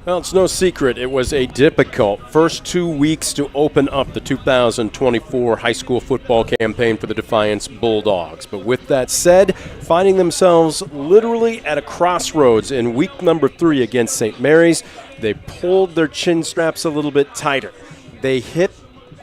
Well, it's no secret it was a difficult first 2 weeks to open up the 2024 high school football campaign for the Defiance Bulldogs. But with that said, finding themselves literally at a crossroads in week number 3 against St. Mary's, they pulled their chin straps a little bit tighter. They hit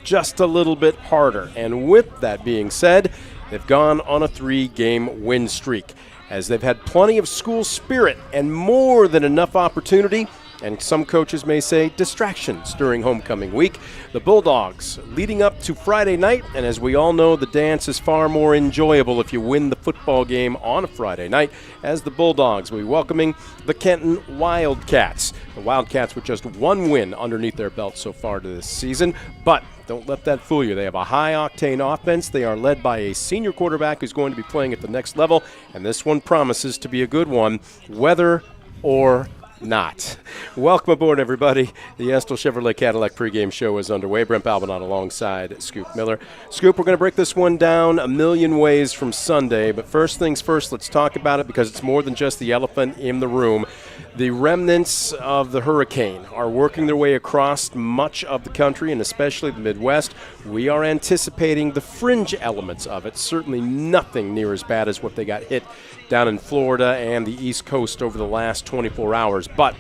just a little bit harder. And with that being said, they've gone on a 3-game win streak, as they've had plenty of school spirit and more than enough opportunity, and some coaches may say distractions during homecoming week. The Bulldogs leading up to Friday night, and as we all know, the dance is far more enjoyable if you win the football game on a Friday night, as the Bulldogs will be welcoming the Kenton Wildcats. The Wildcats with just 1 win underneath their belt so far to this season, but don't let that fool you. They have a high-octane offense. They are led by a senior quarterback who's going to be playing at the next level, and this one promises to be a good one, whether or not. Welcome aboard, everybody. The Estill Chevrolet Cadillac pregame show is underway. Brent Balbinot alongside Scoop Miller. Scoop, we're going to break this one down a million ways from Sunday, but first things first, let's talk about it because it's more than just the elephant in the room. The remnants of the hurricane are working their way across much of the country and especially the Midwest. We are anticipating the fringe elements of it, certainly nothing near as bad as what they got hit down in Florida and the East Coast over the last 24 hours. But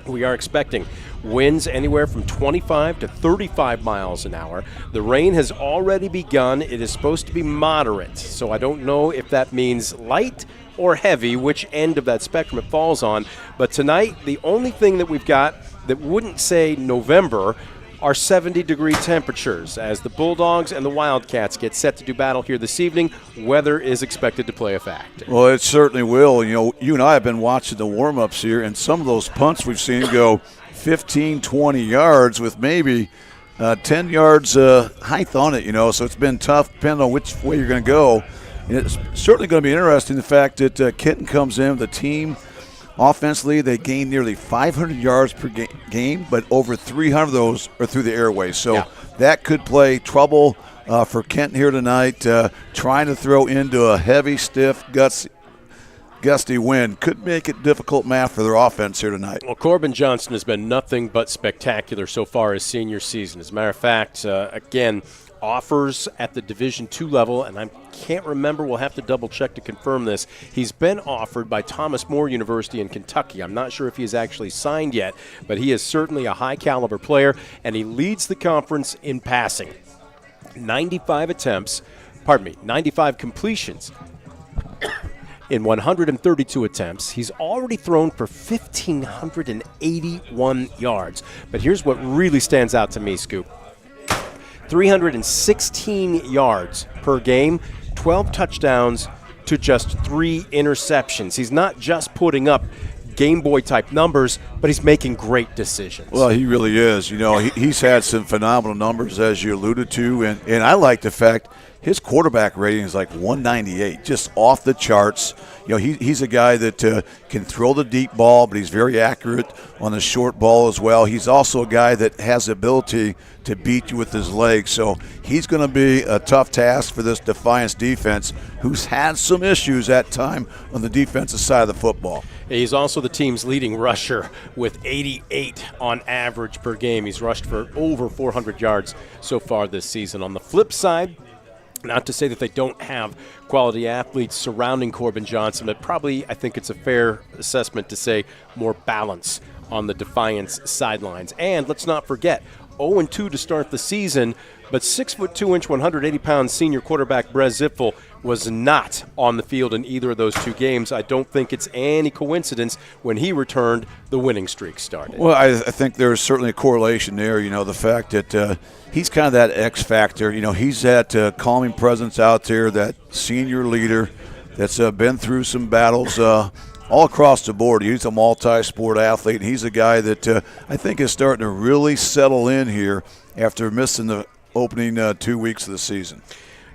we are expecting winds anywhere from 25 to 35 miles an hour. The rain has already begun. It is supposed to be moderate, so I don't know if that means light or heavy, which end of that spectrum it falls on. But tonight, the only thing that we've got that wouldn't say November are 70-degree temperatures. As the Bulldogs and the Wildcats get set to do battle here this evening, weather is expected to play a factor. Well, it certainly will. You know, you and I have been watching the warm-ups here, and some of those punts we've seen go 15, 20 yards with maybe 10 yards height on it, you know, so it's been tough depending on which way you're going to go. And it's certainly going to be interesting, the fact that Kenton comes in, the team offensively, they gain nearly 500 yards per game, but over 300 of those are through the airways. So that could play trouble for Kenton here tonight. Trying to throw into a heavy, stiff, gusty wind could make it difficult math for their offense here tonight. Well, Corbin Johnson has been nothing but spectacular so far his senior season. As a matter of fact, again, offers at the Division II level, and I can't remember, we'll have to double check to confirm this. He's been offered by Thomas More University in Kentucky. I'm not sure if he is actually signed yet, but he is certainly a high caliber player, and he leads the conference in passing. 95 completions in 132 attempts. He's already thrown for 1,581 yards. But here's what really stands out to me, Scoop. 316 yards per game, 12 touchdowns to just 3 interceptions. He's not just putting up Game Boy type numbers, but he's making great decisions. Well, he really is. You know, he's had some phenomenal numbers, as you alluded to, and I like the fact his quarterback rating is like 198, just off the charts. You know, he's a guy that can throw the deep ball, but he's very accurate on the short ball as well. He's also a guy that has the ability to beat you with his legs. So he's going to be a tough task for this Defiance defense, who's had some issues at time on the defensive side of the football. He's also the team's leading rusher with 88 on average per game. He's rushed for over 400 yards so far this season. On the flip side, not to say that they don't have quality athletes surrounding Corbin Johnson, but probably I think it's a fair assessment to say more balance on the Defiance sidelines. And let's not forget, 0-2 to start the season, but 6'2", 180-pound senior quarterback Brez Ziffel was not on the field in either of those 2 games. I don't think it's any coincidence when he returned, the winning streak started. Well, I think there's certainly a correlation there, you know, the fact that he's kind of that X factor. You know, he's that calming presence out there, that senior leader that's been through some battles all across the board. He's a multi-sport athlete, and he's a guy that I think is starting to really settle in here after missing the opening 2 weeks of the season.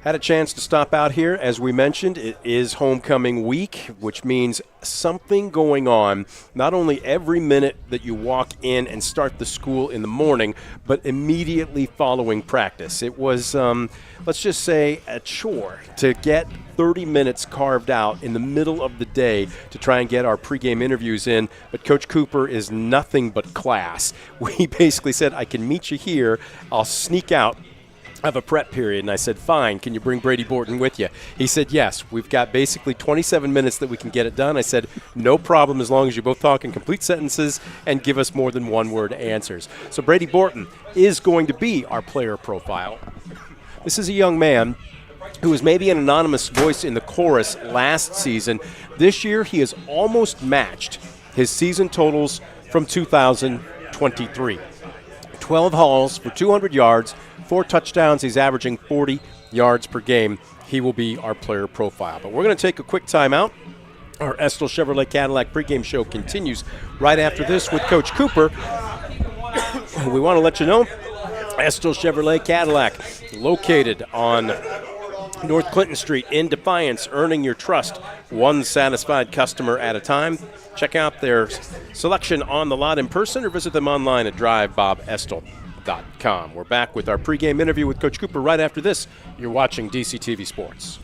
Had a chance to stop out here. As we mentioned, it is homecoming week, which means something going on, not only every minute that you walk in and start the school in the morning, but immediately following practice. It was, let's just say, a chore to get 30 minutes carved out in the middle of the day to try and get our pregame interviews in. But Coach Cooper is nothing but class. We basically said, I can meet you here. I'll sneak out of a prep period, and I said, fine, can you bring Brady Borton with you? He said, yes. We've got basically 27 minutes that we can get it done. I said, no problem, as long as you both talk in complete sentences and give us more than one-word answers. So Brady Borton is going to be our player profile. This is a young man who was maybe an anonymous voice in the chorus last season. This year, he has almost matched his season totals from 2023. 12 hauls for 200 yards, 4 touchdowns. He's averaging 40 yards per game. He will be our player profile. But we're going to take a quick timeout. Our Estill Chevrolet Cadillac pregame show continues right after this with Coach Cooper. We want to let you know, Estill Chevrolet Cadillac, located on North Clinton Street in Defiance, earning your trust, one satisfied customer at a time. Check out their selection on the lot in person or visit them online at drivebobestill.com. We're back with our pregame interview with Coach Cooper right after this. You're watching DCTV Sports.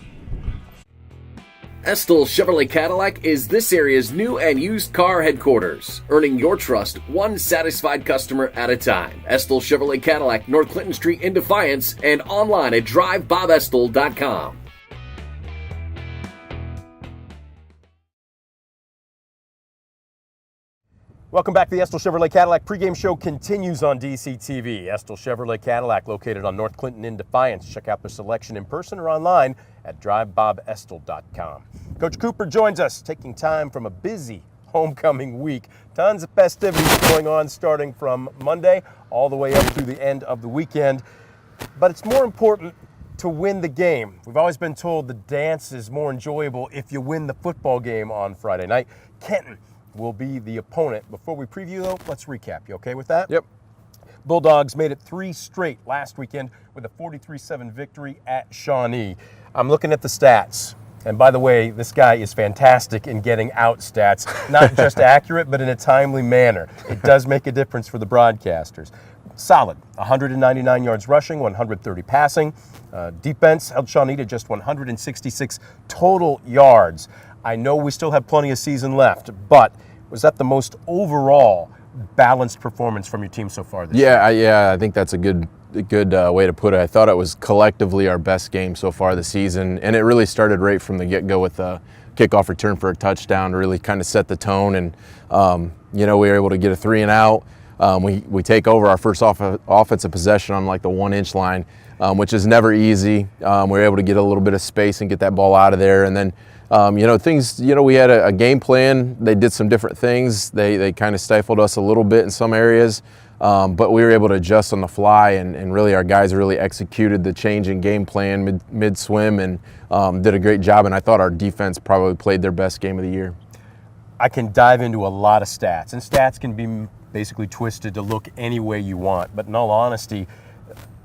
Estill Chevrolet Cadillac is this area's new and used car headquarters, earning your trust one satisfied customer at a time. Estill Chevrolet Cadillac, North Clinton Street in Defiance, and online at drivebobestill.com. Welcome back to the Estill Chevrolet Cadillac pregame show continues on DCTV. Estill Chevrolet Cadillac, located on North Clinton in Defiance. Check out their selection in person or online at drivebobestill.com. Coach Cooper joins us, taking time from a busy homecoming week. Tons of festivities going on starting from Monday all the way up through the end of the weekend. But it's more important to win the game. We've always been told the dance is more enjoyable if you win the football game on Friday night. Kenton will be the opponent. Before we preview, though, let's recap. You okay with that? Yep. Bulldogs made it 3 straight last weekend with a 43-7 victory at Shawnee. I'm looking at the stats. And by the way, this guy is fantastic in getting out stats. Not just accurate, but in a timely manner. It does make a difference for the broadcasters. Solid. 199 yards rushing, 130 passing. Defense held Shawnee to just 166 total yards. I know we still have plenty of season left, but was that the most overall balanced performance from your team so far this year? Yeah, I think that's a good way to put it. I thought it was collectively our best game so far this season, and it really started right from the get-go with a kickoff return for a touchdown to really kind of set the tone. And we were able to get a 3 and out. We take over our first offensive possession on like the 1-inch line, which is never easy. We were able to get a little bit of space and get that ball out of there, and then we had a game plan. They did some different things. They kind of stifled us a little bit in some areas, but we were able to adjust on the fly, and really our guys really executed the change in game plan mid-swim and did a great job, and I thought our defense probably played their best game of the year. I can dive into a lot of stats, and stats can be basically twisted to look any way you want, but in all honesty,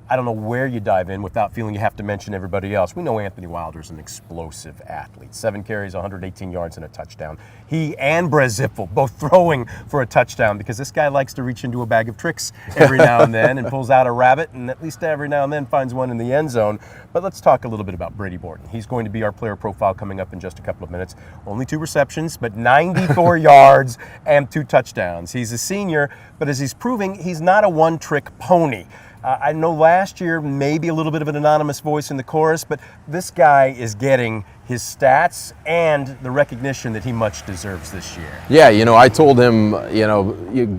I don't know where you dive in without feeling you have to mention everybody else. We know Anthony Wilder's an explosive athlete. 7 carries, 118 yards, and a touchdown. He and Brez Zippel both throwing for a touchdown because this guy likes to reach into a bag of tricks every now and then and pulls out a rabbit, and at least every now and then finds one in the end zone. But let's talk a little bit about Brady Borton. He's going to be our player profile coming up in just a couple of minutes. Only 2 receptions, but 94 yards and 2 touchdowns. He's a senior, but as he's proving, he's not a one-trick pony. I know last year maybe a little bit of an anonymous voice in the chorus, but this guy is getting his stats and the recognition that he much deserves this year. Yeah, I told him,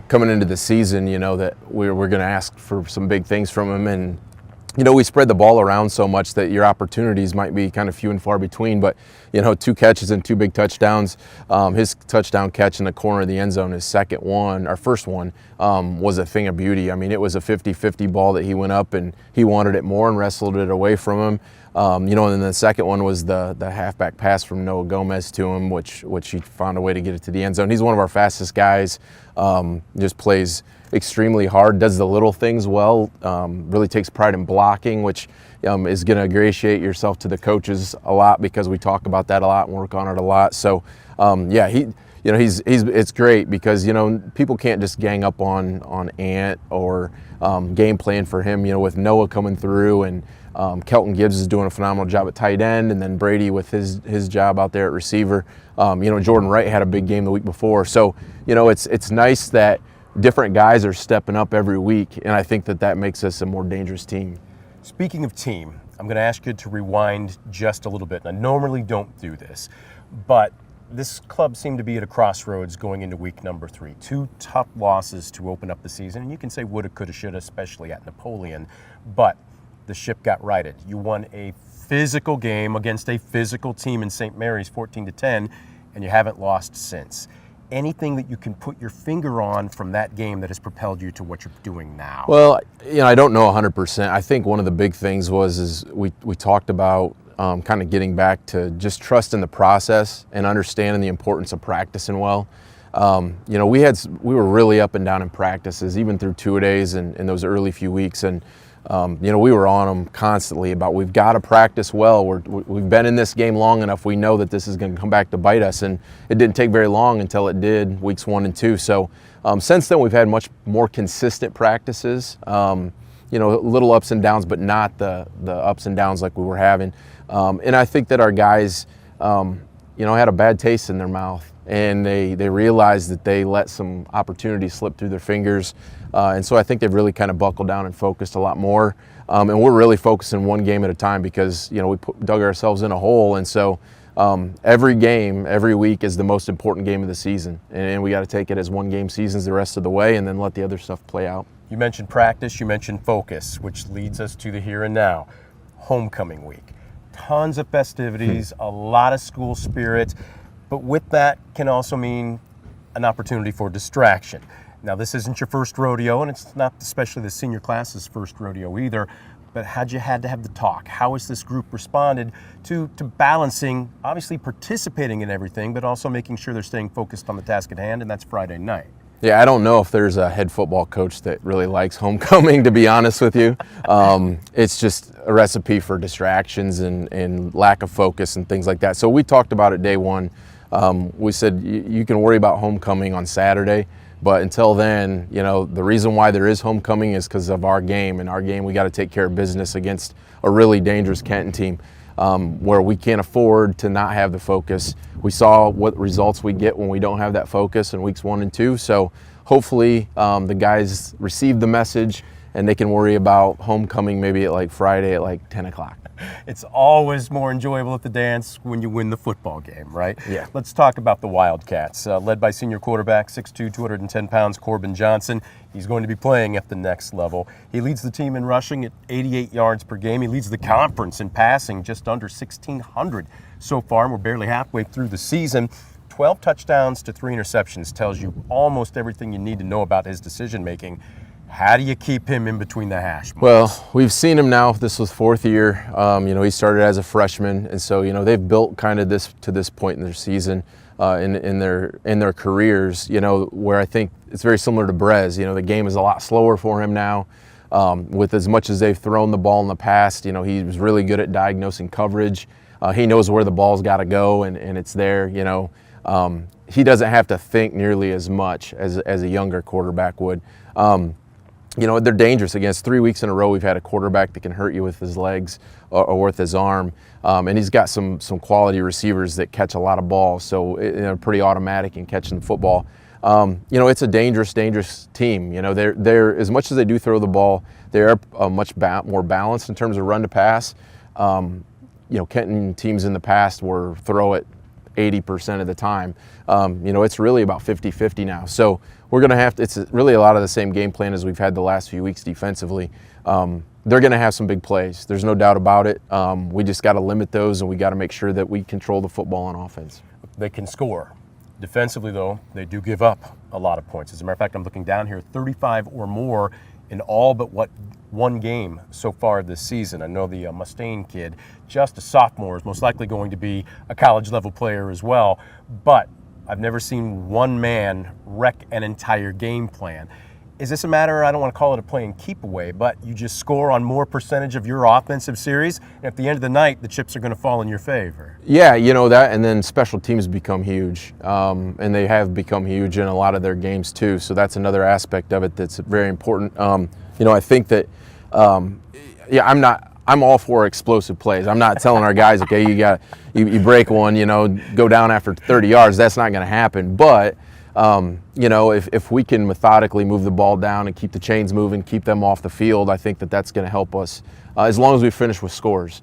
coming into the season, that we're going to ask for some big things from him, and we spread the ball around so much that your opportunities might be kind of few and far between, but 2 catches and 2 big touchdowns. His touchdown catch in the corner of the end zone, his first one, was a thing of beauty. I mean, it was a 50-50 ball that he went up and he wanted it more and wrestled it away from him. And then the second one was the halfback pass from Noah Gomez to him, which he found a way to get it to the end zone. He's one of our fastest guys, just plays extremely hard, does the little things well, really takes pride in blocking, which is going to ingratiate yourself to the coaches a lot because we talk about that a lot and work on it a lot. So, it's great because, people can't just gang up on Ant or game plan for him, with Noah coming through and Kelton Gibbs is doing a phenomenal job at tight end, and then Brady with his job out there at receiver. Jordan Wright had a big game the week before. So, it's nice that different guys are stepping up every week, and I think that makes us a more dangerous team. Speaking of team, I'm going to ask you to rewind just a little bit. And I normally don't do this, but this club seemed to be at a crossroads going into week number 3. 2 tough losses to open up the season. And you can say woulda, coulda, shoulda, especially at Napoleon. But the ship got righted. You won a physical game against a physical team in St. Mary's 14-10, and you haven't lost since. Anything that you can put your finger on from that game that has propelled you to what you're doing now? Well, I don't know 100%. I think one of the big things was we talked about kind of getting back to just trusting the process and understanding the importance of practicing well. We were really up and down in practices, even through two-a-days and in those early few weeks, and we were on them constantly about we've got to practice well. We've been in this game long enough. We know that this is going to come back to bite us, and it didn't take very long until it did, weeks 1 and 2. So since then, we've had much more consistent practices. Little ups and downs, but not the ups and downs like we were having. And I think that our guys, had a bad taste in their mouth, and they realized that they let some opportunities slip through their fingers. And so I think they've really kind of buckled down and focused a lot more. And we're really focusing one game at a time because, we dug ourselves in a hole. And so every game, every week is the most important game of the season. And we got to take it as one game seasons the rest of the way and then let the other stuff play out. You mentioned practice, you mentioned focus, which leads us to the here and now. Homecoming week. Tons of festivities, a lot of school spirit. But with that can also mean an opportunity for distraction. Now, this isn't your first rodeo, and it's not especially the senior class's first rodeo either, but had you had to have the talk? How has this group responded to balancing, obviously participating in everything, but also making sure they're staying focused on the task at hand, and that's Friday night? Yeah, I don't know if there's a head football coach that really likes homecoming, to be honest with you. It's just a recipe for distractions and lack of focus and things like that. So we talked about it day one. We said you can worry about homecoming on Saturday, but until then, the reason why there is homecoming is because of our game. And our game, we got to take care of business against a really dangerous Kenton team where we can't afford to not have the focus. We saw what results we get when we don't have that focus in weeks 1 and 2. So hopefully the guys receive the message and they can worry about homecoming maybe at Friday at 10 o'clock. It's always more enjoyable at the dance when you win the football game, right? Yeah. Let's talk about the Wildcats, led by senior quarterback, 6'2", 210 pounds, Corbin Johnson. He's going to be playing at the next level. He leads the team in rushing at 88 yards per game. He leads the conference in passing, just under 1,600 so far, and we're barely halfway through the season. 12 touchdowns to 3 interceptions tells you almost everything you need to know about his decision-making. How do you keep him in between the hash marks? Well, we've seen him now. This was 4th year. He started as a freshman, and so they've built kind of this to this point in their season, in their careers. Where I think it's very similar to Brez. The game is a lot slower for him now. With as much as they've thrown the ball in the past, he was really good at diagnosing coverage. He knows where the ball's got to go, and it's there. He doesn't have to think nearly as much as a younger quarterback would. They're dangerous. Against 3 weeks in a row, we've had a quarterback that can hurt you with his legs or with his arm. And he's got some quality receivers that catch a lot of balls, so they're pretty automatic in catching the football. It's a dangerous team. They're as much as they do throw the ball, they are much more balanced in terms of run to pass. Kenton teams in the past were throw it 80% of the time. It's really about 50-50 now. So we're going to have to, it's really a lot of the same game plan as we've had the last few weeks defensively. They're going to have some big plays. There's no doubt about it. We just got to limit those, and we got to make sure that we control the football on offense. They can score. Defensively, though, they do give up a lot of points. As a matter of fact, I'm looking down here, 35 or more in all but one game so far this season. I know the Mustaine kid, just a sophomore, is most likely going to be a college-level player as well, but I've never seen one man wreck an entire game plan. Is this a matter, I don't want to call it a play and keep away, but you just score on more percentage of your offensive series, and at the end of the night, the chips are going to fall in your favor? Yeah, you know that, and then special teams become huge, and they have become huge in a lot of their games too, so that's another aspect of it that's very important. You know, I think that, I'm all for explosive plays. I'm not telling our guys, okay, you break one, you know, go down after 30 yards, that's not going to happen, but you know, if we can methodically move the ball down and keep the chains moving, keep them off the field, I think that that's going to help us as long as we finish with scores.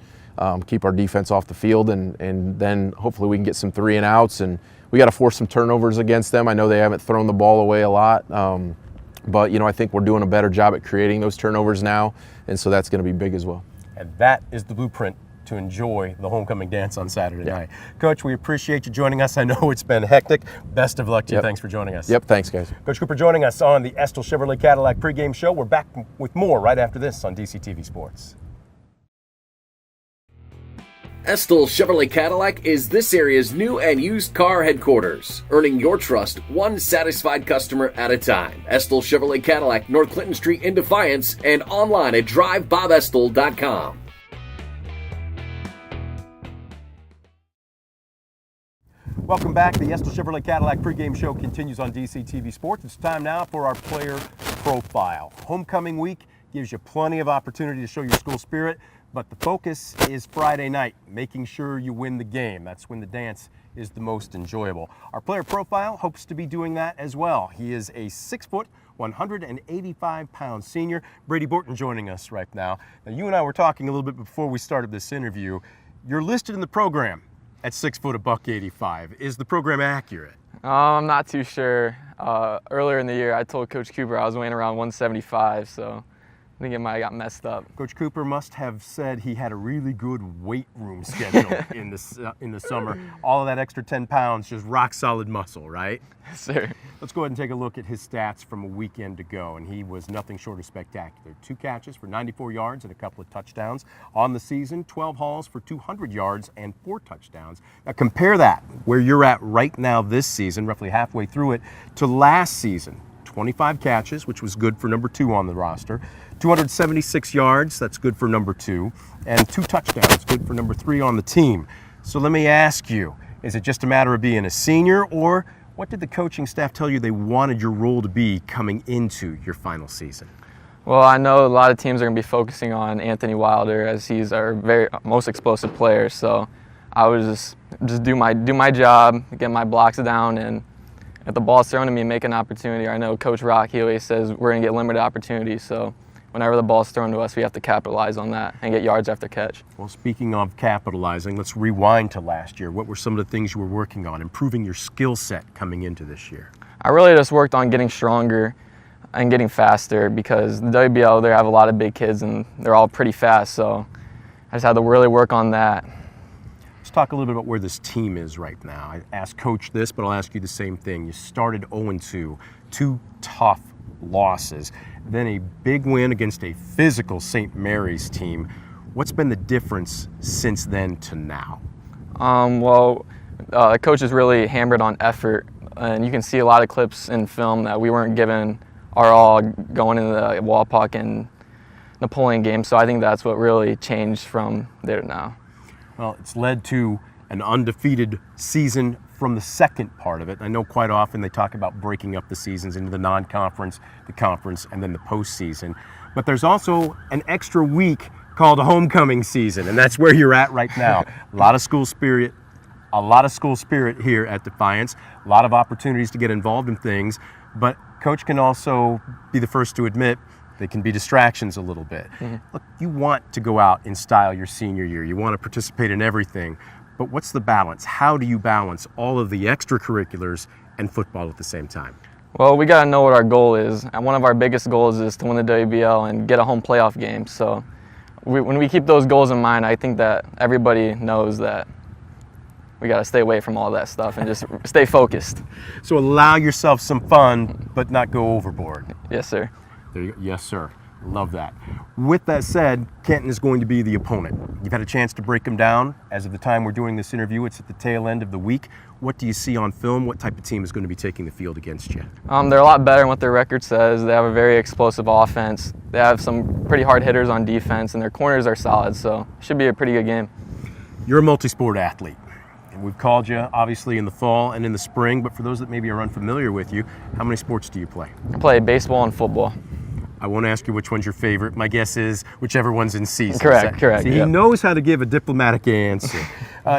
Keep our defense off the field, and then hopefully we can get some 3 and outs, and we got to force some turnovers against them. I know they haven't thrown the ball away a lot, but you know, I think we're doing a better job at creating those turnovers now, and so that's going to be big as well. And that is the blueprint to enjoy the homecoming dance on Saturday night. Coach, we appreciate you joining us. I know it's been hectic. Best of luck to you. Thanks for joining us. Yep, thanks, guys. Coach Cooper joining us on the Estill Chevrolet Cadillac pregame show. We're back with more right after this on DCTV Sports. Estill Chevrolet Cadillac is this area's new and used car headquarters, earning your trust one satisfied customer at a time. Estill Chevrolet Cadillac, North Clinton Street in Defiance, and online at drivebobestill.com. Welcome back. The Estill Chevrolet Cadillac pregame show continues on DCTV Sports. It's time now for our player profile. Homecoming week gives you plenty of opportunity to show your school spirit, but the focus is Friday night, making sure you win the game. That's when the dance is the most enjoyable. Our player profile hopes to be doing that as well. He is a 6 foot, 185-pound senior. Brady Borton joining us right now. Now, you and I were talking a little bit before we started this interview. You're listed in the program at 6 foot, $185. Is the program accurate? I'm not too sure. Earlier in the year, I told Coach Cooper I was weighing around 175, so I think it might have got messed up. Coach Cooper must have said he had a really good weight room schedule in the summer. All of that extra 10 pounds, just rock solid muscle, right? Yes, sir. Let's go ahead and take a look at his stats from a weekend ago, and he was nothing short of spectacular. 2 catches for 94 yards and a couple of touchdowns. On the season, 12 hauls for 200 yards and 4 touchdowns. Now compare that, where you're at right now this season, roughly halfway through it, to last season. 25 catches, which was good for number 2 on the roster. 276 yards, that's good for number 2. And 2 touchdowns, good for number 3 on the team. So let me ask you, is it just a matter of being a senior, or what did the coaching staff tell you they wanted your role to be coming into your final season? Well, I know a lot of teams are going to be focusing on Anthony Wilder as he's our most explosive player. So I would just do my job, get my blocks down, and if the ball's thrown to me, make an opportunity. I know Coach Rock, he always says we're going to get limited opportunities. So whenever the ball's thrown to us, we have to capitalize on that and get yards after catch. Well, speaking of capitalizing, let's rewind to last year. What were some of the things you were working on, improving your skill set coming into this year? I really just worked on getting stronger and getting faster because the WBL, they have a lot of big kids and they're all pretty fast. So I just had to really work on that. Let's talk a little bit about where this team is right now. I asked Coach this, but I'll ask you the same thing. You started 0-2, 2 tough losses, then a big win against a physical St. Mary's team. What's been the difference since then to now? Coach has really hammered on effort, and you can see a lot of clips in film that we weren't given our all going into the Walpock and Napoleon game, so I think that's what really changed from there to now. Well, it's led to an undefeated season from the second part of it. I know quite often they talk about breaking up the seasons into the non-conference, the conference, and then the postseason. But there's also an extra week called a homecoming season, and that's where you're at right now. A lot of school spirit here at Defiance, a lot of opportunities to get involved in things, but Coach can also be the first to admit they can be distractions a little bit. Mm-hmm. Look, you want to go out in style your senior year. You want to participate in everything. But what's the balance? How do you balance all of the extracurriculars and football at the same time? Well, we got to know what our goal is. And one of our biggest goals is to win the WBL and get a home playoff game. So when we keep those goals in mind, I think that everybody knows that we got to stay away from all that stuff and just stay focused. So allow yourself some fun, but not go overboard. Yes, sir. There you go. Yes, sir. Love that. With that said, Kenton is going to be the opponent. You've had a chance to break them down. As of the time we're doing this interview, it's at the tail end of the week. What do you see on film? What type of team is going to be taking the field against you? They're a lot better than what their record says. They have a very explosive offense. They have some pretty hard hitters on defense, and their corners are solid, so it should be a pretty good game. You're a multi-sport athlete. And we've called you, obviously, in the fall and in the spring, but for those that maybe are unfamiliar with you, how many sports do you play? I play baseball and football. I won't ask you which one's your favorite. My guess is whichever one's in season. Correct. See, Yep. he knows how to give a diplomatic answer.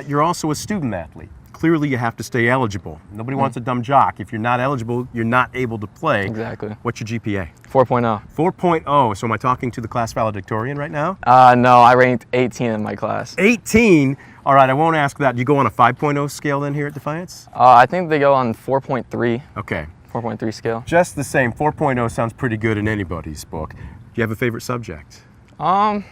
You're also a student athlete. Clearly, you have to stay eligible. Nobody wants a dumb jock. If you're not eligible, you're not able to play. Exactly. What's your GPA? 4.0. 4.0. So am I talking to the class valedictorian right now? No, I ranked 18 in my class. 18? All right, I won't ask that. Do you go on a 5.0 scale then here at Defiance? I think they go on 4.3. Okay. 4.3 scale. Just the same. 4.0 sounds pretty good in anybody's book. Do you have a favorite subject? I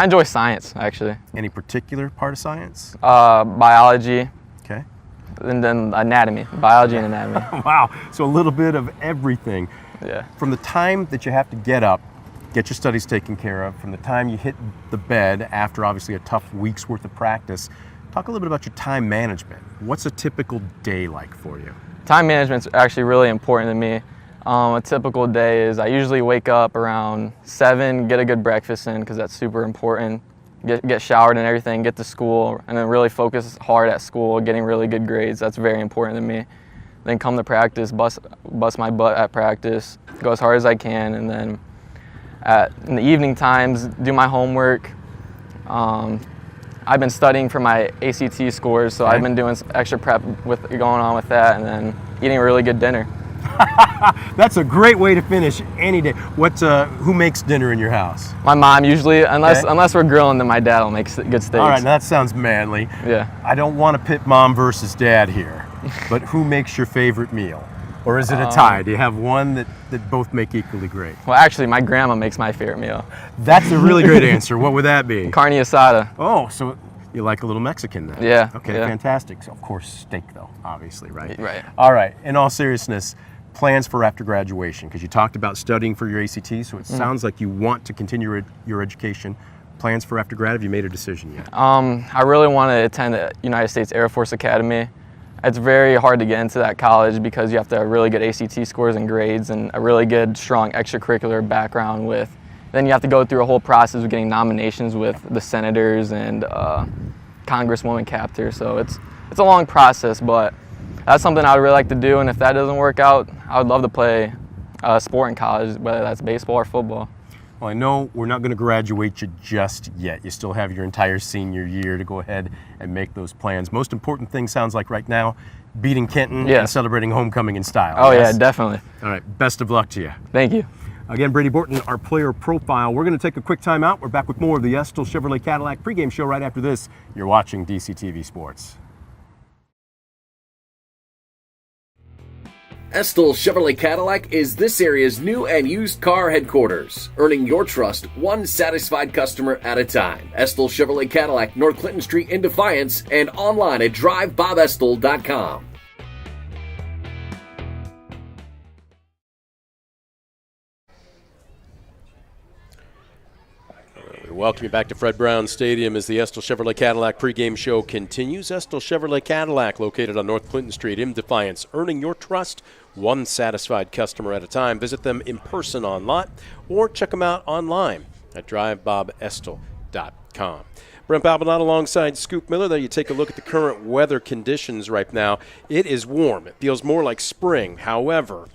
enjoy science, actually. Any particular part of science? Biology, Okay. and then anatomy. Biology and anatomy. Wow. So a little bit of everything. Yeah. From the time that you have to get up, get your studies taken care of, from the time you hit the bed after obviously a tough week's worth of practice, talk a little bit about your time management. What's a typical day like for you? Time management's actually really important to me. A typical day is I usually wake up around 7, get a good breakfast in because that's super important. Get showered and everything, get to school, and then really focus hard at school, getting really good grades. That's very important to me. Then come to practice, bust my butt at practice, go as hard as I can, and then in the evening times, do my homework. I've been studying for my ACT scores, so I've been doing some extra prep going on with that, and then eating a really good dinner. That's a great way to finish any day. Who makes dinner in your house? My mom usually, unless we're grilling, then my dad will make good steaks. All right, now that sounds manly. Yeah. I don't want to pit mom versus dad here, but who makes your favorite meal? Or is it a tie? Do you have one that both make equally great? Well, actually, my grandma makes my favorite meal. That's a really great answer. What would that be? Carne asada. Oh, so you like a little Mexican then? Yeah. Okay, yeah. Fantastic. So, of course, steak though, obviously, right? Right. All right, in all seriousness, plans for after graduation, because you talked about studying for your ACT, so it sounds like you want to continue your education. Plans for after grad, have you made a decision yet? I really want to attend the United States Air Force Academy. It's very hard to get into that college because you have to have really good ACT scores and grades and a really good, strong extracurricular background with. Then you have to go through a whole process of getting nominations with the senators and congresswoman captors. So it's a long process, but that's something I would really like to do. And if that doesn't work out, I would love to play a sport in college, whether that's baseball or football. Well, I know we're not going to graduate you just yet. You still have your entire senior year to go ahead and make those plans. Most important thing sounds like right now, beating Kenton and celebrating homecoming in style. Oh, yes? Yeah, definitely. All right, best of luck to you. Thank you. Again, Brady Borton, our player profile. We're going to take a quick time out. We're back with more of the Estill Chevrolet Cadillac pregame show right after this. You're watching DCTV Sports. Estill Chevrolet Cadillac is this area's new and used car headquarters, earning your trust one satisfied customer at a time. Estill Chevrolet Cadillac, North Clinton Street in Defiance, and online at drivebobestill.com. Welcome you back to Fred Brown Stadium as the Estill Chevrolet Cadillac pregame show continues. Estill Chevrolet Cadillac, located on North Clinton Street in Defiance, earning your trust one satisfied customer at a time. Visit them in person on lot or check them out online at drivebobestill.com. Brent Balbinot alongside Scoop Miller. There you take a look at the current weather conditions right now. It is warm. It feels more like spring. However,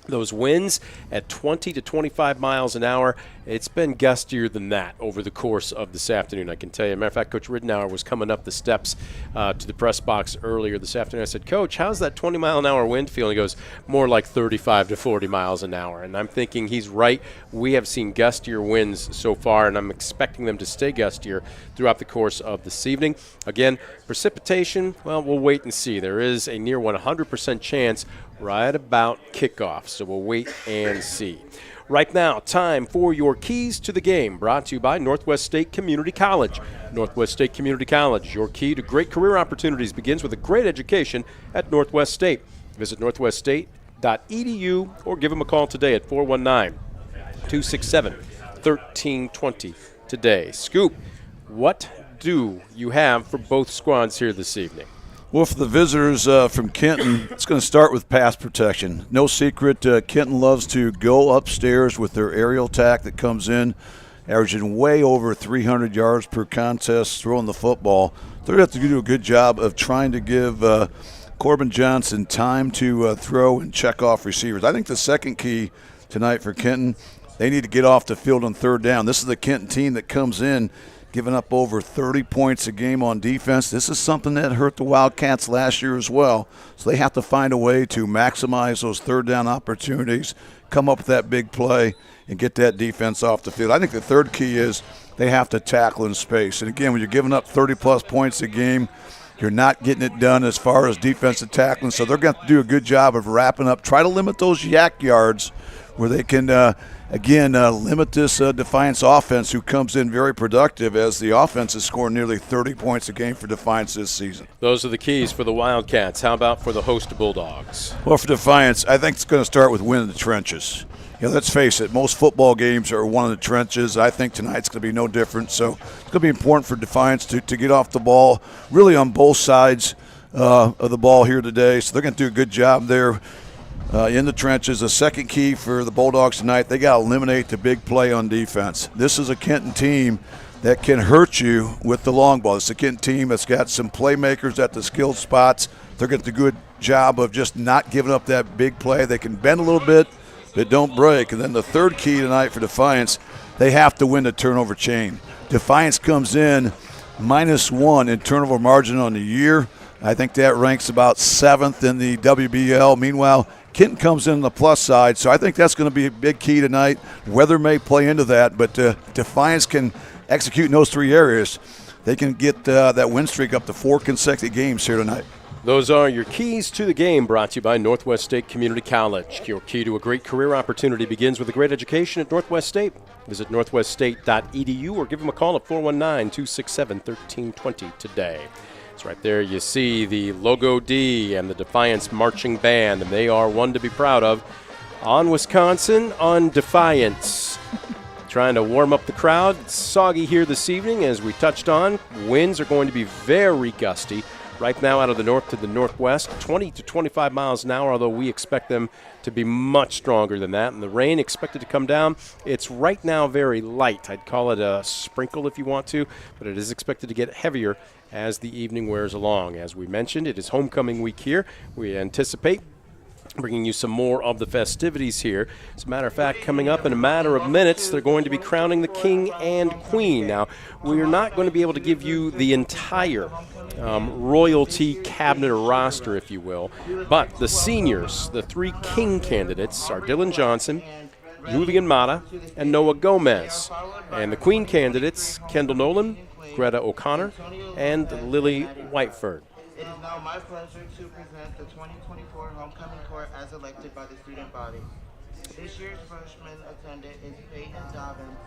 those winds at 20 to 25 miles an hour, it's been gustier than that over the course of this afternoon, I can tell you. As a matter of fact, Coach Ridenour was coming up the steps to the press box earlier this afternoon. I said, Coach, how's that 20-mile-an-hour wind feel? He goes, more like 35 to 40 miles an hour. And I'm thinking he's right. We have seen gustier winds so far, and I'm expecting them to stay gustier throughout the course of this evening. Again, precipitation, well, we'll wait and see. There is a near 100% chance right about kickoff, so we'll wait and see. Right now, time for your keys to the game, brought to you by Northwest State Community College. Northwest State Community College, your key to great career opportunities begins with a great education at Northwest State. Visit northweststate.edu or give them a call today at 419 267-1320 today. Scoop, what do you have for both squads here this evening? Well, for the visitors from Kenton, it's going to start with pass protection. No secret, Kenton loves to go upstairs with their aerial attack that comes in, averaging way over 300 yards per contest throwing the football. They're going to have to do a good job of trying to give Corbin Johnson time to throw and check off receivers. I think the second key tonight for Kenton, they need to get off the field on third down. This is the Kenton team that comes in giving up over 30 points a game on defense. This is something that hurt the Wildcats last year as well. So they have to find a way to maximize those third down opportunities, come up with that big play, and get that defense off the field. I think the third key is they have to tackle in space. And again, when you're giving up 30-plus points a game, you're not getting it done as far as defensive tackling. So they're going to have to do a good job of wrapping up, try to limit those yak yards where they can limit this Defiance offense, who comes in very productive, as the offense has scored nearly 30 points a game for Defiance this season. Those are the keys for the Wildcats. How about for the host Bulldogs? Well, for Defiance, I think it's going to start with winning the trenches. Let's face it, most football games are won in the trenches. I think tonight's going to be no different. So it's going to be important for Defiance to get off the ball, really on both sides of the ball here today. So they're going to do a good job there. In the trenches. The second key for the Bulldogs tonight, they got to eliminate the big play on defense. This is a Kenton team that can hurt you with the long ball. It's a Kenton team that's got some playmakers at the skilled spots. They're going to do a good job of just not giving up that big play. They can bend a little bit, but don't break. And then the third key tonight for Defiance, they have to win the turnover chain. Defiance comes in -1 in turnover margin on the year. I think that ranks about 7th in the WBL. Meanwhile, Kenton comes in on the plus side, so I think that's going to be a big key tonight. Weather may play into that, but Defiance can execute in those three areas. They can get that win streak up to 4 consecutive games here tonight. Those are your keys to the game, brought to you by Northwest State Community College. Your key to a great career opportunity begins with a great education at Northwest State. Visit northweststate.edu or give them a call at 419-267-1320 today. It's right there. You see the Logo D and the Defiance Marching Band, and they are one to be proud of. On Wisconsin, on Defiance. Trying to warm up the crowd. It's soggy here this evening, as we touched on. Winds are going to be very gusty. Right now out of the north to the northwest, 20 to 25 miles an hour, although we expect them to be much stronger than that. And the rain expected to come down. It's right now very light. I'd call it a sprinkle if you want to, but it is expected to get heavier as the evening wears along. As we mentioned, it is homecoming week here. We anticipate bringing you some more of the festivities here. As a matter of fact, coming up in a matter of minutes, they're going to be crowning the king and queen. Now, we're not going to be able to give you the entire royalty cabinet or roster, if you will, but the seniors, the 3 king candidates, are Dylan Johnson, Julian Mata, and Noah Gomez. And the queen candidates, Kendall Nolan, Greta O'Connor, and Lily Whiteford. It is now my pleasure to present the 2024 Homecoming Court as elected by the student body. This year's freshman attendant is Peyton Dobbins,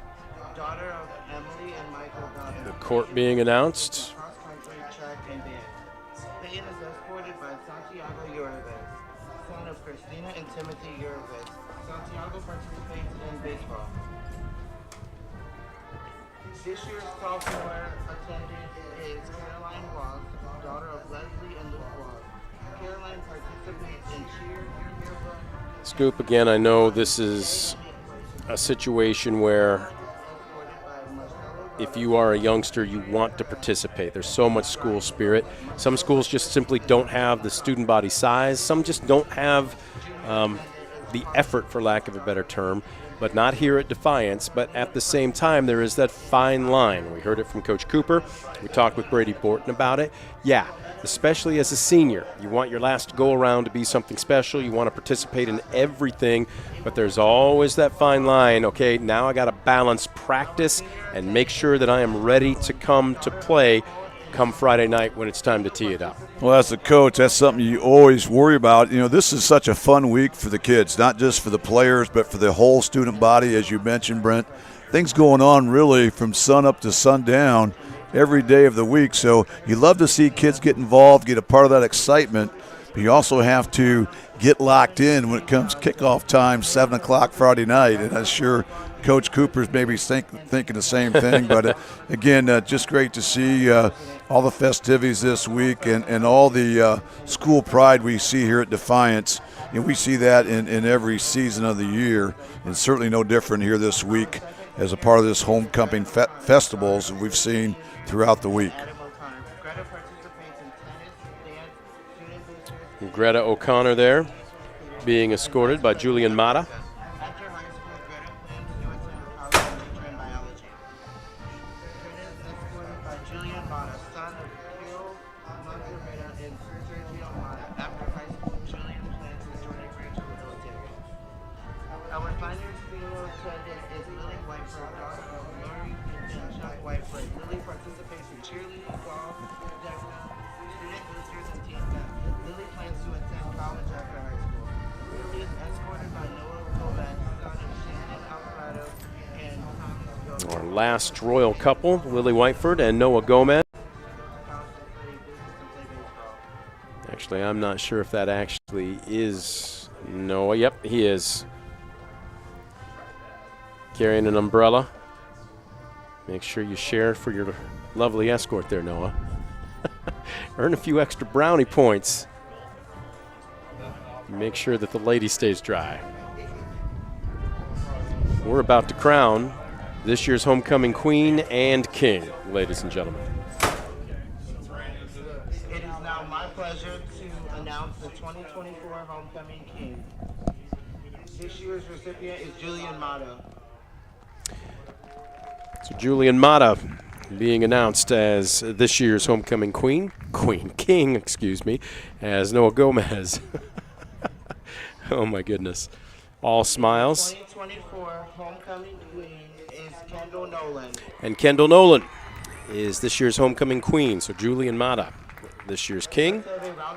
daughter of Emily and Michael Dobbins. The court being announced. Cross-country, track, and dance. Peyton is escorted by Santiago Uribe, son of Christina and Timothy Uribe. Santiago participates in baseball. This year's sophomore attendant is Caroline Ross, daughter of Leslie and Luke Ross. Caroline participates in cheer, yearbook. Scoop, again, I know this is a situation where if you are a youngster, you want to participate. There's so much school spirit. Some schools just simply don't have the student body size. Some just don't have the effort, for lack of a better term. But not here at Defiance. But at the same time, there is that fine line. We heard it from Coach Cooper. We talked with Brady Borton about it. Yeah, especially as a senior, you want your last go-around to be something special. You want to participate in everything. But there's always that fine line. Okay, now I got to balance practice and make sure that I am ready to come to play come Friday night when it's time to tee it up. Well, as a coach, that's something you always worry about. You know, this is such a fun week for the kids, not just for the players, but for the whole student body, as you mentioned, Brent. Things going on really from sun up to sundown every day of the week. So you love to see kids get involved, get a part of that excitement, but you also have to get locked in when it comes kickoff time, 7 o'clock Friday night. And I'm sure Coach Cooper's maybe thinking the same thing. But again, just great to see all the festivities this week and all the school pride we see here at Defiance. And we see that in every season of the year, and certainly no different here this week as a part of this homecoming festivals that we've seen throughout the week. Greta O'Connor there, being escorted by Julian Mata. After high school, Greta plans to attend college and major in biology. Greta is escorted by Julian Mata, son of Phil Monterreda and Sergio Mata. After high school, Julian plans to join a branch of the military. Our finest female attendant is Lily Whiteford, daughter of Lori and Chuck Whiteford. Lily participates in cheerleading, golf, DECA, student boosters, and team staff. Lily plans to attend college after high school. Lily is escorted by Noah Gomez, son of Shannon Alvarado and Thomas Gomez. Our last royal couple, Lily Whiteford and Noah Gomez. Actually, I'm not sure if that actually is Noah. Yep, he is. Carrying an umbrella. Make sure you share for your lovely escort there, Noah. Earn a few extra brownie points. Make sure that the lady stays dry. We're about to crown this year's homecoming queen and king, ladies and gentlemen. It is now my pleasure to announce the 2024 Homecoming King. This year's recipient is Julian Mata. So Julian Mata being announced as this year's homecoming king, excuse me, as Noah Gomez. Oh my goodness. All smiles. 2024 Homecoming Queen is Kendall Nolan. And Kendall Nolan is this year's homecoming queen. So Julian Mata, this year's king.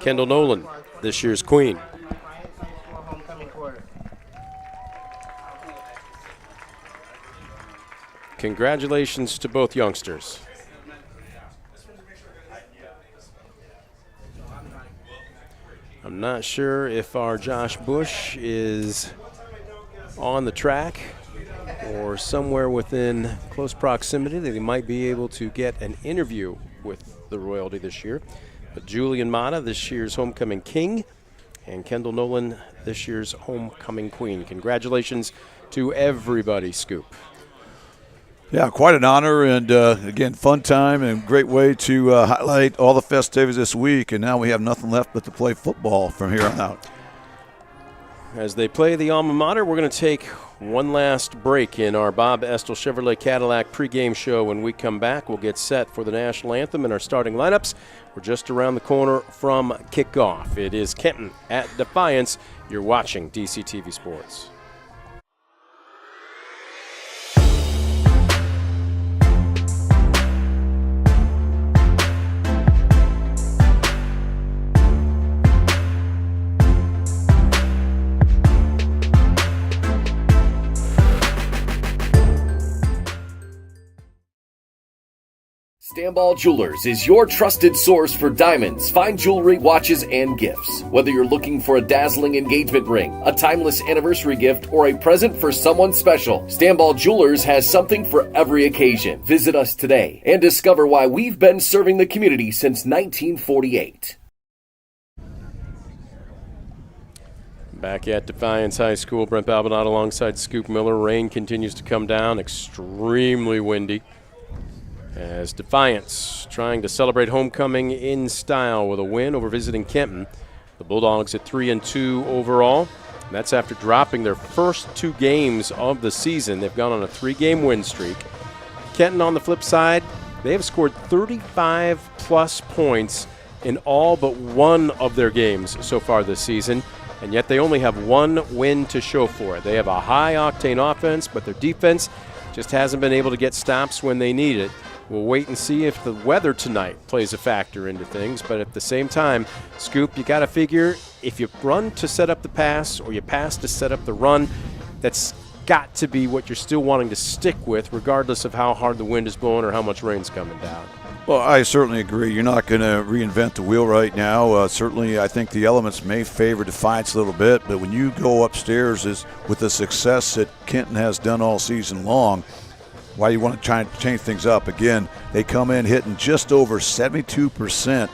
Kendall Nolan, this year's queen. Defiance High School Homecoming Court. Congratulations to both youngsters. I'm not sure if our Josh Bush is on the track or somewhere within close proximity that he might be able to get an interview with the royalty this year. But Julian Mata, this year's homecoming king, and Kendall Nolan, this year's homecoming queen. Congratulations to everybody, Scoop. Yeah, quite an honor, and again, fun time and great way to highlight all the festivities this week. And now we have nothing left but to play football from here on out. As they play the alma mater, we're going to take one last break in our Bob Estel Chevrolet Cadillac pregame show. When we come back, we'll get set for the national anthem and our starting lineups. We're just around the corner from kickoff. It is Kenton at Defiance. You're watching DCTV Sports. Stanball Jewelers is your trusted source for diamonds, fine jewelry, watches, and gifts. Whether you're looking for a dazzling engagement ring, a timeless anniversary gift, or a present for someone special, Stanball Jewelers has something for every occasion. Visit us today and discover why we've been serving the community since 1948. Back at Defiance High School, Brent Balbinot alongside Scoop Miller. Rain continues to come down, extremely windy. As Defiance trying to celebrate homecoming in style with a win over visiting Kenton. The Bulldogs at 3-2 overall. And that's after dropping their first two games of the season. They've gone on a 3-game win streak. Kenton on the flip side, they have scored 35-plus points in all but one of their games so far this season. And yet they only have one win to show for it. They have a high-octane offense, but their defense just hasn't been able to get stops when they need it. We'll wait and see if the weather tonight plays a factor into things. But at the same time, Scoop, you got to figure if you run to set up the pass or you pass to set up the run, that's got to be what you're still wanting to stick with, regardless of how hard the wind is blowing or how much rain's coming down. Well, I certainly agree. You're not going to reinvent the wheel right now. Certainly, I think the elements may favor Defiance a little bit, but when you go upstairs with the success that Kenton has done all season long, why you want to try and change things up? Again, they come in hitting just over 72%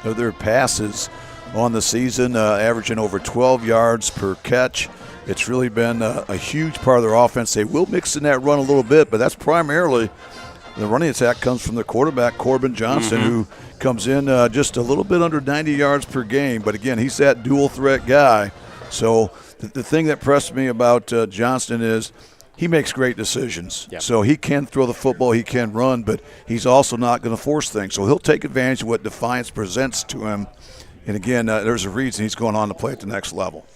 of their passes on the season, averaging over 12 yards per catch. It's really been a huge part of their offense. They will mix in that run a little bit, but that's primarily the running attack comes from the quarterback, Corbin Johnson, who comes in just a little bit under 90 yards per game. But, again, he's that dual-threat guy. So the thing that impressed me about Johnston is he makes great decisions. Yep. So he can throw the football, he can run, but he's also not going to force things. So he'll take advantage of what Defiance presents to him. And, again, there's a reason he's going on to play at the next level.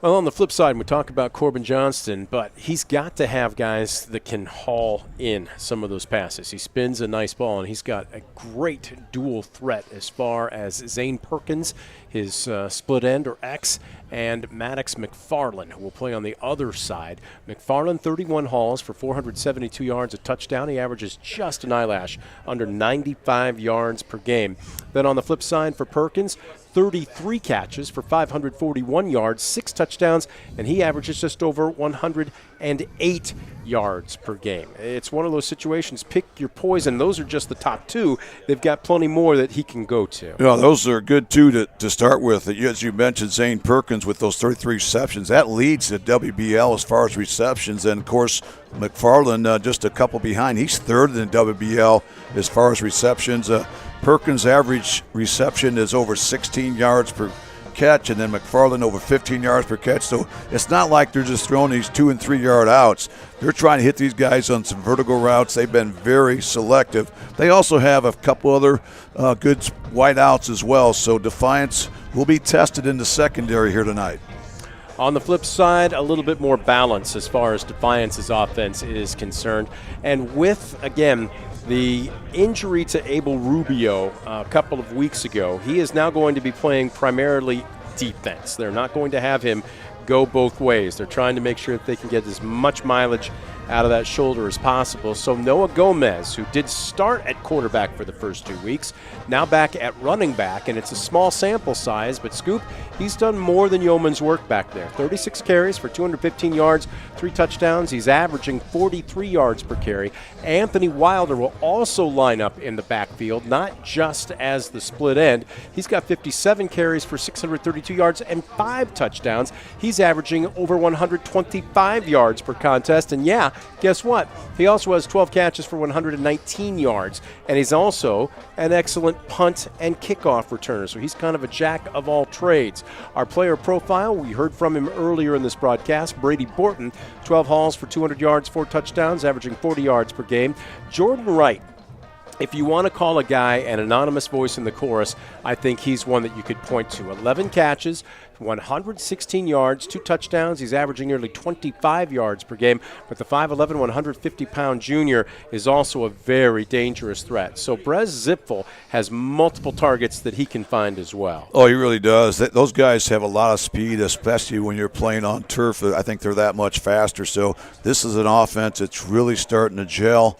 Well, on the flip side, we talk about Corbin Johnston, but he's got to have guys that can haul in some of those passes. He spins a nice ball, and he's got a great dual threat as far as Zane Perkins, his split end or X, and Maddox McFarland, who will play on the other side. McFarland, 31 hauls for 472 yards, a touchdown. He averages just an eyelash under 95 yards per game. Then on the flip side for Perkins, 33 catches for 541 yards, 6 touchdowns, and he averages just over 108 yards per game. It's one of those situations, pick your poison. Those are just the top two. They've got plenty more that he can go to. Yeah, those are good, too, to start with. As you mentioned, Zane Perkins with those 33 receptions. That leads the WBL as far as receptions. And, of course, McFarland just a couple behind. He's third in the WBL as far as receptions. Perkins' average reception is over 16 yards per catch, and then McFarland over 15 yards per catch. So it's not like they're just throwing these 2 and 3 yard outs. They're trying to hit these guys on some vertical routes. They've been very selective. They also have a couple other good wide outs as well. So Defiance will be tested in the secondary here tonight. On the flip side, a little bit more balance as far as Defiance's offense is concerned. And with, again, the injury to Abel Rubio a couple of weeks ago, he is now going to be playing primarily defense. They're not going to have him go both ways. They're trying to make sure that they can get as much mileage out of that shoulder as possible. So Noah Gomez, who did start at quarterback for the first 2 weeks, now back at running back, and it's a small sample size, but Scoop, he's done more than yeoman's work back there. 36 carries for 215 yards, 3 touchdowns. He's averaging 43 yards per carry. Anthony Wilder will also line up in the backfield, not just as the split end. He's got 57 carries for 632 yards and 5 touchdowns. He's averaging over 125 yards per contest, and yeah, guess what? He also has 12 catches for 119 yards, and he's also an excellent punt and kickoff returner, so he's kind of a jack of all trades. Our player profile, we heard from him earlier in this broadcast, Brady Borton, 12 hauls for 200 yards, 4 touchdowns, averaging 40 yards per game. Jordan Wright, if you want to call a guy an anonymous voice in the chorus, I think he's one that you could point to. 11 catches, 116 yards, 2 touchdowns. He's averaging nearly 25 yards per game. But the 5'11", 150-pound junior is also a very dangerous threat. So Brez Zipfel has multiple targets that he can find as well. Oh, he really does. Those guys have a lot of speed, especially when you're playing on turf. I think they're that much faster. So this is an offense that's really starting to gel.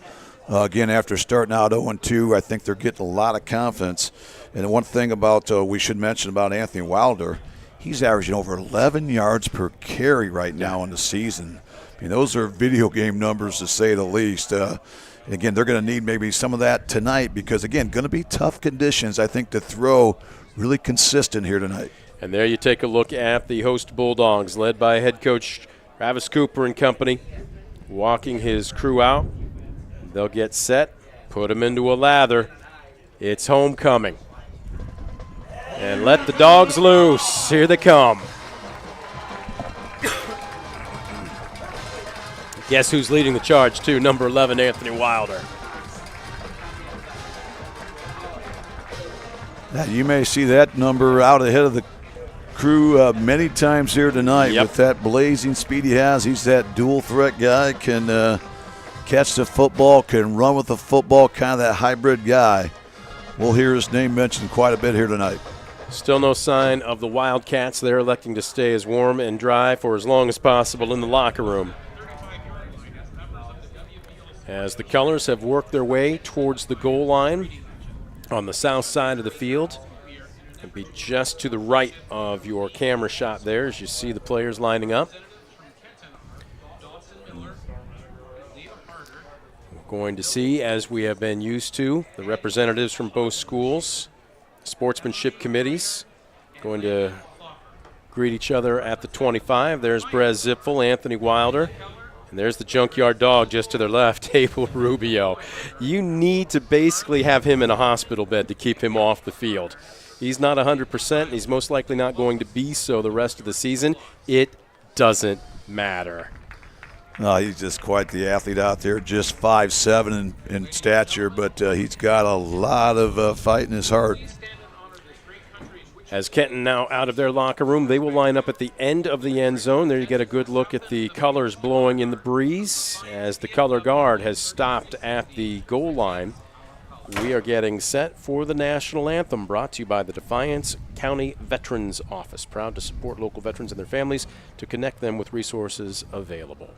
Again, after starting out 0-2, I think they're getting a lot of confidence. And one thing about we should mention about Anthony Wilder, he's averaging over 11 yards per carry right now in the season. I mean, those are video game numbers to say the least. And again, they're going to need maybe some of that tonight because, again, going to be tough conditions, I think, to throw really consistent here tonight. And there you take a look at the host Bulldogs, led by head coach Travis Cooper and company, walking his crew out. They'll get set, put them into a lather. It's homecoming. And let the dogs loose. Here they come. Guess who's leading the charge, too? Number 11, Anthony Wilder. Now, you may see that number out ahead of the crew many times here tonight. Yep. With that blazing speed he has. He's that dual threat guy, can catch the football, can run with the football, kind of that hybrid guy. We'll hear his name mentioned quite a bit here tonight. Still no sign of the Wildcats. They're electing to stay as warm and dry for as long as possible in the locker room. as the colors have worked their way towards the goal line on the south side of the field. It'll be just to the right of your camera shot there as you see the players lining up. We're going to see, as we have been used to, the representatives from both schools, sportsmanship committees, going to greet each other at the 25. There's Brez Zipfel, Anthony Wilder, and there's the junkyard dog just to their left, Abel Rubio. You need to basically have him in a hospital bed to keep him off the field. He's not 100%, and he's most likely not going to be so the rest of the season. It doesn't matter. No, he's just quite the athlete out there, just 5'7" in stature, but he's got a lot of fight in his heart. As Kenton now out of their locker room, they will line up at the end of the end zone. There you get a good look at the colors blowing in the breeze as the color guard has stopped at the goal line. We are getting set for the national anthem, brought to you by the Defiance County Veterans Office. Proud to support local veterans and their families to connect them with resources available.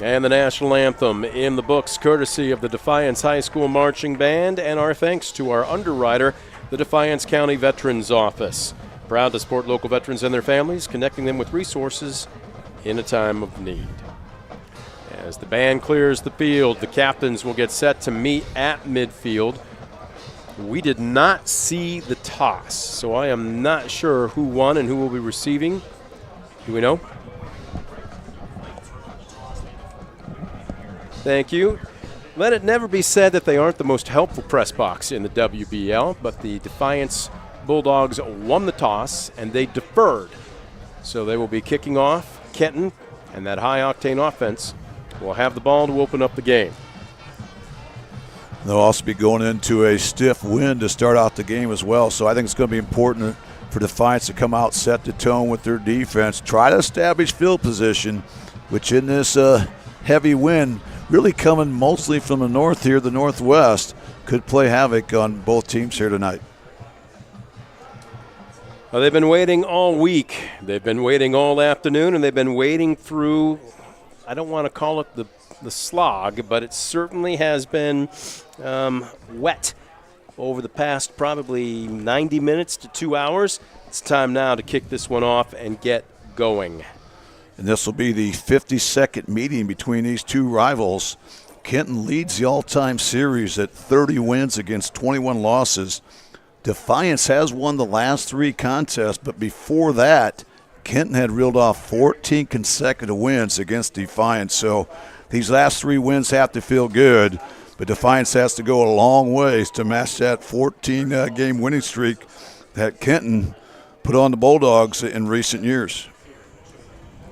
And the national anthem in the books, courtesy of the Defiance High School Marching Band, and our thanks to our underwriter, the Defiance County Veterans Office. Proud to support local veterans and their families, connecting them with resources in a time of need. As the band clears the field, the captains will get set to meet at midfield. We did not see the toss, so I am not sure who won and who will be receiving. Do we know? Thank you. Let it never be said that they aren't the most helpful press box in the WBL, but the Defiance Bulldogs won the toss and they deferred. So they will be kicking off. Kenton and that high-octane offense will have the ball to open up the game. They'll also be going into a stiff wind to start out the game as well, so I think it's going to be important for Defiance to come out, set the tone with their defense, try to establish field position, which in this heavy wind, really coming mostly from the north here, the northwest, could play havoc on both teams here tonight. Well, they've been waiting all week. They've been waiting all afternoon, and they've been waiting through, I don't want to call it the slog, but it certainly has been wet over the past probably 90 minutes to 2 hours. It's time now to kick this one off and get going. And this will be the 52nd meeting between these two rivals. Kenton leads the all-time series at 30 wins against 21 losses. Defiance has won the last 3 contests, but before that, Kenton had reeled off 14 consecutive wins against Defiance. So these last 3 wins have to feel good, but Defiance has to go a long ways to match that 14-game winning streak that Kenton put on the Bulldogs in recent years.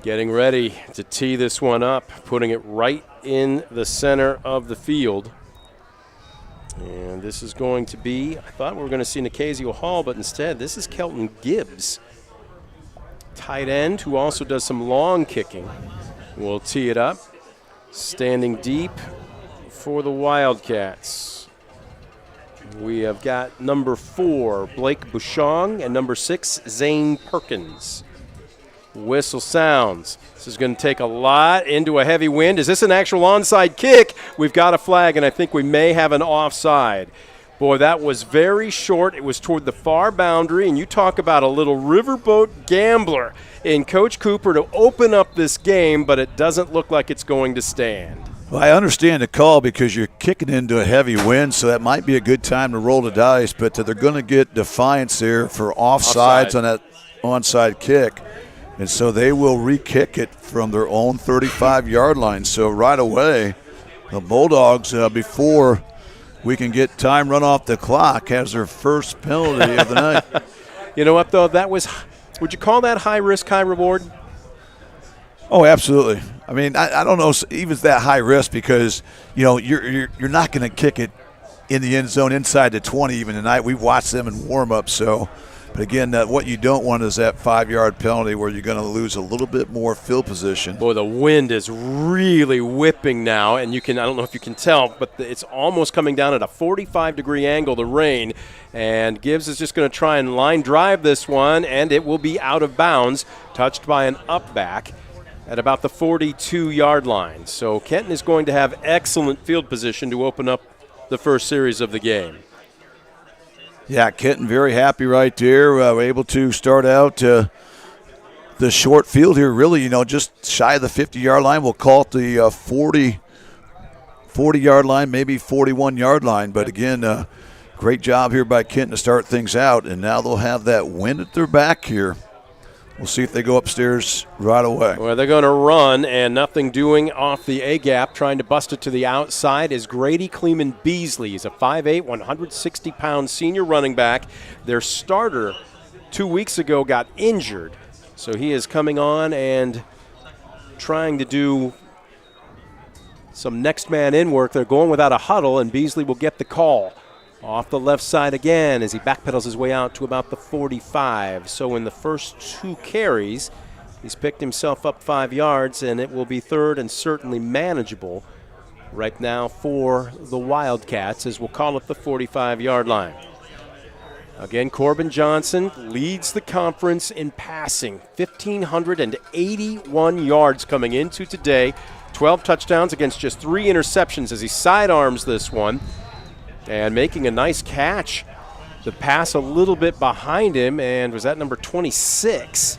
Getting ready to tee this one up, putting it right in the center of the field. And this is going to be, I thought we were going to see Nicasio Hall, but instead this is Kelton Gibbs, tight end, who also does some long kicking. We'll tee it up, standing deep for the Wildcats. We have got number 4, Blake Bouchong, and number 6, Zane Perkins. Whistle sounds. This is going to take a lot into a heavy wind. Is this an actual onside kick? We've got a flag, and I think we may have an offside. Boy, that was very short. It was toward the far boundary, and you talk about a little riverboat gambler in Coach Cooper to open up this game, but it doesn't look like it's going to stand. Well, I understand the call because you're kicking into a heavy wind, so that might be a good time to roll the dice, but they're going to get Defiance there for offsides on that onside kick, and so they will re-kick it from their own 35-yard line. So right away, the Bulldogs, before we can get time run off the clock, has their first penalty of the night. You know what, though? That was – would you call that high risk, high reward? Oh, absolutely. I mean, I don't know even if that high risk because, you're not going to kick it in the end zone inside the 20 even tonight. We've watched them in warm-up. But again, what you don't want is that 5-yard penalty where you're going to lose a little bit more field position. Boy, the wind is really whipping now, and I don't know if you can tell, but it's almost coming down at a 45-degree angle, the rain. And Gibbs is just going to try and line drive this one, and it will be out of bounds, touched by an up back at about the 42-yard line. So Kenton is going to have excellent field position to open up the first series of the game. Yeah, Kenton very happy right there. We're able to start out the short field here, really, just shy of the 50-yard line. We'll call it the 40-yard line, maybe 41-yard line. But again, great job here by Kenton to start things out. And now they'll have that wind at their back here. We'll see if they go upstairs right away. Well, they're going to run, and nothing doing off the A-gap. Trying to bust it to the outside is Grady Kleeman Beasley. He's a 5'8", 160-pound senior running back. Their starter 2 weeks ago got injured, so he is coming on and trying to do some next man in work. They're going without a huddle, and Beasley will get the call. Off the left side again as he backpedals his way out to about the 45. So in the first 2 carries, he's picked himself up 5 yards, and it will be third and certainly manageable right now for the Wildcats, as we'll call it the 45-yard line. Again, Corbin Johnson leads the conference in passing. 1,581 yards coming into today. 12 touchdowns against just 3 interceptions as he sidearms this one. And making a nice catch. The pass a little bit behind him, and was that number 26?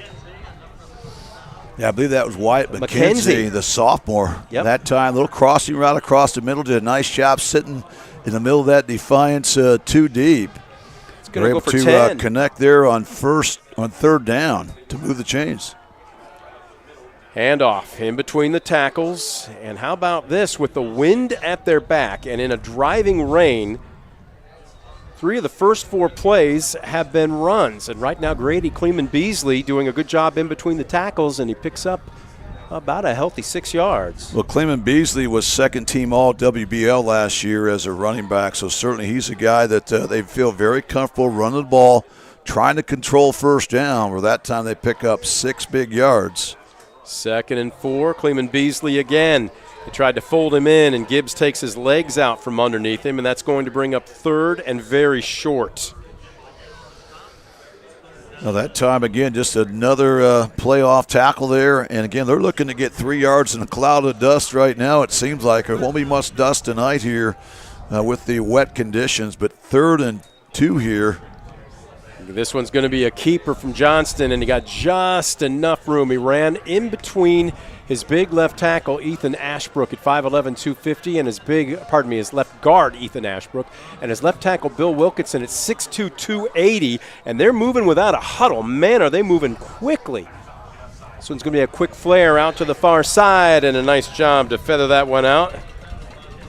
Yeah, I believe that was Wyatt McKenzie, the sophomore. Yep. That time, little crossing route across the middle. Did a nice job sitting in the middle of that Defiance 2 deep. It's going to go for 10. They're able to connect there on third down to move the chains. Handoff in between the tackles. And how about this? With the wind at their back and in a driving rain, 3 of the first 4 plays have been runs. And right now, Grady Kleeman Beasley doing a good job in between the tackles, and he picks up about a healthy 6 yards. Well, Kleeman Beasley was second-team All-WBL last year as a running back, so certainly he's a guy that they feel very comfortable running the ball, trying to control first down, where that time they pick up 6 big yards. 2nd and 4, Kleeman Beasley again. They tried to fold him in, and Gibbs takes his legs out from underneath him, and that's going to bring up 3rd and very short. Now that time, again, just another playoff tackle there. And, again, they're looking to get 3 yards in a cloud of dust right now. It seems like there won't be much dust tonight here with the wet conditions, but 3rd and 2 here. This one's going to be a keeper from Johnston, and he got just enough room. He ran in between his big left tackle, Ethan Ashbrook, at 5'11", 250, and his left guard, Ethan Ashbrook, and his left tackle, Bill Wilkinson, at 6'2", 280, and they're moving without a huddle. Man, are they moving quickly. This one's going to be a quick flare out to the far side, and a nice job to feather that one out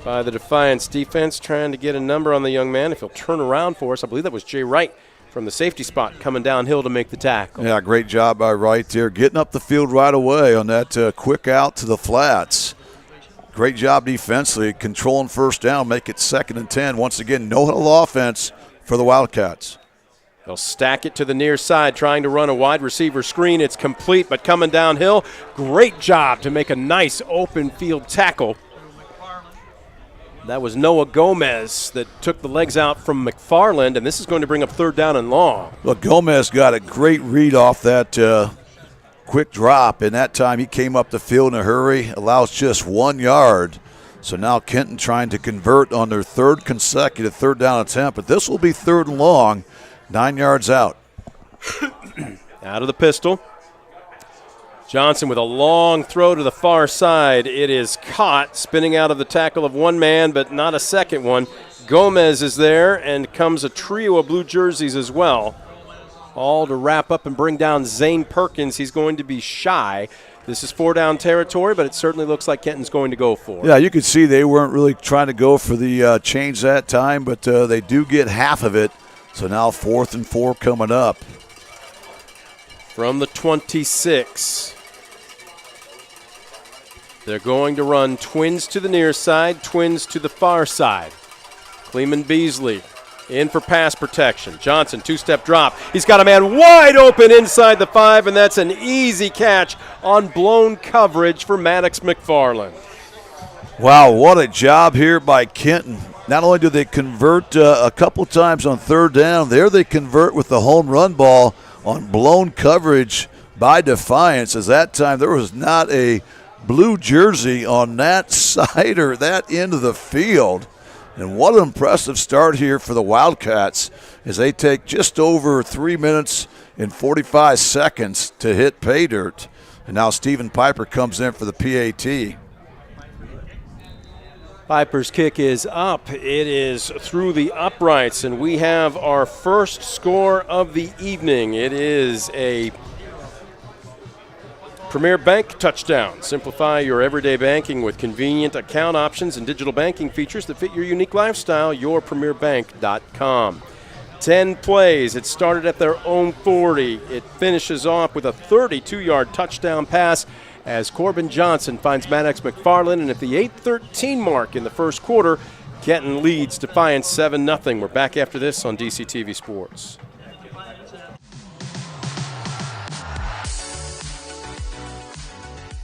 by the Defiance defense, trying to get a number on the young man. If he'll turn around for us, I believe that was Jay Wright from the safety spot coming downhill to make the tackle. Yeah, great job by Wright there, getting up the field right away on that quick out to the flats. Great job defensively, controlling first down, make it 2nd and 10. Once again, no huddle offense for the Wildcats. They'll stack it to the near side, trying to run a wide receiver screen. It's complete, but coming downhill. Great job to make a nice open field tackle. That was Noah Gomez that took the legs out from McFarland, and this is going to bring up 3rd down and long. Well, Gomez got a great read off that quick drop, and that time he came up the field in a hurry, allows just 1 yard. So now Kenton trying to convert on their third consecutive third down attempt, but this will be third and long, 9 yards out. Out of the pistol. Johnson with a long throw to the far side. It is caught, spinning out of the tackle of one man, but not a second one. Gomez is there, and comes a trio of blue jerseys as well. All to wrap up and bring down Zane Perkins. He's going to be shy. This is 4-down territory, but it certainly looks like Kenton's going to go for it. Yeah, you could see they weren't really trying to go for the change that time, but they do get half of it. So now 4th and 4 coming up. From the 26. They're going to run twins to the near side, twins to the far side. Cleeman Beasley in for pass protection. Johnson, two-step drop. He's got a man wide open inside the 5, and that's an easy catch on blown coverage for Maddox McFarland. Wow, what a job here by Kenton. Not only do they convert a couple times on third down, there they convert with the home run ball on blown coverage by Defiance, as that time there was not a blue jersey on that side or that end of the field. And what an impressive start here for the Wildcats as they take just over 3 minutes and 45 seconds to hit pay dirt. And now Stephen Piper comes in for the PAT. Piper's kick is up. It is through the uprights, and we have our first score of the evening. It is a Premier Bank touchdown. Simplify your everyday banking with convenient account options and digital banking features that fit your unique lifestyle. YourPremierBank.com. 10 plays. It started at their own 40. It finishes off with a 32-yard touchdown pass as Corbin Johnson finds Maddox McFarland. And at the 8:13 mark in the first quarter, Kenton leads Defiance 7-0. We're back after this on DCTV Sports.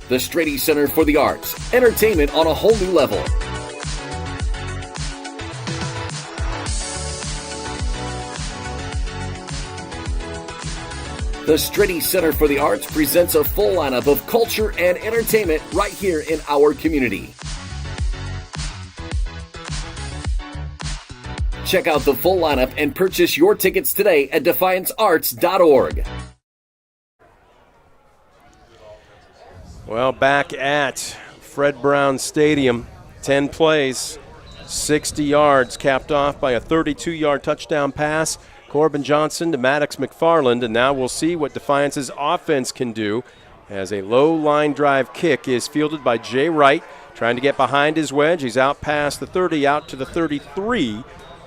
The Strady Center for the Arts. Entertainment on a whole new level. The Strady Center for the Arts presents a full lineup of culture and entertainment right here in our community. Check out the full lineup and purchase your tickets today at defiancearts.org. Well, back at Fred Brown Stadium, 10 plays, 60 yards, capped off by a 32-yard touchdown pass. Corbin Johnson to Maddox McFarland, and now we'll see what Defiance's offense can do as a low line drive kick is fielded by Jay Wright, trying to get behind his wedge. He's out past the 30, out to the 33,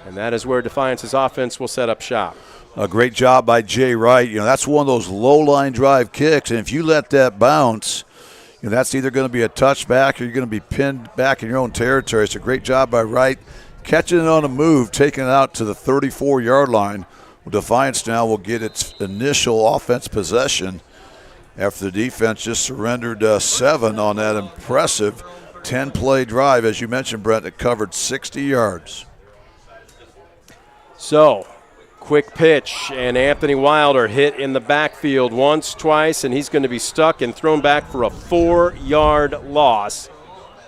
and that is where Defiance's offense will set up shop. A great job by Jay Wright. You know, that's one of those low line drive kicks, and if you let that bounce, you know, that's either going to be a touchback or you're going to be pinned back in your own territory. It's a great job by Wright, catching it on a move, taking it out to the 34-yard line. Well, Defiance now will get its initial offense possession after the defense just surrendered 7 on that impressive 10-play drive. As you mentioned, Brent, it covered 60 yards. So, quick pitch, and Anthony Wilder hit in the backfield once, twice, and he's going to be stuck and thrown back for a 4-yard loss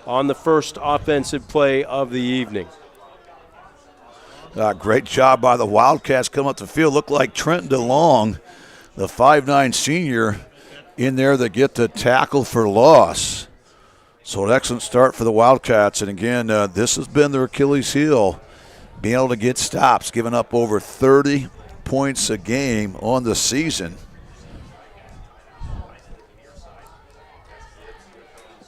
on the first offensive play of the evening. Great job by the Wildcats coming up the field. Looked like Trenton DeLong, the 5'9 senior, in there that get the tackle for loss. So an excellent start for the Wildcats. And again, this has been their Achilles heel, being able to get stops, giving up over 30 points a game on the season.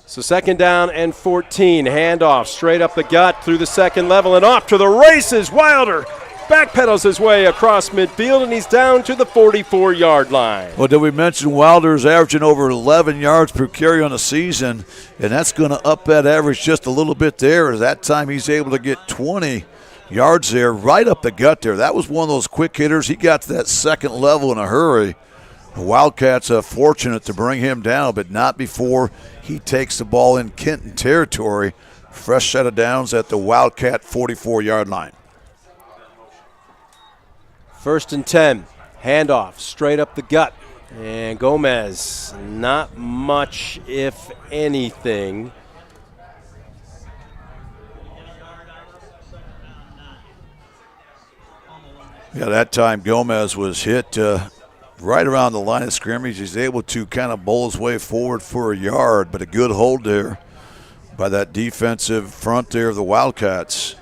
So 2nd down and 14. Handoff straight up the gut through the second level and off to the races. Wilder backpedals his way across midfield, and he's down to the 44-yard line. Well, did we mention Wilder's averaging over 11 yards per carry on the season, and that's going to up that average just a little bit there. At that time, he's able to get 20 yards there, right up the gut there. That was one of those quick hitters. He got to that second level in a hurry. The Wildcats are fortunate to bring him down, but not before he takes the ball in Kenton territory. Fresh set of downs at the Wildcat 44-yard line. 1st and 10. Handoff straight up the gut. And Gomez, not much, if anything. Yeah, that time Gomez was hit right around the line of scrimmage. He's able to kind of bowl his way forward for a yard, but a good hold there by that defensive front there of the Wildcats.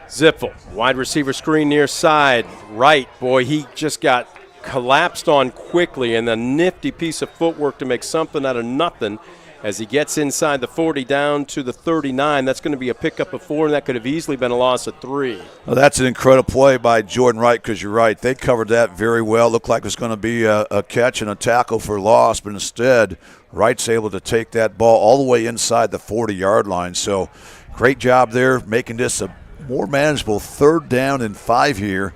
Zipfel, wide receiver screen near side, right. Boy, he just got collapsed on quickly, and a nifty piece of footwork to make something out of nothing as he gets inside the 40 down to the 39. That's going to be a pickup of 4, and that could have easily been a loss of 3. Well, that's an incredible play by Jordan Wright, because you're right. They covered that very well. Looked like it was going to be a catch and a tackle for loss, but instead Wright's able to take that ball all the way inside the 40-yard line. So great job there, making this a more manageable 3rd down and 5 here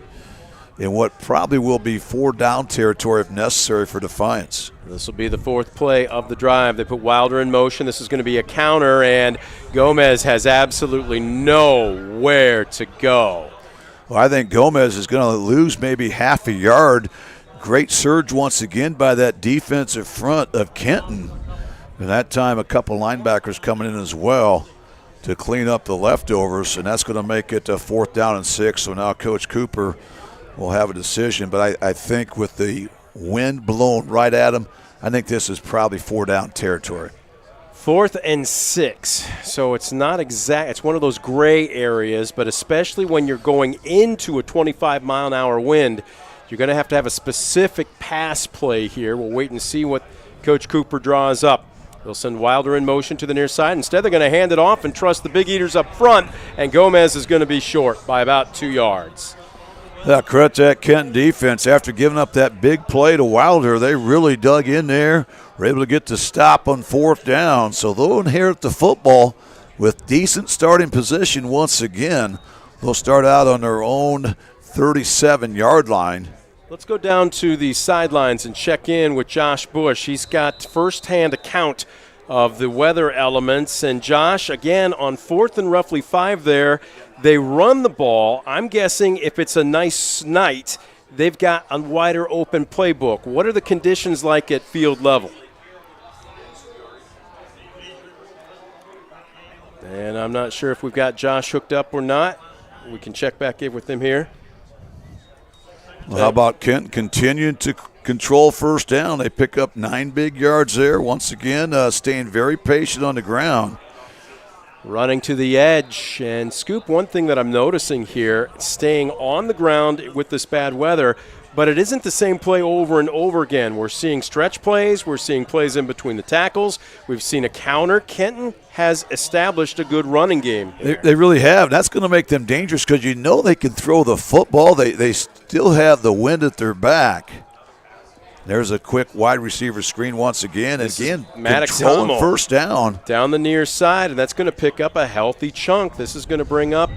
in what probably will be 4 down territory if necessary for Defiance. This will be the 4th play of the drive. They put Wilder in motion. This is going to be a counter, and Gomez has absolutely nowhere to go. Well, I think Gomez is going to lose maybe half a yard. Great surge once again by that defensive front of Kenton. And that time a couple linebackers coming in as well to clean up the leftovers, and that's going to make it a 4th down and 6. So now Coach Cooper will have a decision. But I think with the wind blowing right at him, I think this is probably 4 down territory. 4th and 6. So it's not exact. It's one of those gray areas, but especially when you're going into a 25-mile-an-hour wind, you're going to have a specific pass play here. We'll wait and see what Coach Cooper draws up. They'll send Wilder in motion to the near side. Instead, they're going to hand it off and trust the Big Eaters up front, and Gomez is going to be short by about 2 yards. Yeah, credit to that Kenton defense. After giving up that big play to Wilder, they really dug in there, were able to get the stop on 4th down. So they'll inherit the football with decent starting position once again. They'll start out on their own 37-yard line. Let's go down to the sidelines and check in with Josh Bush. He's got firsthand account of the weather elements. And Josh, again, on 4th and roughly 5 there, they run the ball. I'm guessing if it's a nice night, they've got a wider open playbook. What are the conditions like at field level? And I'm not sure if we've got Josh hooked up or not. We can check back in with him here. Well, how about Kenton continuing to control 1st down? They pick up 9 big yards there. Once again, staying very patient on the ground. Running to the edge. And Scoop, one thing that I'm noticing here, staying on the ground with this bad weather, but it isn't the same play over and over again. We're seeing stretch plays. We're seeing plays in between the tackles. We've seen a counter. Kenton has established a good running game. They really have. That's going to make them dangerous because you know they can throw the football. They still have the wind at their back. There's a quick wide receiver screen once again. And again, controlling 1st down. Down the near side, and that's going to pick up a healthy chunk. This is going to bring up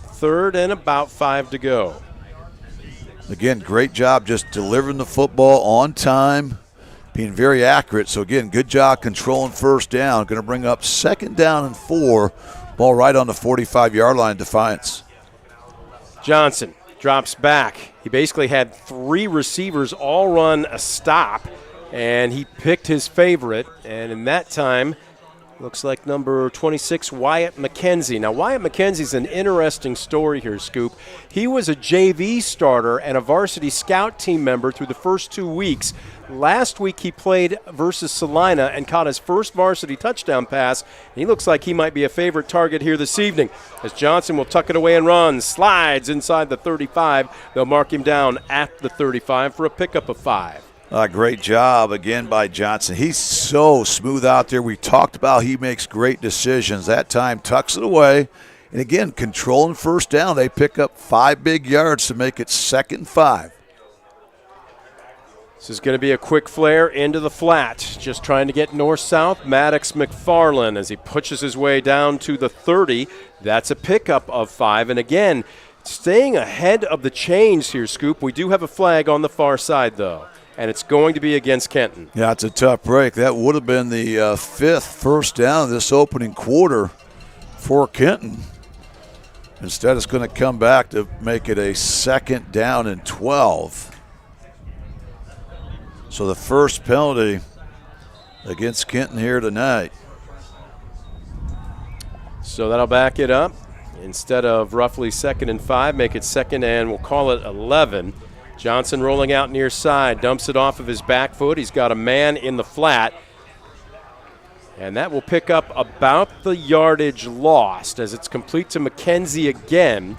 3rd and about 5 to go. Again, great job just delivering the football on time, being very accurate. So, again, good job controlling 1st down. Going to bring up 2nd down and 4. Ball right on the 45-yard line, Defiance. Johnson drops back. He basically had 3 receivers all run a stop, and he picked his favorite. And in that time, looks like number 26, Wyatt McKenzie. Now, Wyatt McKenzie's an interesting story here, Scoop. He was a JV starter and a varsity scout team member through the first 2 weeks. Last week he played versus Salina and caught his first varsity touchdown pass. And he looks like he might be a favorite target here this evening as Johnson will tuck it away and run, slides inside the 35. They'll mark him down at the 35 for a pickup of 5. Great job again by Johnson. He's so smooth out there. We talked about he makes great decisions. That time tucks it away. And again, controlling 1st down. They pick up 5 big yards to make it 2nd and 5. This is going to be a quick flare into the flat. Just trying to get north-south. Maddox McFarland as he pushes his way down to the 30. That's a pickup of 5. And again, staying ahead of the chains here, Scoop. We do have a flag on the far side, though. And it's going to be against Kenton. Yeah, it's a tough break. That would have been the 5th 1st down of this opening quarter for Kenton. Instead, it's going to come back to make it a 2nd down and 12. So the first penalty against Kenton here tonight. So that'll back it up. Instead of roughly 2nd and 5, make it 2nd and we'll call it 11. Johnson rolling out near side, dumps it off of his back foot. He's got a man in the flat. And that will pick up about the yardage lost as it's complete to McKenzie again.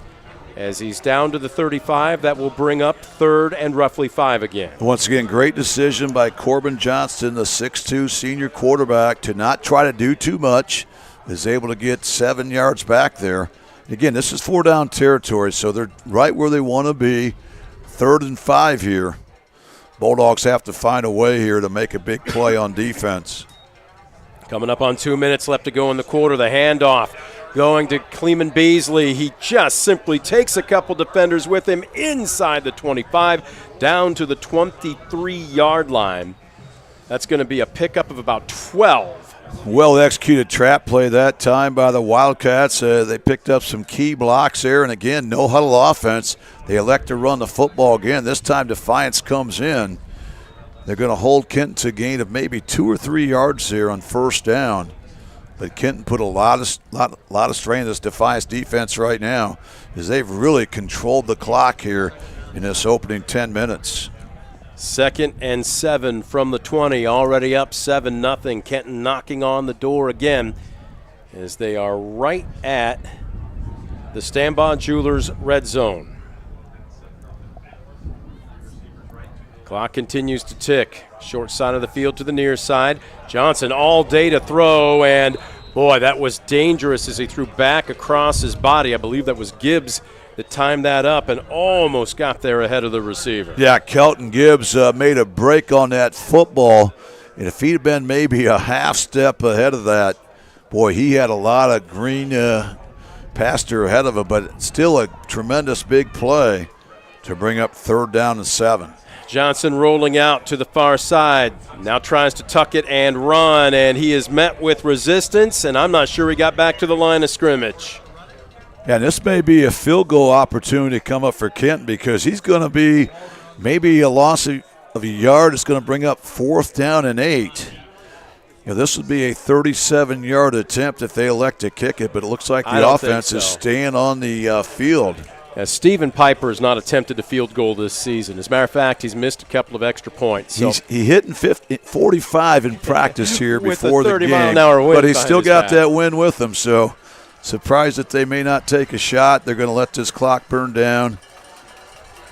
As he's down to the 35, that will bring up 3rd and roughly 5 again. Once again, great decision by Corbin Johnston, the 6'2 senior quarterback, to not try to do too much. Is able to get 7 yards back there. Again, this is 4-down territory, so they're right where they want to be. 3rd and 5 here. Bulldogs have to find a way here to make a big play on defense. Coming up on 2 minutes left to go in the quarter. The handoff going to Cleeman Beasley. He just simply takes a couple defenders with him inside the 25, down to the 23-yard line. That's going to be a pickup of about 12. Well-executed trap play that time by the Wildcats. They picked up some key blocks there, and again, no huddle offense. They elect to run the football again. This time Defiance comes in. They're going to hold Kenton to a gain of maybe 2 or 3 yards here on 1st down. But Kenton put a lot of strain in this Defiance defense right now, as they've really controlled the clock here in this opening 10 minutes. 2nd and 7 from the 20, already up 7-0. Kenton knocking on the door again as they are right at the Stambaugh Jewelers red zone. Clock continues to tick. Short side of the field to the near side. Johnson all day to throw, and boy, that was dangerous as he threw back across his body. I believe that was Gibbs that timed that up and almost got there ahead of the receiver. Yeah, Kelton Gibbs made a break on that football, and if he'd been maybe a half step ahead of that, boy, he had a lot of green pasture ahead of him, but still a tremendous big play to bring up 3rd down and 7. Johnson rolling out to the far side, now tries to tuck it and run, and he is met with resistance, and I'm not sure he got back to the line of scrimmage. Yeah, this may be a field goal opportunity to come up for Kenton, because he's going to be maybe a loss of a yard. It's going to bring up 4th down and 8. You know, this would be a 37-yard attempt if they elect to kick it, but it looks like the offense is staying on the field. Stephen Piper has not attempted a field goal this season. As a matter of fact, he's missed a couple of extra points. So. He hit in 45 in practice here before the game, mile-an-hour wind, but he's still got that win with him. So surprised that they may not take a shot. They're going to let this clock burn down.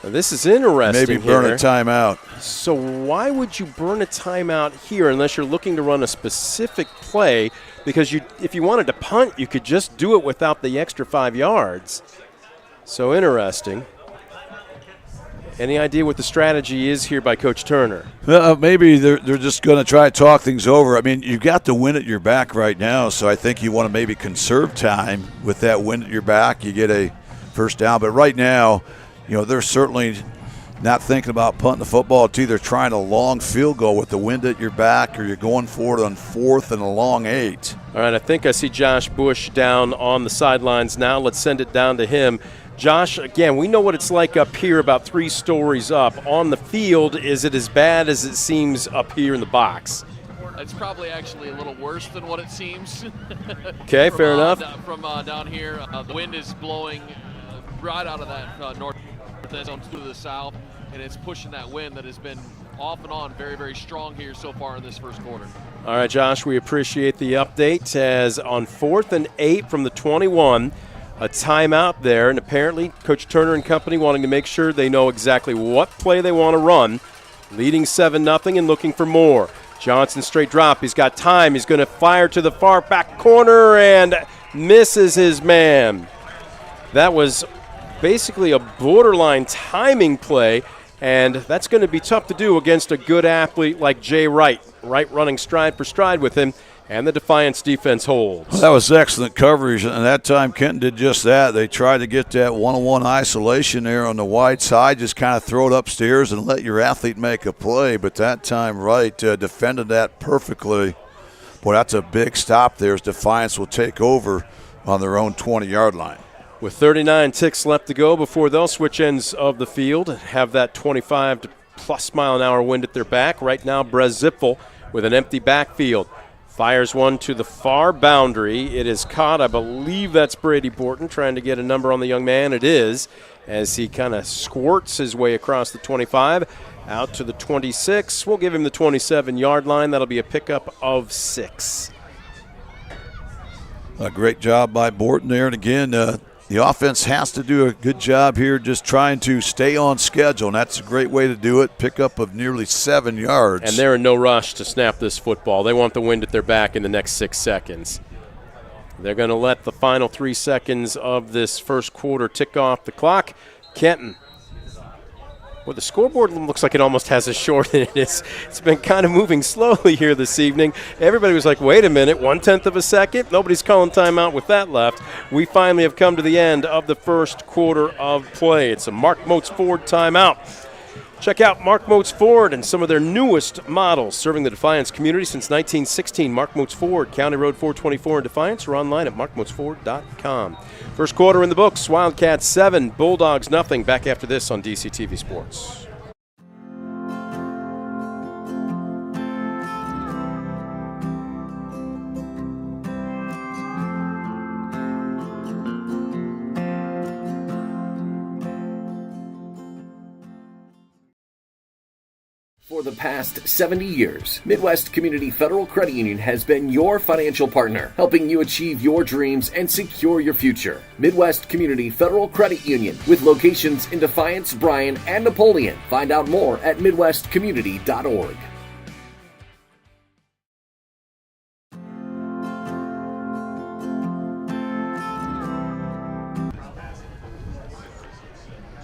Now, this is interesting. Maybe burn a timeout. So why would you burn a timeout here unless you're looking to run a specific play? Because if you wanted to punt, you could just do it without the extra 5 yards. So interesting. Any idea what the strategy is here by Coach Turner? Maybe they're just going to try to talk things over. I mean, you've got the wind at your back right now, so I think you want to maybe conserve time with that wind at your back. You get a 1st down. But right now, you know, they're certainly not thinking about punting the football. It's either trying a long field goal with the wind at your back, or you're going for it on 4th and a long 8. All right, I think I see Josh Bush down on the sidelines now. Let's send it down to him. Josh, again, we know what it's like up here about 3 stories up. On the field, is it as bad as it seems up here in the box? It's probably actually a little worse than what it seems. Okay, fair enough. From down here, the wind is blowing right out of that north zone to the south, and it's pushing that wind that has been off and on very, very strong here so far in this 1st quarter. All right, Josh, we appreciate the update. As on 4th and 8 from the 21, a timeout there, and apparently Coach Turner and company wanting to make sure they know exactly what play they want to run, leading 7-0 and looking for more. Johnson straight drop. He's got time. He's going to fire to the far back corner and misses his man. That was basically a borderline timing play, and that's going to be tough to do against a good athlete like Jay Wright. Wright running stride for stride with him, and the Defiance defense holds. Well, that was excellent coverage, and that time Kenton did just that. They tried to get that one-on-one isolation there on the wide side, just kind of throw it upstairs and let your athlete make a play, but that time Wright defended that perfectly. Boy, that's a big stop there as Defiance will take over on their own 20-yard line. With 39 ticks left to go before they'll switch ends of the field and have that 25-plus mile-an-hour wind at their back. Right now, Brez Zipfel with an empty backfield. Fires one to the far boundary. It is caught. I believe that's Brady Borton trying to get a number on the young man. It is, as he kind of squirts his way across the 25 out to the 26. We'll give him the 27-yard line. That'll be a pickup of 6. A great job by Borton there. And again, the offense has to do a good job here just trying to stay on schedule, and that's a great way to do it. Pickup of nearly 7 yards. And they're in no rush to snap this football. They want the wind at their back in the next 6 seconds. They're going to let the final 3 seconds of this first quarter tick off the clock. Kenton. Well, the scoreboard looks like it almost has a short in it. It's been kind of moving slowly here this evening. Everybody was like, wait a minute, 1/10 of a second? Nobody's calling timeout with that left. We finally have come to the end of the first quarter of play. It's a Mark Moats Ford timeout. Check out Mark Moats Ford and some of their newest models serving the Defiance community since 1916. Mark Moats Ford, County Road 424 in Defiance, or online at markmoatsford.com. First quarter in the books. Wildcats 7, Bulldogs nothing. Back after this on DCTV Sports. For the past 70 years, Midwest Community Federal Credit Union has been your financial partner, helping you achieve your dreams and secure your future. Midwest Community Federal Credit Union, with locations in Defiance, Bryan, and Napoleon. Find out more at midwestcommunity.org.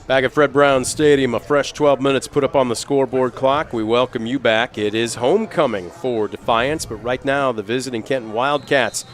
Back at Fred Brown Stadium, a fresh 12 minutes put up on the scoreboard clock. We welcome you back. It is homecoming for Defiance, but right now the visiting Kenton Wildcats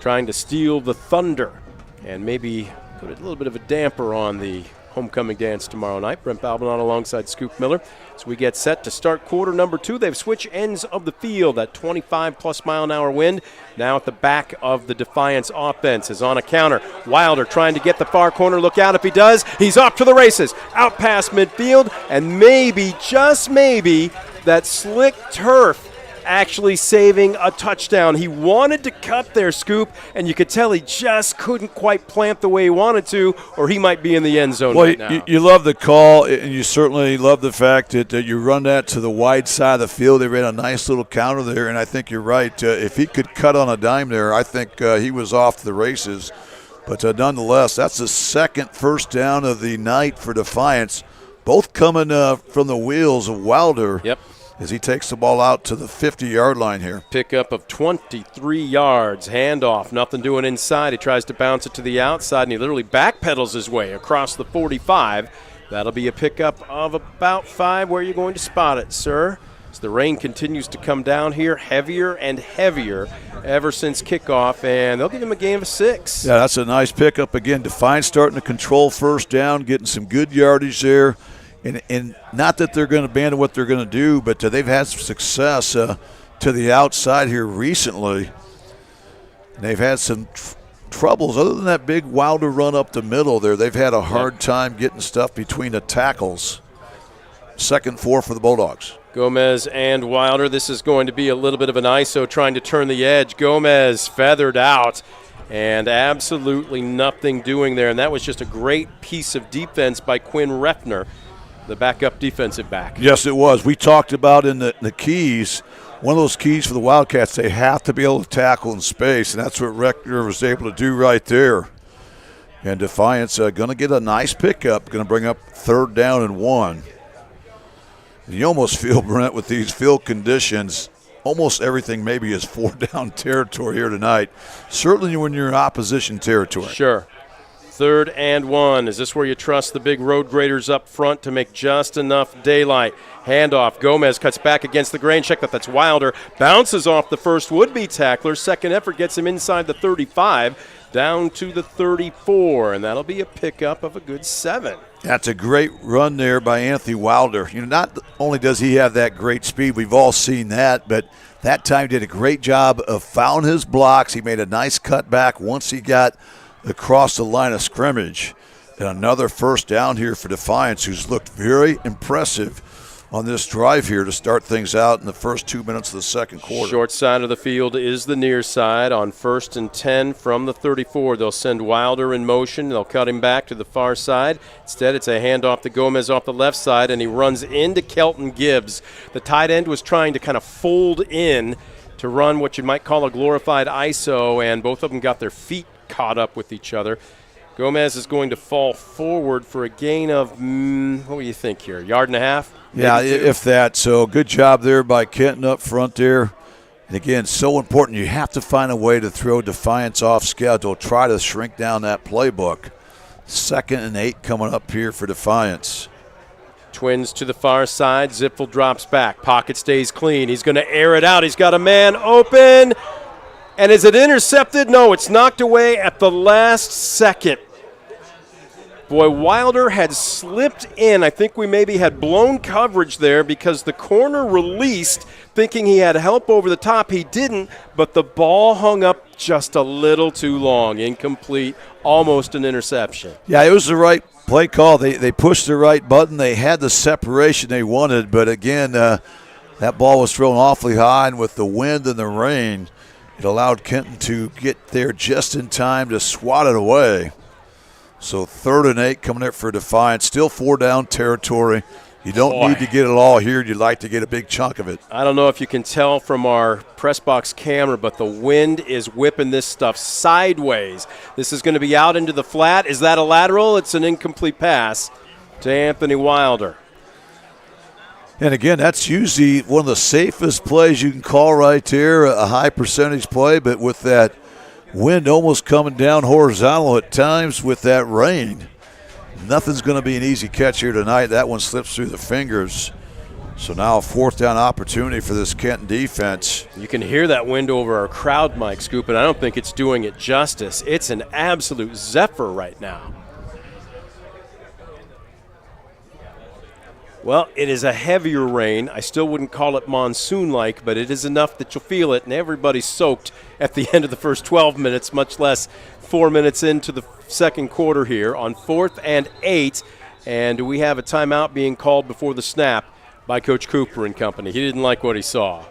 trying to steal the thunder and maybe put a little bit of a damper on the homecoming dance tomorrow night. Brent Balbanon alongside Scoop Miller. As we get set to start quarter number 2, they've switched ends of the field. That 25-plus mile-an-hour wind now at the back of the Defiance offense is on a counter. Wilder trying to get the far corner. Look out if he does. He's off to the races. Out past midfield, and maybe, just maybe, that slick turf actually saving a touchdown. He wanted to cut there, Scoop, and you could tell he just couldn't quite plant the way he wanted to, or he might be in the end zone right now. You love the call, and you certainly love the fact that you run that to the wide side of the field. They ran a nice little counter there, and I think you're right. If he could cut on a dime there, I think he was off to the races. But nonetheless, that's the second first down of the night for Defiance, both coming from the wheels of Wilder. Yep. As he takes the ball out to the 50-yard line here. Pickup of 23 yards. Handoff, nothing doing inside. He tries to bounce it to the outside, and he literally backpedals his way across the 45. That'll be a pickup of about 5. Where are you going to spot it, sir? As the rain continues to come down here, heavier and heavier ever since kickoff, and they'll give him a gain of 6. Yeah, that's a nice pickup. Again, Defiance starting to control first down, getting some good yardage there. And not that they're going to abandon what they're going to do, but they've had some success to the outside here recently. And they've had some troubles. Other than that big Wilder run up the middle there, they've had a hard time getting stuff between the tackles. 2nd 4 for the Bulldogs. Gomez and Wilder. This is going to be a little bit of an ISO trying to turn the edge. Gomez feathered out and absolutely nothing doing there. And that was just a great piece of defense by Quinn Refner, the backup defensive back. Yes, it was. We talked about in the keys, one of those keys for the Wildcats, they have to be able to tackle in space, and that's what Refner was able to do right there. And Defiance going to get a nice pickup, going to bring up 3rd down and 1. And you almost feel, Brent, with these field conditions, almost everything maybe is 4-down territory here tonight, certainly when you're in opposition territory. Sure. 3rd and 1. Is this where you trust the big road graders up front to make just enough daylight? Handoff. Gomez cuts back against the grain. Check that's Wilder. Bounces off the first would-be tackler. Second effort gets him inside the 35, down to the 34, and that'll be a pickup of a good 7. That's a great run there by Anthony Wilder. You know, not only does he have that great speed, we've all seen that, but that time did a great job of fouling his blocks. He made a nice cutback once he got across the line of scrimmage. And another first down here for Defiance, who's looked very impressive on this drive here to start things out in the first 2 minutes of the second quarter. Short side of the field is the near side. On 1st and 10 from the 34, they'll send Wilder in motion. They'll cut him back to the far side. Instead, it's a handoff to Gomez off the left side, and he runs into Kelton Gibbs. The tight end was trying to kind of fold in to run what you might call a glorified ISO, and both of them got their feet caught up with each other. Gomez is going to fall forward for a gain of, what do you think here, 1.5 yards? Yeah, if that. So good job there by Kenton up front there. And again, so important. You have to find a way to throw Defiance off schedule. Try to shrink down that playbook. 2nd and 8 coming up here for Defiance. Twins to the far side. Zipfel drops back. Pocket stays clean. He's going to air it out. He's got a man open. And is it intercepted? No, it's knocked away at the last second. Boy, Wilder had slipped in. I think we maybe had blown coverage there because the corner released thinking he had help over the top. He didn't, but the ball hung up just a little too long. Incomplete, almost an interception. Yeah, it was the right play call. They pushed the right button. They had the separation they wanted, but again, that ball was thrown awfully high, and with the wind and the rain, it allowed Kenton to get there just in time to swat it away. So 3rd and 8 coming up for Defiance. Still 4 down territory. You don't need to get it all here. You'd like to get a big chunk of it. I don't know if you can tell from our press box camera, but the wind is whipping this stuff sideways. This is going to be out into the flat. Is that a lateral? It's an incomplete pass to Anthony Wilder. And again, that's usually one of the safest plays you can call right there, a high percentage play, but with that wind almost coming down horizontal at times with that rain, nothing's going to be an easy catch here tonight. That one slips through the fingers. So now a 4th down opportunity for this Kenton defense. You can hear that wind over our crowd mic, Scoop, and I don't think it's doing it justice. It's an absolute zephyr right now. Well, it is a heavier rain. I still wouldn't call it monsoon-like, but it is enough that you'll feel it, and everybody's soaked at the end of the first 12 minutes, much less 4 minutes into the second quarter here on 4th and 8. And we have a timeout being called before the snap by Coach Cooper and company. He didn't like what he saw.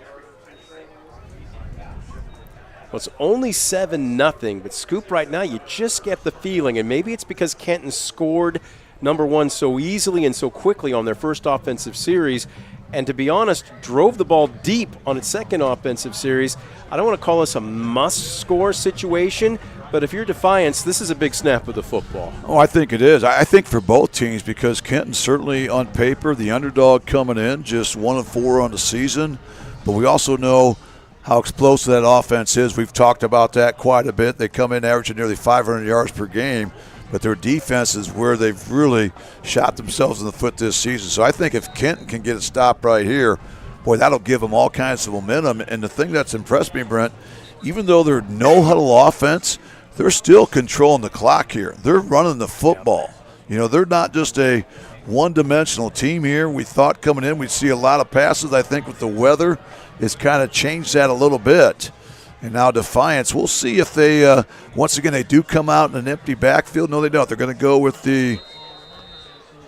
Well, it's only 7-0, but Scoop, right now you just get the feeling, and maybe it's because Kenton scored number one so easily and so quickly on their first offensive series, and to be honest, drove the ball deep on its second offensive series. I don't want to call this a must-score situation, but if you're Defiance, this is a big snap of the football. Oh, I think it is. I think for both teams, because Kenton certainly on paper, the underdog coming in, just 1-4 on the season, but we also know how explosive that offense is. We've talked about that quite a bit. They come in averaging nearly 500 yards per game, but their defense is where they've really shot themselves in the foot this season. So I think if Kenton can get a stop right here, boy, that'll give them all kinds of momentum. And the thing that's impressed me, Brent, even though they're no-huddle offense, they're still controlling the clock here. They're running the football. You know, they're not just a one-dimensional team here. We thought coming in we'd see a lot of passes. I think with the weather, it's kind of changed that a little bit. And now Defiance, we'll see if they, once again, they do come out in an empty backfield. No, they don't. They're going to go with they're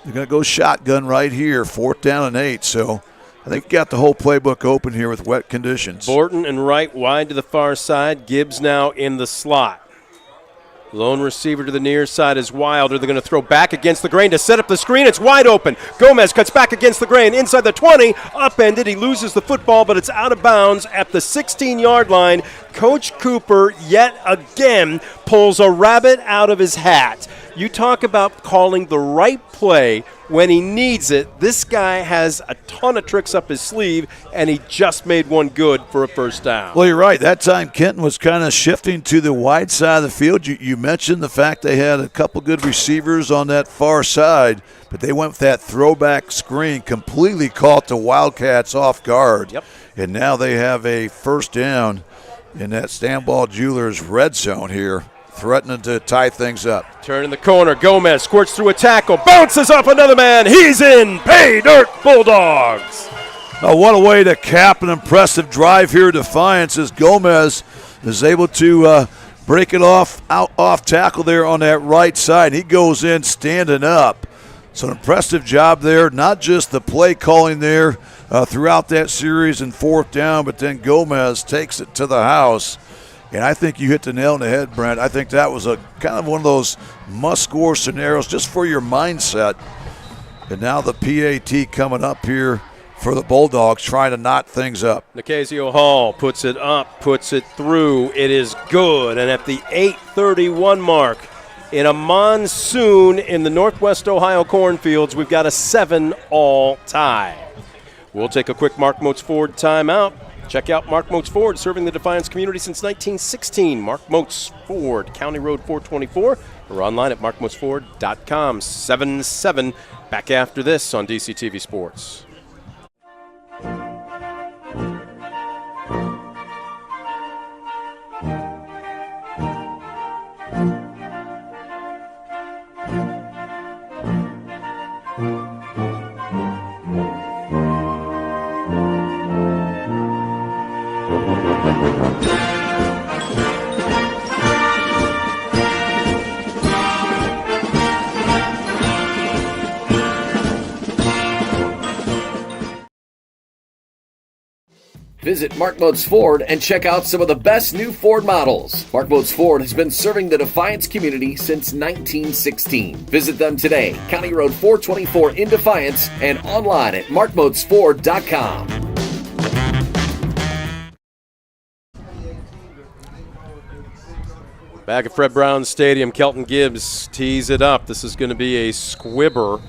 going to go shotgun right here, 4th down and 8. So I think got the whole playbook open here with wet conditions. Borton and Wright wide to the far side. Gibbs now in the slot. Lone receiver to the near side is Wilder. They're going to throw back against the grain to set up the screen. It's wide open. Gomez cuts back against the grain inside the 20. Upended. He loses the football, but it's out of bounds at the 16-yard line. Coach Cooper yet again pulls a rabbit out of his hat. You talk about calling the right play when he needs it. This guy has a ton of tricks up his sleeve, and he just made one good for a first down. Well, you're right. That time Kenton was kind of shifting to the wide side of the field. You mentioned the fact they had a couple good receivers on that far side, but they went with that throwback screen, completely caught the Wildcats off guard. Yep. And now they have a first down in that Stanball Jewelers red zone here, threatening to tie things up. Turn in the corner. Gomez squirts through a tackle. Bounces off another man. He's in. Pay dirt, Bulldogs. Now, what a way to cap an impressive drive here. Defiance as Gomez is able to break it off tackle there on that right side. He goes in standing up. So an impressive job there, not just the play calling there throughout that series and fourth down, but then Gomez takes it to the house. And I think you hit the nail on the head, Brent. I think that was a kind of one of those must-score scenarios just for your mindset. And now the PAT coming up here for the Bulldogs, trying to knot things up. Nicasio Hall puts it up, puts it through. It is good. And at the 8:31 mark, in a monsoon in the Northwest Ohio cornfields, we've got a 7-all tie. We'll take a quick Mark Moats Ford timeout. Check out Mark Moats Ford, serving the Defiance community since 1916. Mark Moats Ford, County Road 424, or online at markmoatsford.com. 7-7, back after this on DCTV Sports. Visit Mark Moats Ford and check out some of the best new Ford models. Mark Moats Ford has been serving the Defiance community since 1916. Visit them today, County Road 424 in Defiance, and online at markmoatsford.com. Back at Fred Brown Stadium, Kelton Gibbs tees it up. This is going to be a squibber.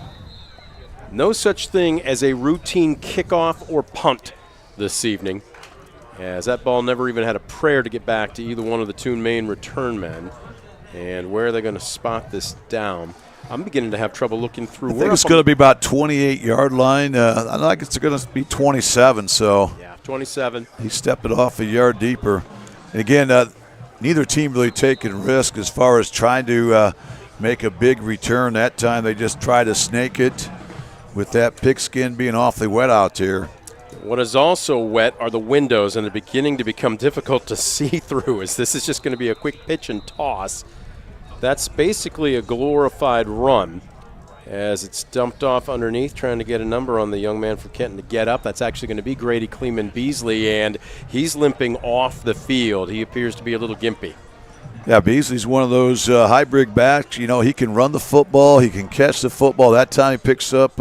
No such thing as a routine kickoff or punt this evening, as that ball never even had a prayer to get back to either one of the two main return men. And where are they going to spot this down? I'm beginning to have trouble looking through. I think it's going to be about 28-yard line. I think it's going to be 27. So yeah, 27. He stepped it off a yard deeper. And again, neither team really taking risk as far as trying to make a big return. That time they just tried to snake it with that pigskin being awfully wet out there. What is also wet are the windows, and they're beginning to become difficult to see through, as this is just going to be a quick pitch and toss. That's basically a glorified run, as it's dumped off underneath, trying to get a number on the young man from Kenton to get up. That's actually going to be Grady Kleeman-Beasley, and he's limping off the field. He appears to be a little gimpy. Yeah, Beasley's one of those hybrid backs. You know, he can run the football, he can catch the football. That time he picks up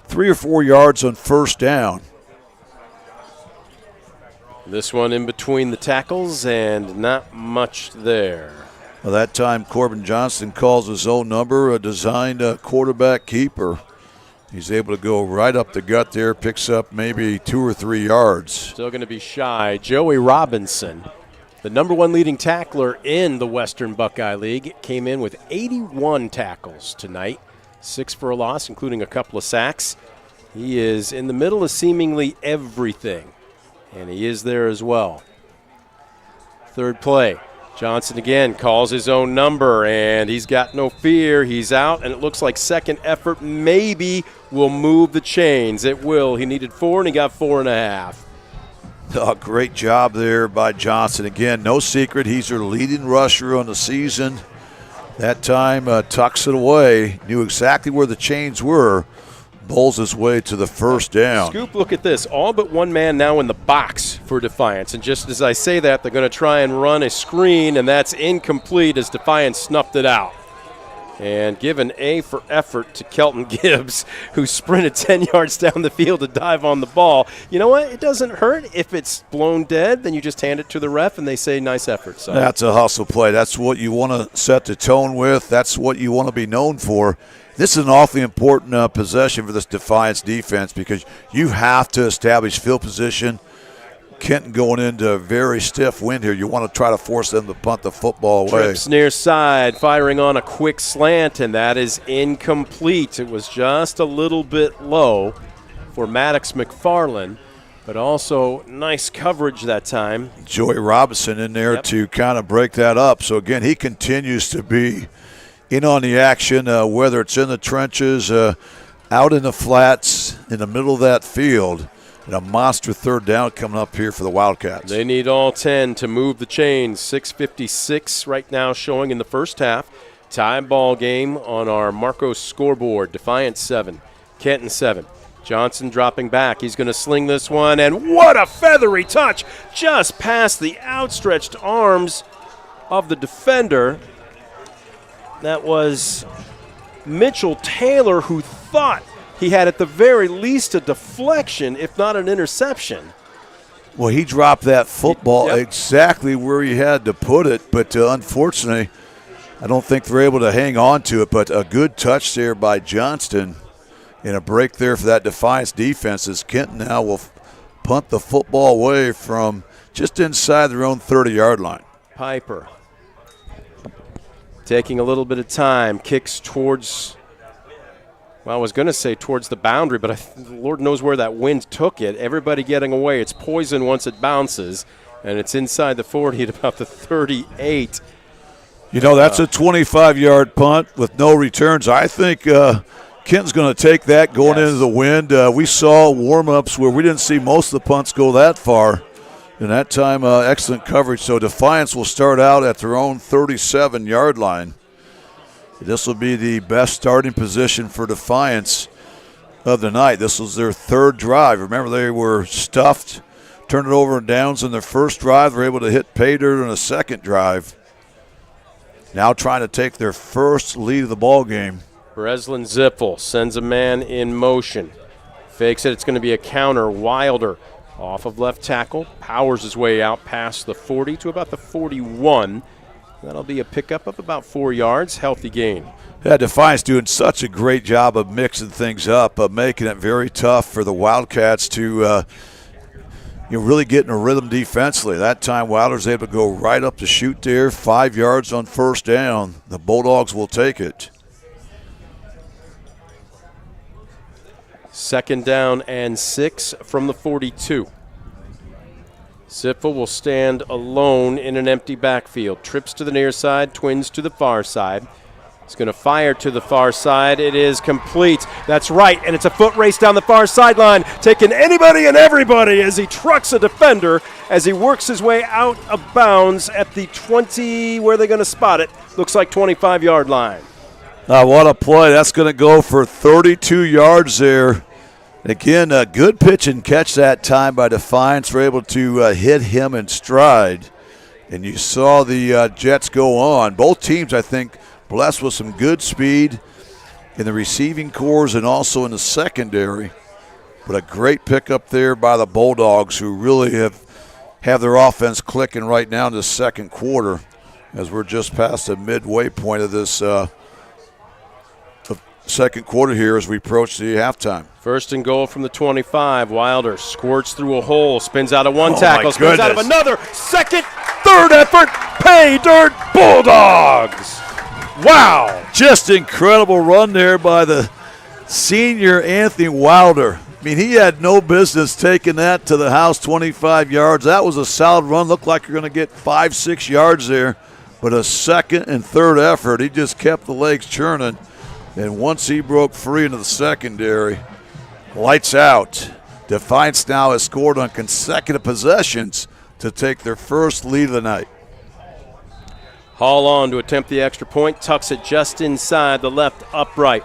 3 or 4 yards on first down. This one in between the tackles, and not much there. Well, that time Corbin Johnson calls his own number, a designed quarterback keeper. He's able to go right up the gut there, picks up maybe 2 or 3 yards. Still going to be shy. Joey Robinson, the number one leading tackler in the Western Buckeye League, came in with 81 tackles tonight, 6 for a loss, including a couple of sacks. He is in the middle of seemingly everything, and he is there as well. Third play. Johnson again calls his own number, and he's got no fear. He's out, and it looks like second effort maybe will move the chains. It will. He needed 4, and he got 4.5. Oh, great job there by Johnson. Again, no secret, he's their leading rusher on the season. That time tucks it away, knew exactly where the chains were, bowls his way to the first down. Scoop, look at this. All but one man now in the box for Defiance. And just as I say that, they're going to try and run a screen, and that's incomplete as Defiance snuffed it out. And give an A for effort to Kelton Gibbs, who sprinted 10 yards down the field to dive on the ball. You know what? It doesn't hurt. If it's blown dead, then you just hand it to the ref, and they say, nice effort. So that's a hustle play. That's what you want to set the tone with. That's what you want to be known for. This is an awfully important possession for this Defiance defense because you have to establish field position. Kenton going into a very stiff wind here. You want to try to force them to punt the football away. Trips near side, firing on a quick slant, and that is incomplete. It was just a little bit low for Maddox McFarland, but also nice coverage that time. Joey Robinson in there to kind of break that up. So, again, he continues to be in on the action, whether it's in the trenches, out in the flats, in the middle of that field. And a monster third down coming up here for the Wildcats. They need all 10 to move the chains. 6:56 right now showing in the first half. Tie ball game on our Marcos scoreboard. Defiance 7, Kenton 7. Johnson dropping back. He's going to sling this one, and what a feathery touch just past the outstretched arms of the defender. That was Mitchell Taylor, who thought he had at the very least a deflection, if not an interception. Well, he dropped that football exactly where he had to put it, but unfortunately, I don't think they're able to hang on to it, but a good touch there by Johnston. And a break there for that Defiance defense as Kenton now will punt the football away from just inside their own 30-yard line. Piper taking a little bit of time, kicks towards, well, I was going to say towards the boundary, but Lord knows where that wind took it. Everybody getting away. It's poison once it bounces, and it's inside the 40 at about the 38. You know, that's a 25-yard punt with no returns. I think Kenton's going to take that going into the wind. We saw warm-ups where we didn't see most of the punts go that far. And that time, excellent coverage. So Defiance will start out at their own 37-yard line. This will be the best starting position for Defiance of the night. This was their third drive. Remember, they were stuffed, turned it over and downs in their first drive. They were able to hit pay dirt on a second drive. Now trying to take their first lead of the ball game. Breslin Zippel sends a man in motion. Fakes it. It's going to be a counter. Wilder off of left tackle. Powers his way out past the 40 to about the 41. That'll be a pickup of about 4 yards. Healthy gain. Yeah, Defiance doing such a great job of mixing things up, of making it very tough for the Wildcats to really get in a rhythm defensively. That time Wilder's able to go right up the chute there, 5 yards on first down. The Bulldogs will take it. 2nd down and 6 from the 42. Zippel will stand alone in an empty backfield. Trips to the near side, twins to the far side. He's going to fire to the far side. It is complete. That's right, and it's a foot race down the far sideline, taking anybody and everybody as he trucks a defender as he works his way out of bounds at the 20, where are they going to spot it? Looks like 25-yard line. Now, what a play. That's going to go for 32 yards there. Again, a good pitch and catch that time by Defiance. We're able to hit him in stride. And you saw the Jets go on. Both teams, I think, blessed with some good speed in the receiving cores and also in the secondary. But a great pickup there by the Bulldogs, who really have their offense clicking right now in the second quarter, as we're just past the midway point of this second quarter here as we approach the halftime. 1st and goal from the 25. Wilder squirts through a hole, spins out of one tackle, spins out of another. Second, third effort, pay dirt, Bulldogs. Wow. Just incredible run there by the senior Anthony Wilder. I mean, he had no business taking that to the house, 25 yards. That was a solid run. Looked like you're going to get 5-6 yards there. But a second and third effort, he just kept the legs churning. And once he broke free into the secondary, lights out. Defiance now has scored on consecutive possessions to take their first lead of the night. Hall on to attempt the extra point, tucks it just inside the left upright.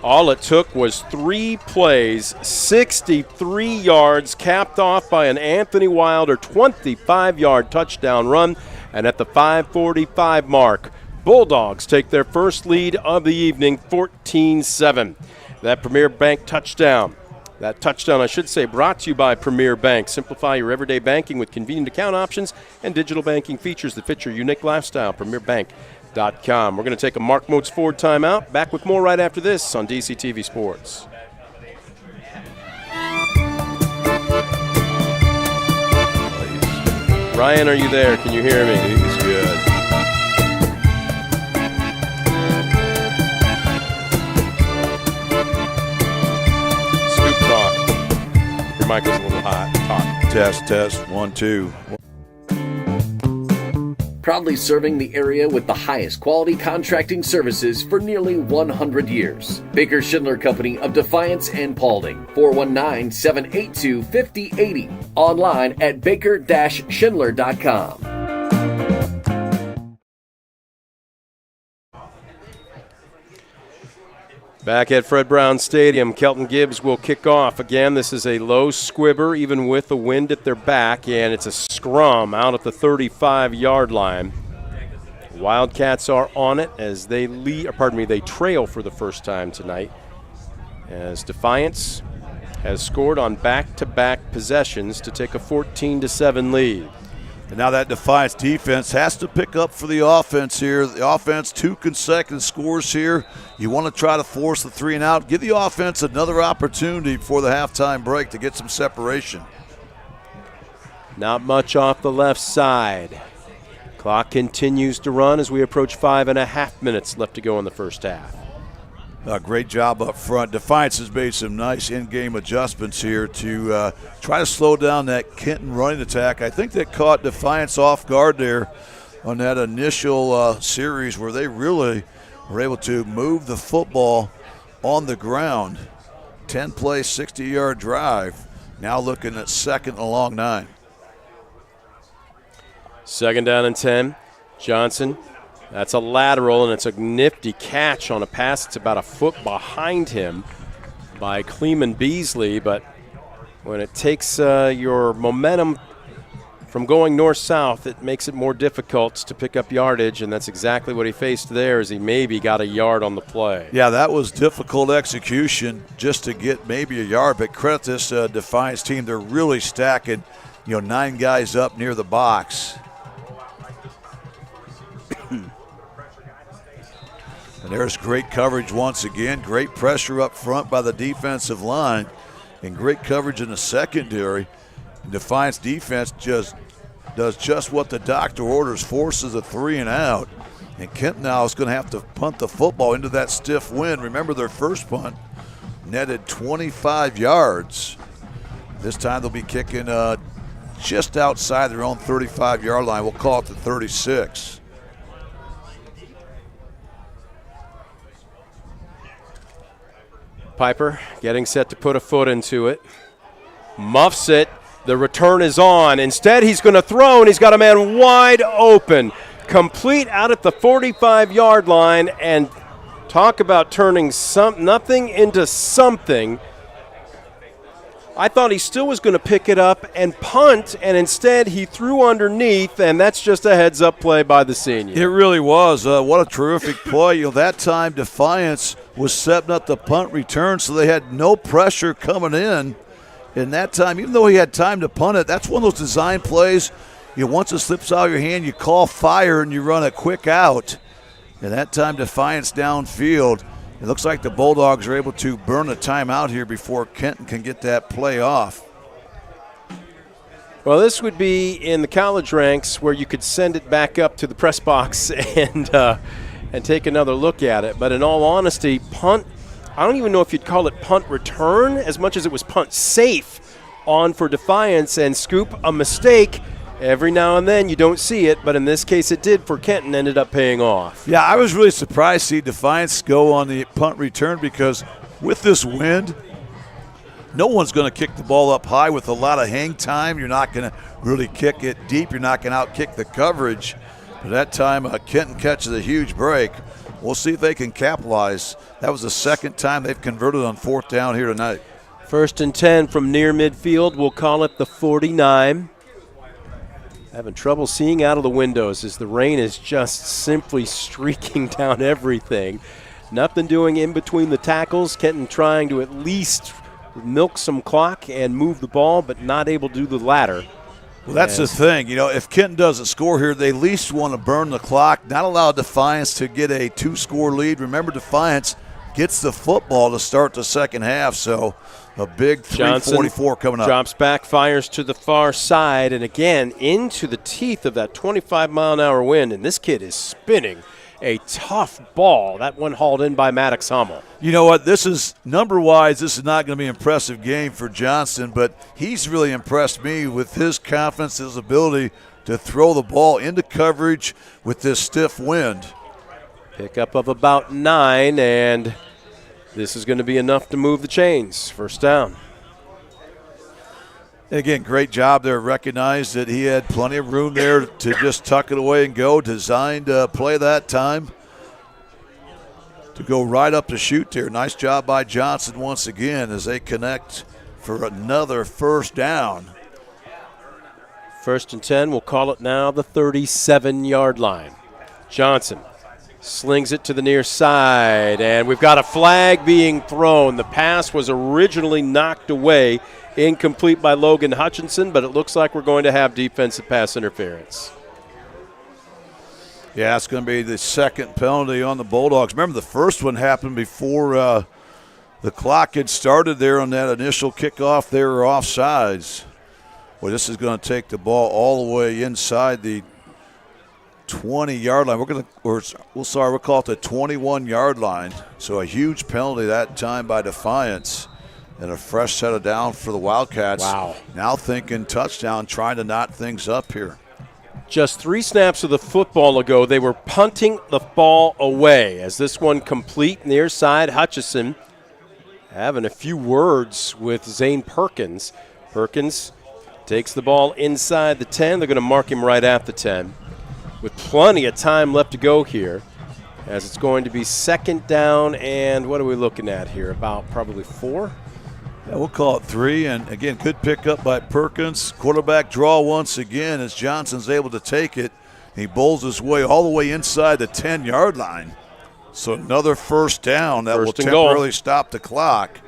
All it took was 3 plays, 63 yards, capped off by an Anthony Wilder 25-yard touchdown run. And at the 5:45 mark, Bulldogs take their first lead of the evening, 14-7. That Premier Bank touchdown. That touchdown, I should say, brought to you by Premier Bank. Simplify your everyday banking with convenient account options and digital banking features that fit your unique lifestyle. PremierBank.com. We're going to take a Mark Moats Ford timeout. Back with more right after this on DCTV Sports. Ryan, are you there? Can you hear me? He's good. Scoop talk. Your mic is a little hot. Talk. Test, 1, 2. Proudly serving the area with the highest quality contracting services for nearly 100 years. Baker Schindler Company of Defiance and Paulding, 419-782-5080. Online at baker-schindler.com. Back at Fred Brown Stadium, Kelton Gibbs will kick off. Again, this is a low squibber, even with the wind at their back, and it's a scrum out at the 35-yard line. Wildcats are on it as they they trail for the first time tonight, as Defiance has scored on back-to-back possessions to take a 14-7 lead. And now that Defiance defense has to pick up for the offense here. The offense, 2 consecutive scores here. You want to try to force the 3 and out. Give the offense another opportunity before the halftime break to get some separation. Not much off the left side. Clock continues to run as we approach 5.5 minutes left to go in the first half. Great job up front. Defiance has made some nice in-game adjustments here to try to slow down that Kenton running attack. I think that caught Defiance off guard there on that initial series where they really were able to move the football on the ground. 10-play, 60-yard drive. Now looking at 2nd and a long 9. 2nd down and 10. Johnson. That's a lateral, and it's a nifty catch on a pass that's about a foot behind him by Cleman Beasley. But when it takes your momentum from going north-south, it makes it more difficult to pick up yardage, and that's exactly what he faced there as he maybe got a yard on the play. Yeah, that was difficult execution just to get maybe a yard, but credit this Defiance team. They're really stacking, 9 guys up near the box. And there's great coverage once again. Great pressure up front by the defensive line and great coverage in the secondary. Defiance defense just does just what the doctor orders, forces a 3 and out. And Kenton now is going to have to punt the football into that stiff wind. Remember, their first punt netted 25 yards. This time they'll be kicking just outside their own 35-yard line. We'll call it the 36. Piper getting set to put a foot into it. Muffs it. The return is on. Instead, he's going to throw, and he's got a man wide open. Complete out at the 45-yard line, and talk about turning nothing into something. I thought he still was going to pick it up and punt, and instead he threw underneath, and that's just a heads-up play by the senior. It really was. What a terrific play. That time Defiance was setting up the punt return, so they had no pressure coming in. And that time, even though he had time to punt it, that's one of those design plays. Once it slips out of your hand, you call fire and you run a quick out. And that time Defiance downfield. It looks like the Bulldogs are able to burn a timeout here before Kenton can get that play off. Well, this would be in the college ranks where you could send it back up to the press box and take another look at it. But in all honesty, punt, I don't even know if you'd call it punt return as much as it was punt safe on for Defiance, and Scoop, a mistake. Every now and then you don't see it, but in this case it did for Kenton, ended up paying off. Yeah, I was really surprised to see Defiance go on the punt return because with this wind, no one's going to kick the ball up high with a lot of hang time. You're not going to really kick it deep. You're not going to outkick the coverage. But that time Kenton catches a huge break. We'll see if they can capitalize. That was the 2nd time they've converted on 4th down here tonight. 1st and 10 from near midfield. We'll call it the 49. Having trouble seeing out of the windows as the rain is just simply streaking down everything. Nothing doing in between the tackles. Kenton trying to at least milk some clock and move the ball, but not able to do the latter. Well, that's the thing. If Kenton doesn't score here, they at least want to burn the clock, not allow Defiance to get a 2-score lead. Remember, Defiance gets the football to start the second half, so a big 3:44 coming up. Drops back, fires to the far side, and again into the teeth of that 25-mile-an-hour wind, and this kid is spinning a tough ball. That one hauled in by Maddox Hummel. You know what? This is, number-wise, this is not going to be an impressive game for Johnson, but he's really impressed me with his confidence, his ability to throw the ball into coverage with this stiff wind. Pickup of about 9, and this is going to be enough to move the chains. First down. And again, great job there. Recognized that he had plenty of room there to just tuck it away and go. Designed play that time. to go right up the chute there. Nice job by Johnson once again as they connect for another first down. 1st and 10, we'll call it now the 37-yard line. Johnson slings it to the near side, and we've got a flag being thrown. The pass was originally knocked away, incomplete by Logan Hutchinson, but it looks like we're going to have defensive pass interference. Yeah, it's going to be the second penalty on the Bulldogs. Remember, the first one happened before the clock had started there on that initial kickoff. They were offsides. Well, this is going to take the ball all the way inside the 20-yard line. We'll call it the 21-yard line. So a huge penalty that time by Defiance. And a fresh set of down for the Wildcats. Wow. Now thinking touchdown, trying to knot things up here. Just 3 snaps of the football ago, they were punting the ball away. As this one complete near side, Hutchison having a few words with Zane Perkins. Perkins takes the ball inside the 10. They're going to mark him right at the 10. With plenty of time left to go here, as it's going to be 2nd down, and what are we looking at here? About probably 4? Yeah, we'll call it 3, and again, good pickup by Perkins. Quarterback draw once again as Johnson's able to take it. He bowls his way all the way inside the 10-yard line. So another first down that will temporarily stop the clock,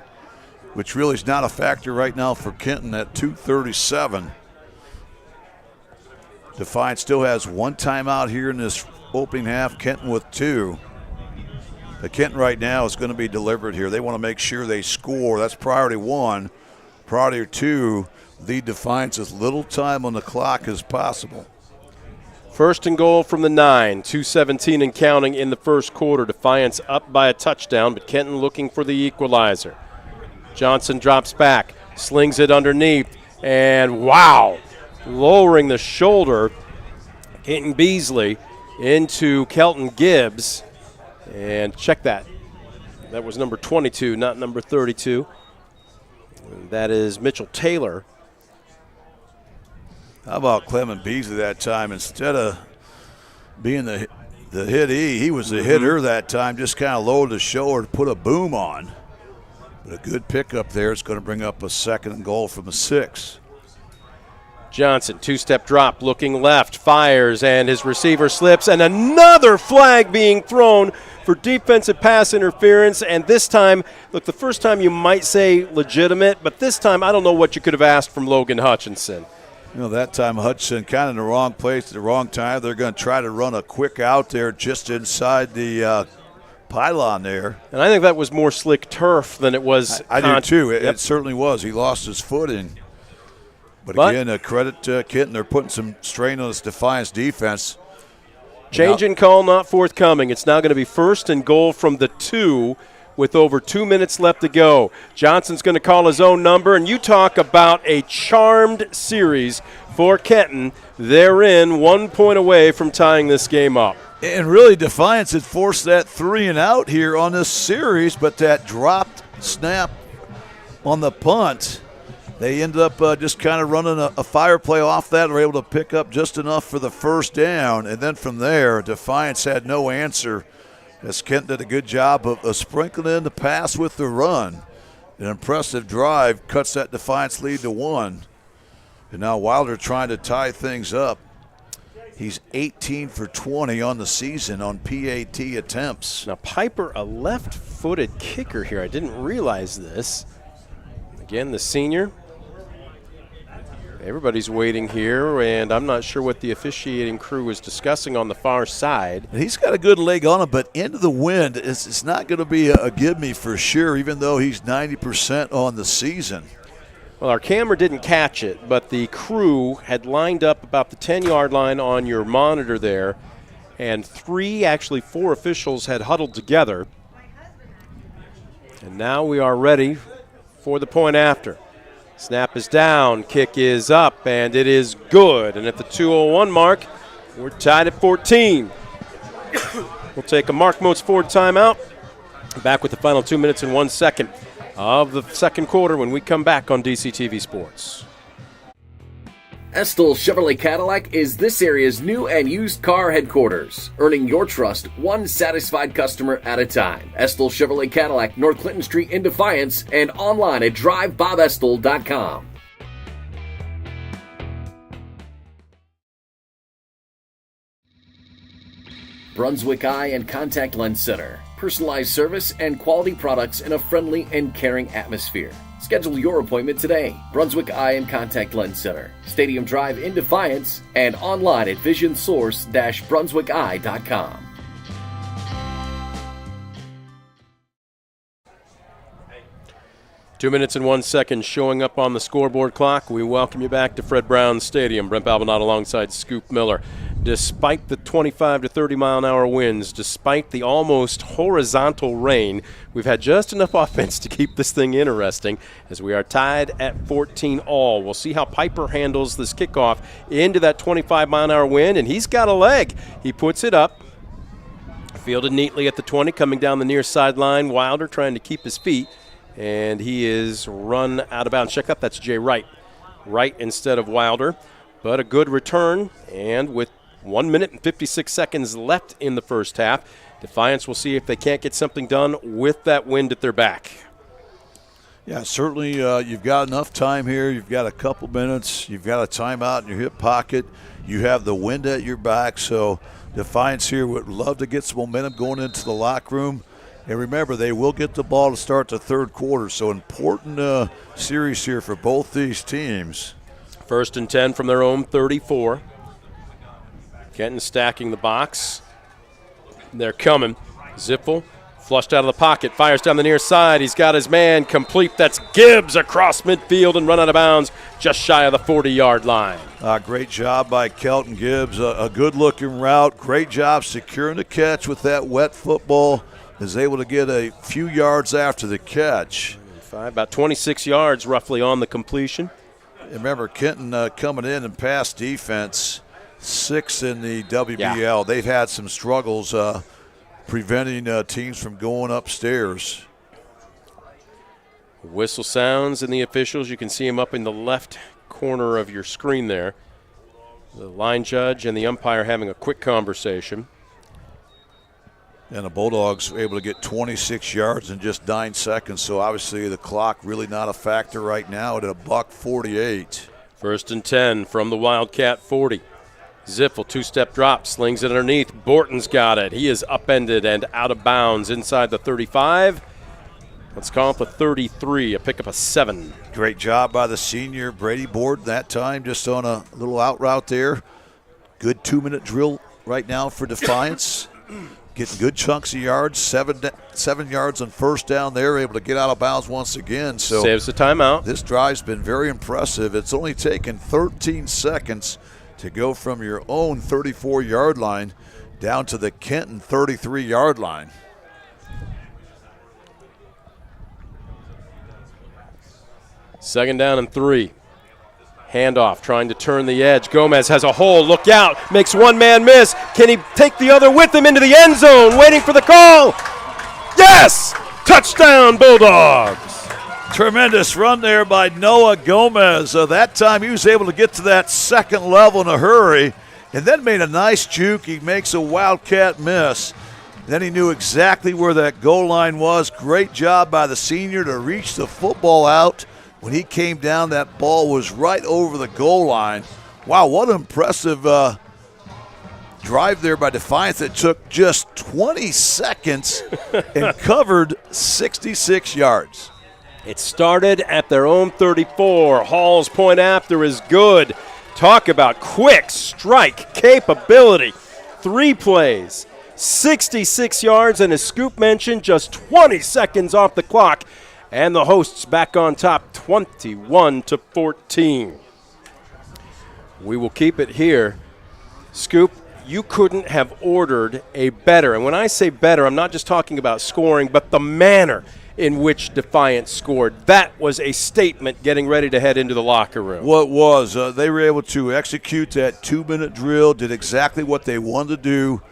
which really is not a factor right now for Kenton at 2:37. Defiance still has 1 timeout here in this opening half, Kenton with 2. But Kenton right now is going to be deliberate here. They want to make sure they score. That's priority 1. Priority 2, lead Defiance as little time on the clock as possible. 1st and goal from the 9, 2:17 and counting in the first quarter. Defiance up by a touchdown, but Kenton looking for the equalizer. Johnson drops back, slings it underneath, and wow, lowering the shoulder, Kenton Beasley into Kelton Gibbs. And check that. That was number 22, not number 32. And that is Mitchell Taylor. How about Clement Beasley that time? Instead of being the hittee, he was the hitter that time, just kind of lowered the shoulder to put a boom on. But a good pickup there. It's going to bring up a 2nd and goal from the 6. Johnson, 2-step drop, looking left, fires, and his receiver slips, and another flag being thrown for defensive pass interference. And this time, look, the first time you might say legitimate, but this time I don't know what you could have asked from Logan Hutchinson. You know, that time Hutchinson kind of in the wrong place at the wrong time. They're going to try to run a quick out there just inside the pylon there. And I think that was more slick turf than it was. I do too. It certainly was. He lost his footing. But again, credit to Kenton. They're putting some strain on this Defiance defense. Change in call not forthcoming. It's now going to be 1st and goal from the 2 with over 2 minutes left to go. Johnson's going to call his own number, and you talk about a charmed series for Kenton. They're in 1 point away from tying this game up. And really, Defiance had forced that 3 and out here on this series, but that dropped snap on the punt, they ended up just kind of running a fire play off that and were able to pick up just enough for the first down. And then from there, Defiance had no answer as Kent did a good job of sprinkling in the pass with the run. An impressive drive cuts that Defiance lead to 1. And now Wilder trying to tie things up. He's 18 for 20 on the season on PAT attempts. Now Piper, a left-footed kicker here. I didn't realize this. Again, the senior. Everybody's waiting here, and I'm not sure what the officiating crew was discussing on the far side. He's got a good leg on him, but into the wind, it's not going to be a give-me for sure, even though he's 90% on the season. Well, our camera didn't catch it, but the crew had lined up about the 10-yard line on your monitor there, and 4 officials had huddled together. And now we are ready for the point after. Snap is down, kick is up, and it is good. And at the 2:01 mark, we're tied at 14. We'll take a Mark Moats Ford timeout. Back with the final 2 minutes and 1 second of the second quarter when we come back on DCTV Sports. Estill Chevrolet Cadillac is this area's new and used car headquarters, earning your trust one satisfied customer at a time. Estill Chevrolet Cadillac, North Clinton Street in Defiance, and online at drivebobestill.com. Brunswick Eye and Contact Lens Center. Personalized service and quality products in a friendly and caring atmosphere. Schedule your appointment today. Brunswick Eye and Contact Lens Center, Stadium Drive in Defiance, and online at visionsource-brunswickeye.com. Two minutes and 1 second showing up on the scoreboard clock. We welcome you back to Fred Brown Stadium. Brent Balbinot alongside Scoop Miller. Despite the 25 to 30 mile an hour winds, despite the almost horizontal rain, we've had just enough offense to keep this thing interesting as we are tied at 14 all. We'll see how Piper handles this kickoff into that 25 mile an hour wind, and he's got a leg. He puts it up, fielded neatly at the 20, coming down the near sideline. Wilder trying to keep his feet, and he is run out of bounds. Check up, that's Jay Wright. Wright instead of Wilder, but a good return, and with 1 minute and 56 seconds left in the first half. Defiance will see if they can't get something done with that wind at their back. Yeah, certainly you've got enough time here. You've got a couple minutes. You've got a timeout in your hip pocket. You have the wind at your back. So Defiance here would love to get some momentum going into the locker room. And remember, they will get the ball to start the third quarter. So important series here for both these teams. 1st and 10 from their own 34. Kenton stacking the box. They're coming. Ziffel flushed out of the pocket, fires down the near side. He's got his man complete. That's Gibbs across midfield and run out of bounds just shy of the 40-yard line. Great job by Kelton Gibbs. A good-looking route. Great job securing the catch with that wet football. Is able to get a few yards after the catch. About 26 yards roughly on the completion. Remember, Kenton coming in and pass defense. 6 in the WBL. Yeah. They've had some struggles preventing teams from going upstairs. Whistle sounds and the officials. You can see him up in the left corner of your screen there. The line judge and the umpire having a quick conversation. And the Bulldogs were able to get 26 yards in just 9 seconds, so obviously the clock really not a factor right now at $1:48. 1st and 10 from the Wildcat 40. Ziffel, two-step drop, slings it underneath. Borton's got it. He is upended and out of bounds inside the 35. Let's call it the 33, a pickup of 7. Great job by the senior Brady Borton that time, just on a little out route there. Good 2-minute drill right now for Defiance. Getting good chunks of yards, 7 yards on first down there, able to get out of bounds once again. So saves the timeout. This drive's been very impressive. It's only taken 13 seconds to go from your own 34-yard line down to the Kenton 33-yard line. Second down and 3. Handoff, trying to turn the edge. Gomez has a hole. Look out. Makes one man miss. Can he take the other with him into the end zone? Waiting for the call. Yes! Touchdown, Bulldogs. Tremendous run there by Noah Gomez. That time he was able to get to that second level in a hurry and then made a nice juke. He makes a Wildcat miss. Then he knew exactly where that goal line was. Great job by the senior to reach the football out. When he came down, that ball was right over the goal line. Wow, what an impressive drive there by Defiance. It took just 20 seconds and covered 66 yards. It started at their own 34. Hall's point after is good. Talk about quick strike capability. 3 plays, 66 yards, and as Scoop mentioned, just 20 seconds off the clock. And the hosts back on top, 21-14. We will keep it here. Scoop, you couldn't have ordered a better, and when I say better, I'm not just talking about scoring, but the manner in which Defiance scored. That was a statement getting ready to head into the locker room. What was, they were able to execute that 2-minute drill, did exactly what they wanted to do.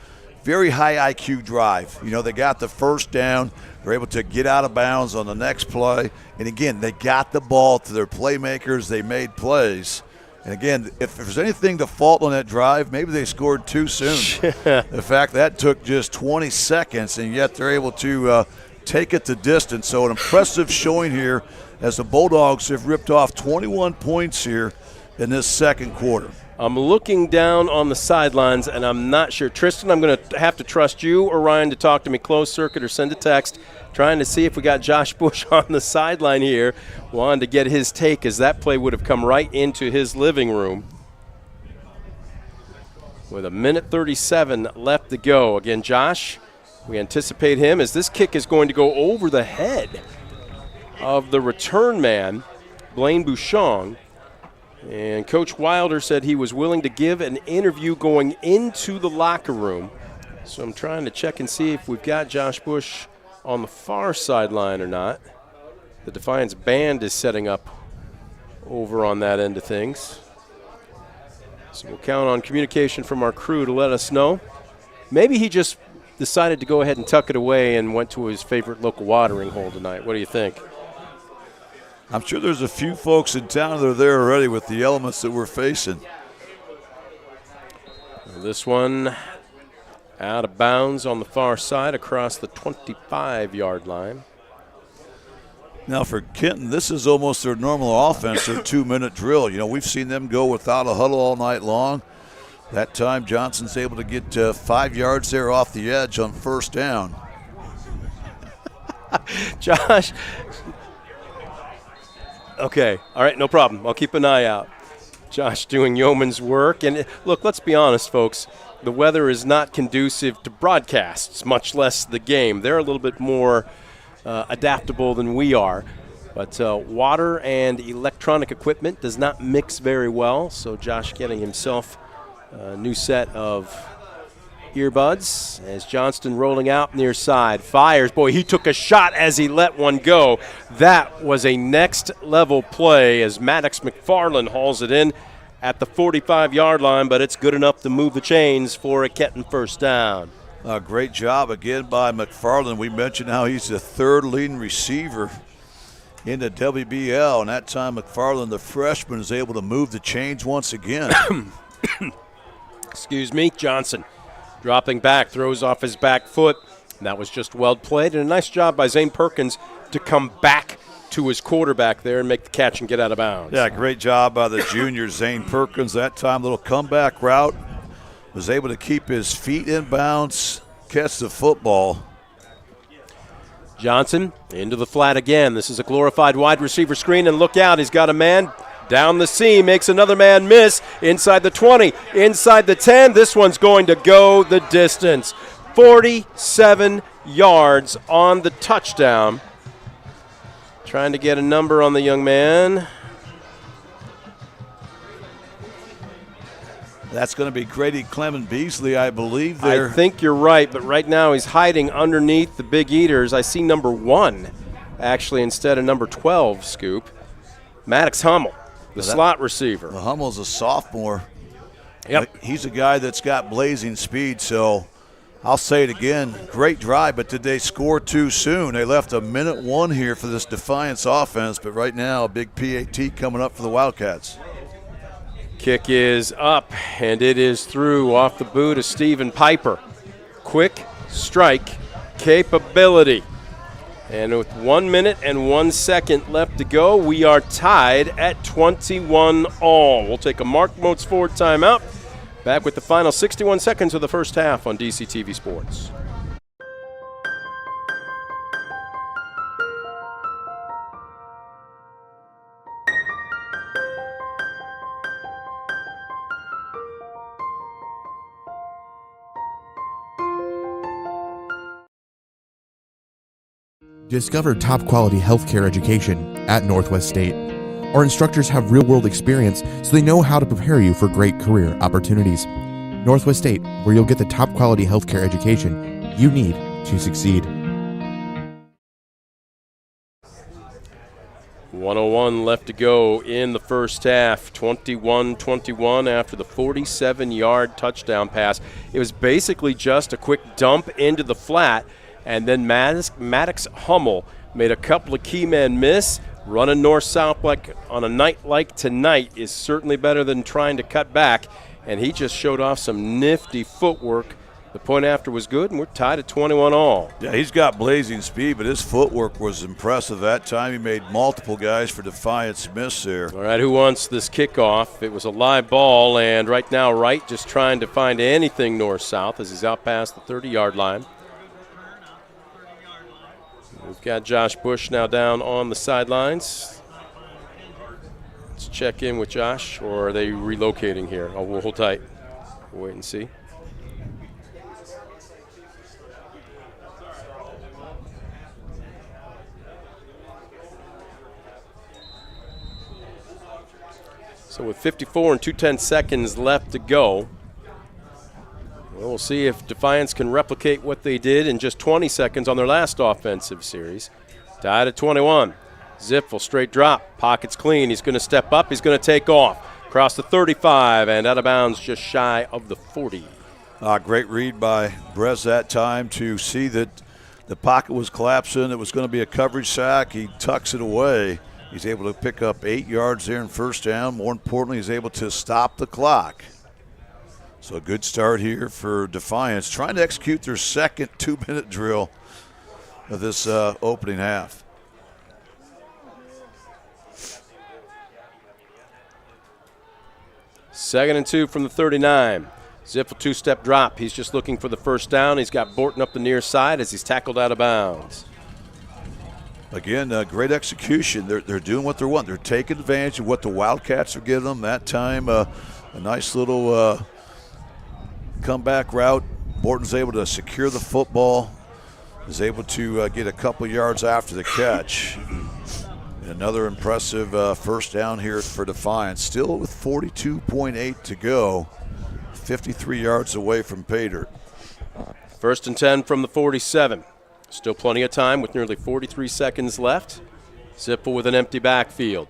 Very high IQ drive. You know, they got the first down. They're able to get out of bounds on the next play. And again, they got the ball to their playmakers. They made plays. And again, if there's anything to fault on that drive, maybe they scored too soon. The fact that took just 20 seconds, and yet they're able to take it the distance. So an impressive showing here as the Bulldogs have ripped off 21 points here in this second quarter. I'm looking down on the sidelines, and I'm not sure. Tristan, I'm going to have to trust you or Ryan to talk to me closed circuit or send a text, trying to see if we got Josh Bush on the sideline here. Wanted to get his take, as that play would have come right into his living room. With 1:37 left to go. Again, Josh, we anticipate him as this kick is going to go over the head of the return man, Blaine Bouchon. And Coach Wilder said he was willing to give an interview going into the locker room. So I'm trying to check and see if we've got Josh Bush on the far sideline or not. The Defiance band is setting up over on that end of things. So we'll count on communication from our crew to let us know. Maybe he just decided to go ahead and tuck it away and went to his favorite local watering hole tonight. What do you think? I'm sure there's a few folks in town that are there already with the elements that we're facing. This one out of bounds on the far side across the 25-yard line. Now for Kenton, this is almost their normal offense, their 2-minute drill. You know, we've seen them go without a huddle all night long. That time Johnson's able to get 5 yards there off the edge on first down. Josh. Okay, all right, no problem. I'll keep an eye out. Josh doing yeoman's work. And look, let's be honest, folks. The weather is not conducive to broadcasts, much less the game. They're a little bit more adaptable than we are. But water and electronic equipment does not mix very well. So Josh getting himself a new set of earbuds as Johnston rolling out near side. Fires. Boy, he took a shot as he let one go. That was a next-level play as Maddox McFarland hauls it in at the 45-yard line, but it's good enough to move the chains for a Kenton first down. Great job again by McFarland. We mentioned how he's the third leading receiver in the WBL, and that time McFarland, the freshman, is able to move the chains once again. Excuse me, Johnson. Dropping back, throws off his back foot. And that was just well played, and a nice job by Zane Perkins to come back to his quarterback there and make the catch and get out of bounds. Yeah, great job by the junior Zane Perkins. That time, little comeback route. Was able to keep his feet in bounds, catch the football. Johnson into the flat again. This is a glorified wide receiver screen, and look out, he's got a man down the seam, makes another man miss, inside the 20, inside the 10. This one's going to go the distance. 47 yards on the touchdown. Trying to get a number on the young man. That's going to be Grady Clement Beasley, I believe. There. I think you're right, but right now he's hiding underneath the Big Eaters. I see number 1, actually, instead of number 12, Scoop. Maddox Hummel, the slot receiver. Well, Hummel's a sophomore. Yep. He's a guy that's got blazing speed, so I'll say it again. Great drive, but did they score too soon? They left a minute 1 here for this Defiance offense, but right now a big PAT coming up for the Wildcats. Kick is up, and it is through off the boot of Stephen Piper. Quick strike capability. And with 1 minute and 1 second left to go, we are tied at 21 all. We'll take a Mark Motes Ford timeout. Back with the final 61 seconds of the first half on DCTV Sports. Discover top-quality healthcare education at Northwest State. Our instructors have real-world experience, so they know how to prepare you for great career opportunities. Northwest State, where you'll get the top-quality healthcare education you need to succeed. 1:01 left to go in the first half. 21-21 after the 47-yard touchdown pass. It was basically just a quick dump into the flat. And then Maddox Hummel made a couple of key men miss, Running north-south like on a night like tonight is certainly better than trying to cut back, and he just showed off some nifty footwork. The point after was good, and we're tied at 21 all. Yeah, he's got blazing speed, but his footwork was impressive that time. He made multiple guys for Defiance miss there. All right, who wants this kickoff? It was a live ball, and right now Wright just trying to find anything north-south as he's out past the 30-yard line. We've got Josh Bush now down on the sidelines. Let's check in with Josh, or are they relocating here? Oh, we'll hold tight. We'll wait and see. So with 54 and 2/10 seconds left to go, we'll see if Defiance can replicate what they did in just 20 seconds on their last offensive series. Tied at 21. Ziffel straight drop. Pocket's clean. He's going to step up. He's going to take off. Across the 35 and out of bounds just shy of the 40. Great read by Brez that time to see that the pocket was collapsing. It was going to be a coverage sack. He tucks it away. He's able to pick up 8 yards there in first down. More importantly, he's able to stop the clock. So a good start here for Defiance, trying to execute their second 2-minute drill of this opening half. Second and 2 from the 39. Ziffel two-step drop. He's just looking for the first down. He's got Borton up the near side as he's tackled out of bounds. Again, great execution. They're doing what they want. They're taking advantage of what the Wildcats are giving them. That time, a nice little comeback route. Borton's able to secure the football, is able to get a couple yards after the catch. And another impressive first down here for Defiance. Still with 42.8 to go, 53 yards away from pay dirt. First and 10 from the 47. Still plenty of time with nearly 43 seconds left. Ziffel with an empty backfield.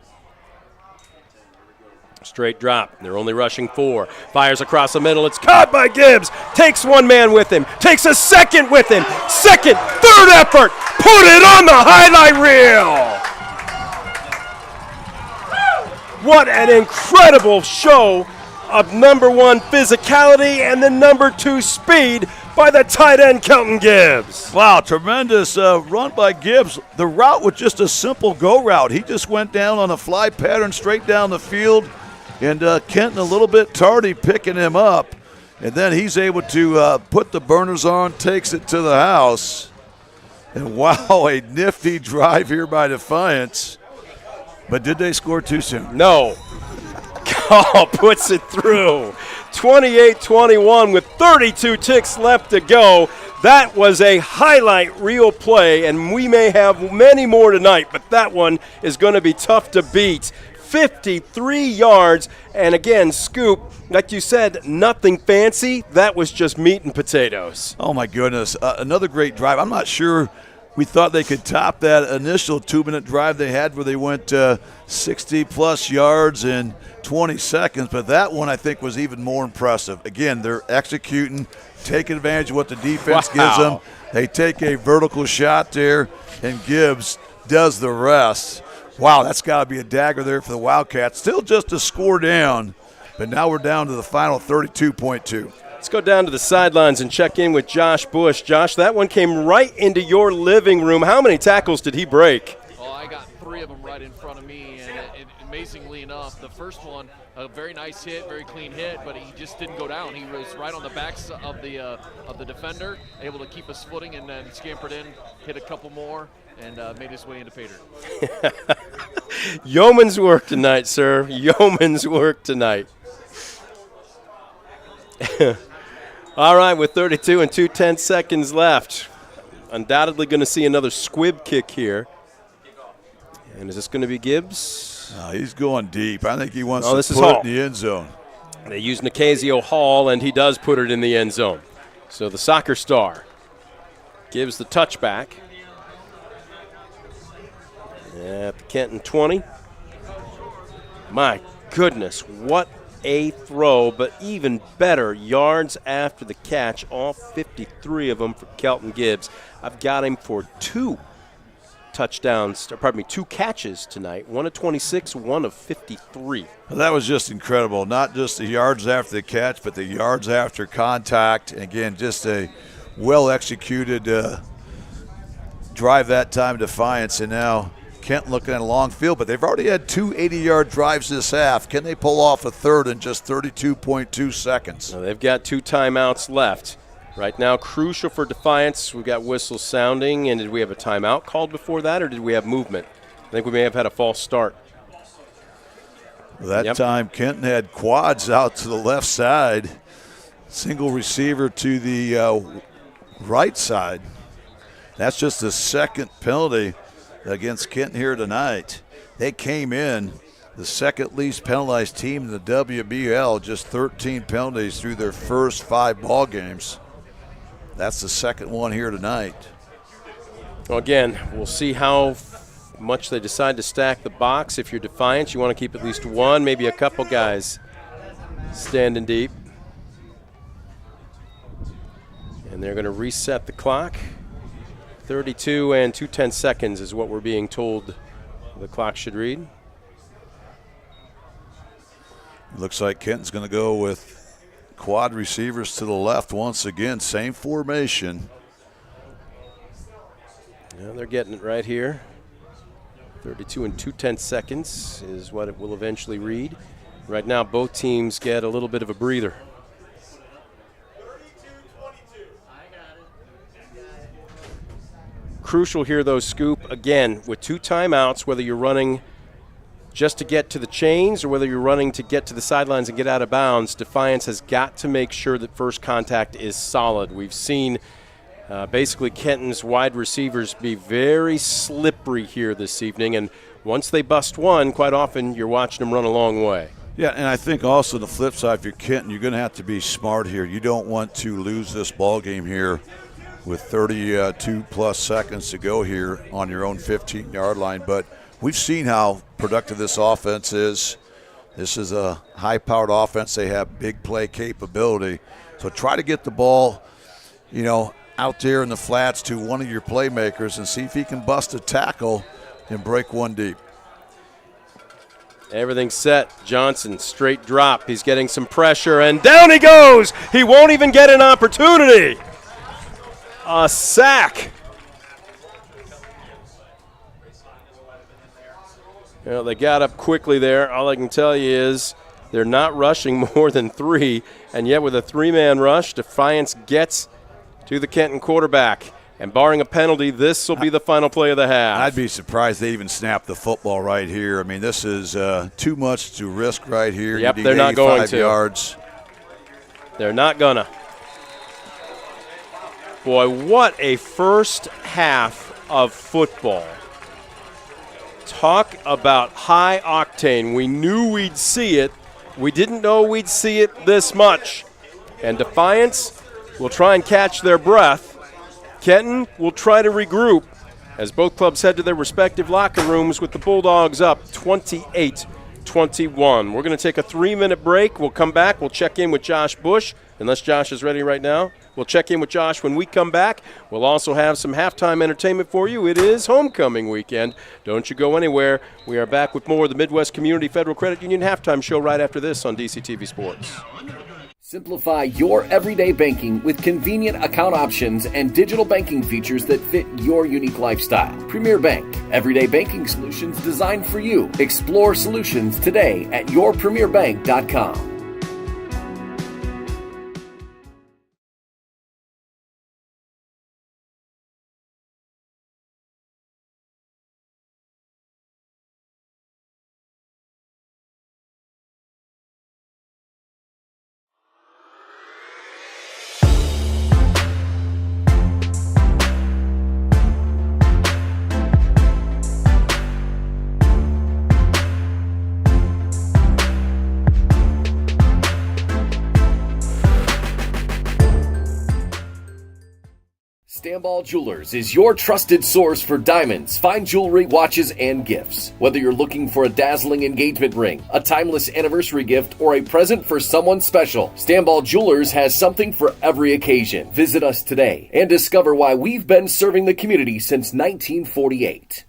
Straight drop. They're only rushing 4. Fires across the middle. It's caught by Gibbs. Takes one man with him. Takes a second with him. Second, third effort. Put it on the highlight reel. What an incredible show of number 1 physicality and the number 2 speed by the tight end Kenton Gibbs. Wow, tremendous run by Gibbs. The route was just a simple go route. He just went down on a fly pattern straight down the field, and Kenton a little bit tardy picking him up, and then he's able to put the burners on, takes it to the house. And wow, a nifty drive here by Defiance. But did they score too soon? No. Call puts it through. 28-21 with 32 ticks left to go. That was a highlight reel play, and we may have many more tonight, but that one is going to be tough to beat. 53 yards, and again, Scoop, like you said, nothing fancy. That was just meat and potatoes. Oh, my goodness. Another great drive. I'm not sure we thought they could top that initial 2-minute drive they had where they went 60-plus yards in 20 seconds, but that one I think was even more impressive. Again, they're executing, taking advantage of what the defense gives them. They take a vertical shot there, and Gibbs does the rest. Wow, that's got to be a dagger there for the Wildcats. Still just a score down, but now we're down to the final 32.2. Let's go down to the sidelines and check in with Josh Bush. Josh, that one came right into your living room. How many tackles did he break? Oh, I got 3 of them right in front of me, and amazingly enough, the first one, a very nice hit, very clean hit, but he just didn't go down. He was right on the backs of the defender, able to keep his footing, and then scampered in, hit a couple more, and made his way into pay dirt. Yeoman's work tonight, sir. Yeoman's work tonight. All right, with 32 and 2/10 seconds left, undoubtedly going to see another squib kick here. And is this going to be Gibbs? He's going deep. I think he wants this to is put Hall. it in the end zone. They use Nicasio Hall, and he does put it in the end zone. So the soccer star gives the touchback at the Kenton 20. My goodness, what a throw, but even better, yards after the catch, all 53 of them for Kenton Gibbs. I've got him for 2 two catches tonight. 1 of 26, 1 of 53. Well, that was just incredible. Not just the yards after the catch, but the yards after contact. Again, just a well-executed drive that time, Defiance. And now Kenton looking at a long field, but they've already had 2 80-yard drives this half. Can they pull off a third in just 32.2 seconds? Well, they've got 2 timeouts left. Right now, crucial for Defiance. We've got whistles sounding, and did we have a timeout called before that, or did we have movement? I think we may have had a false start. Well, that time, Kenton had quads out to the left side, single receiver to the right side. That's just the second penalty against Kenton here tonight. They came in the second least penalized team in the WBL, just 13 penalties through their first 5 ball games. That's the second one here tonight. Well, again, we'll see how much they decide to stack the box. If you're Defiance, you want to keep at least one, maybe a couple guys standing deep. And they're going to reset the clock. 32 and 2/10 seconds is what we're being told the clock should read. Looks like Kenton's going to go with quad receivers to the left once again. Same formation. Yeah, they're getting it right here. 32 and 2/10 seconds is what it will eventually read. Right now, both teams get a little bit of a breather. Crucial here, though, Scoop, again, with 2 timeouts, whether you're running just to get to the chains or whether you're running to get to the sidelines and get out of bounds, Defiance has got to make sure that first contact is solid. We've seen basically Kenton's wide receivers be very slippery here this evening, and once they bust one, quite often you're watching them run a long way. Yeah, and I think also the flip side, if you're Kenton, you're going to have to be smart here. You don't want to lose this ball game here with 32-plus seconds to go here on your own 15-yard line. But we've seen how productive this offense is. This is a high-powered offense. They have big play capability. So try to get the ball, out there in the flats to one of your playmakers and see if he can bust a tackle and break one deep. Everything's set. Johnson, straight drop. He's getting some pressure, and down he goes. He won't even get an opportunity. A sack. Well, they got up quickly there. All I can tell you is they're not rushing more than 3, and yet with a 3-man rush, Defiance gets to the Kenton quarterback. And barring a penalty, this will be the final play of the half. I'd be surprised they even snap the football right here. I mean, this is too much to risk right here. Yep, they're not going to. Yards. They're not gonna. Boy, what a first half of football. Talk about high octane. We knew we'd see it. We didn't know we'd see it this much. And Defiance will try and catch their breath. Kenton will try to regroup as both clubs head to their respective locker rooms with the Bulldogs up 28-21. We're going to take a 3-minute break. We'll come back. We'll check in with Josh Bush, unless Josh is ready right now. We'll check in with Josh when we come back. We'll also have some halftime entertainment for you. It is homecoming weekend. Don't you go anywhere. We are back with more of the Midwest Community Federal Credit Union halftime show right after this on DCTV Sports. Simplify your everyday banking with convenient account options and digital banking features that fit your unique lifestyle. Premier Bank, everyday banking solutions designed for you. Explore solutions today at yourpremierbank.com. Stamball Jewelers is your trusted source for diamonds, fine jewelry, watches, and gifts. Whether you're looking for a dazzling engagement ring, a timeless anniversary gift, or a present for someone special, Stamball Jewelers has something for every occasion. Visit us today and discover why we've been serving the community since 1948.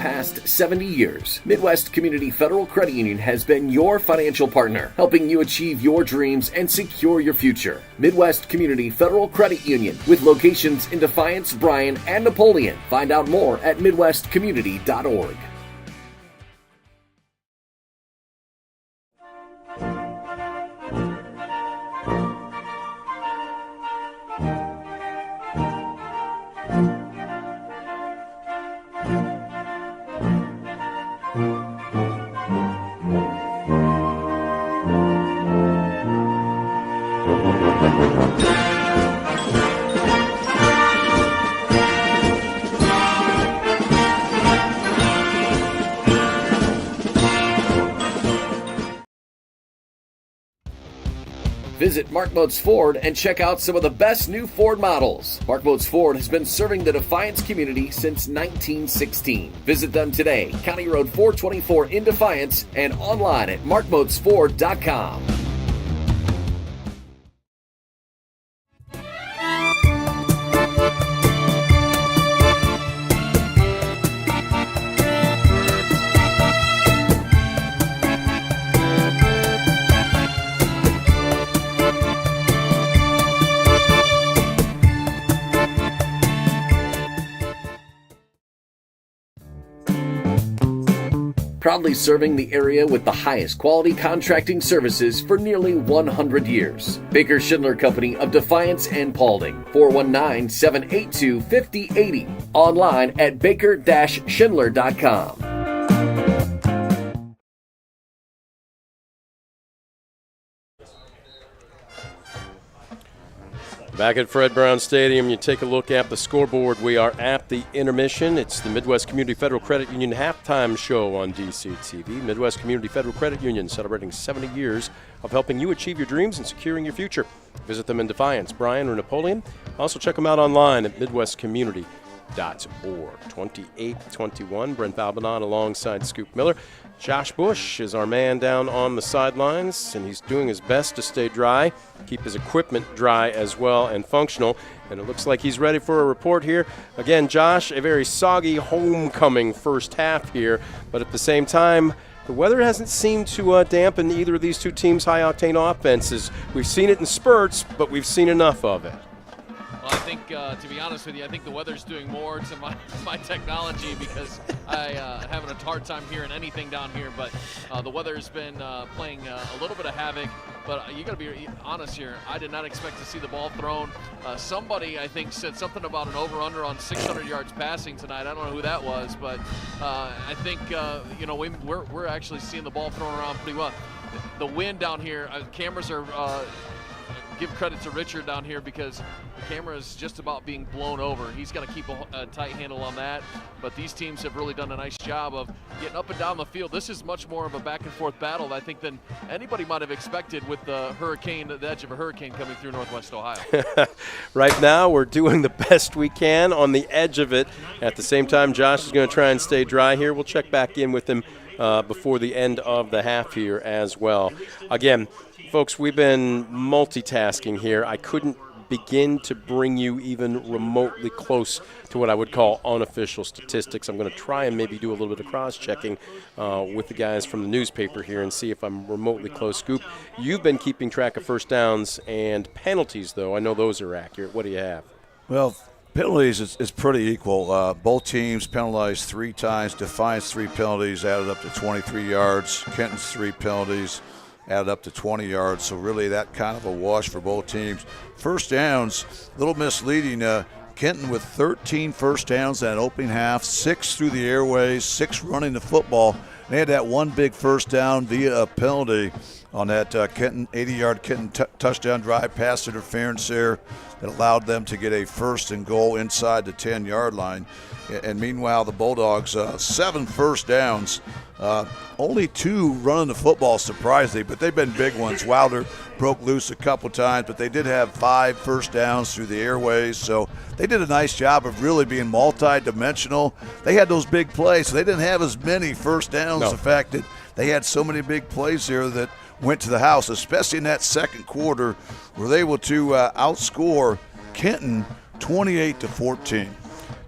past 70 years, Midwest Community Federal Credit Union has been your financial partner, helping you achieve your dreams and secure your future. Midwest Community Federal Credit Union, with locations in Defiance, Bryan, and Napoleon. Find out more at midwestcommunity.org. Visit Mark Moats Ford and check out some of the best new Ford models. Mark Moats Ford has been serving the Defiance community since 1916. Visit them today, County Road 424 in Defiance, and online at markmoatsford.com. Proudly serving the area with the highest quality contracting services for nearly 100 years. Baker Schindler Company of Defiance and Paulding, 419-782-5080. Online at baker-schindler.com. Back at Fred Brown Stadium, you take a look at the scoreboard. We are at the intermission. It's the Midwest Community Federal Credit Union halftime show on DCTV. Midwest Community Federal Credit Union celebrating 70 years of helping you achieve your dreams and securing your future. Visit them in Defiance, Bryan, or Napoleon. Also check them out online at midwestcommunity.org. 28-21, Brent Balbanon alongside Scoop Miller. Josh Bush is our man down on the sidelines, and he's doing his best to stay dry, keep his equipment dry as well and functional. And it looks like he's ready for a report here. Again, Josh, a very soggy homecoming first half here, but at the same time, the weather hasn't seemed to dampen either of these two teams' high-octane offenses. We've seen it in spurts, but we've seen enough of it. Well, I think, to be honest with you, I think the weather's doing more to my technology because I having a hard time hearing anything down here. But the weather's been playing a little bit of havoc. But you got to be honest here. I did not expect to see the ball thrown. Somebody, I think, said something about an over/under on 600 yards passing tonight. I don't know who that was, but I think we're actually seeing the ball thrown around pretty well. The wind down here, cameras are. Give credit to Richard down here because the camera is just about being blown over. He's got to keep a tight handle on that, but these teams have really done a nice job of getting up and down the field. This is much more of a back and forth battle, I think, than anybody might have expected with the edge of a hurricane coming through Northwest Ohio. Right now, we're doing the best we can on the edge of it. At the same time, Josh is going to try and stay dry here. We'll check back in with him before the end of the half here as well. Again, folks, we've been multitasking here. I couldn't begin to bring you even remotely close to what I would call unofficial statistics. I'm going to try and maybe do a little bit of cross-checking with the guys from the newspaper here and see if I'm remotely close. Scoop, you've been keeping track of first downs and penalties, though. I know those are accurate. What do you have? Well, penalties is pretty equal. Both teams penalized 3 times. Defiance 3 penalties added up to 23 yards. Kenton's 3 penalties added up to 20 yards, so really that kind of a wash for both teams. First downs, a little misleading. Kenton with 13 first downs in that opening half, 6 through the airways, 6 running the football. They had that one big first down via a penalty on that Kenton 80-yard Kenton touchdown drive, pass interference there that allowed them to get a first and goal inside the 10-yard line. And meanwhile, the Bulldogs, 7 first downs, only 2 running the football, surprisingly, but they've been big ones. Wilder broke loose a couple times, but they did have 5 first downs through the airways, so they did a nice job of really being multi-dimensional. They had those big plays, so they didn't have as many first downs. No. The fact that they had so many big plays here that went to the house, especially in that second quarter, were they able to outscore Kenton 28-14.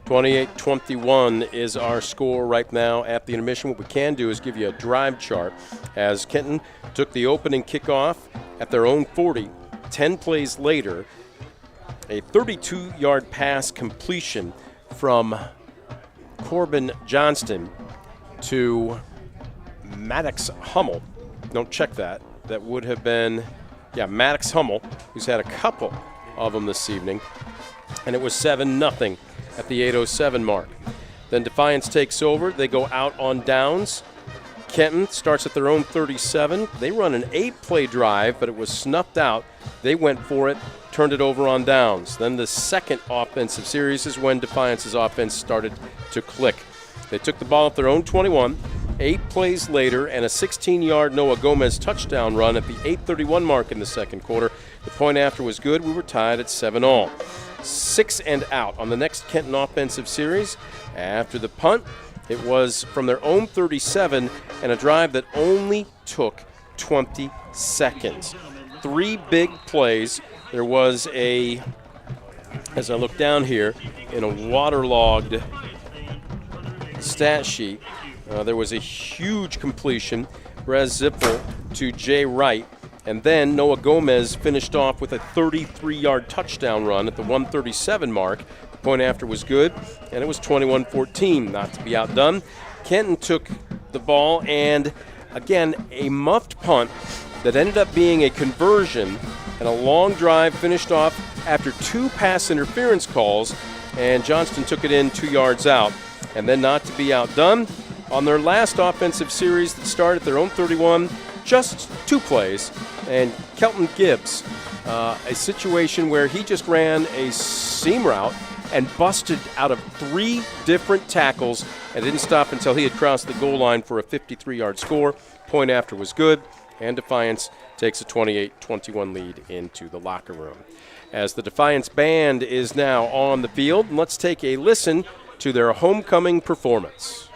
28-21 is our score right now at the intermission. What we can do is give you a drive chart as Kenton took the opening kickoff at their own 40. 10 plays later, a 32-yard pass completion from Corbin Johnston to Maddox Hummel. Don't check that. That would have been, Maddox Hummel, who's had a couple of them this evening. And it was 7-0 at the 8:07 mark. Then Defiance takes over. They go out on downs. Kenton starts at their own 37. They run an 8-play drive, but it was snuffed out. They went for it, turned it over on downs. Then the second offensive series is when Defiance's offense started to click. They took the ball at their own 21. 8 plays later, and a 16-yard Noah Gomez touchdown run at the 8:31 mark in the second quarter. The point after was good. We were tied at 7-all. 6 and out on the next Kenton offensive series. After the punt, it was from their own 37 and a drive that only took 20 seconds. 3 big plays. There was as I look down here, in a waterlogged stat sheet, there was a huge completion, Brez Zippel to Jay Wright, and then Noah Gomez finished off with a 33-yard touchdown run at the 137 mark. The point after was good, and it was 21-14, not to be outdone. Kenton took the ball, and again, a muffed punt that ended up being a conversion, and a long drive finished off after 2 pass interference calls, and Johnston took it in 2 yards out. And then, not to be outdone, on their last offensive series that started at their own 31, just 2 plays, and Kelton Gibbs, a situation where he just ran a seam route and busted out of 3 different tackles and didn't stop until he had crossed the goal line for a 53-yard score. Point after was good, and Defiance takes a 28-21 lead into the locker room. As the Defiance band is now on the field, let's take a listen to their homecoming performance.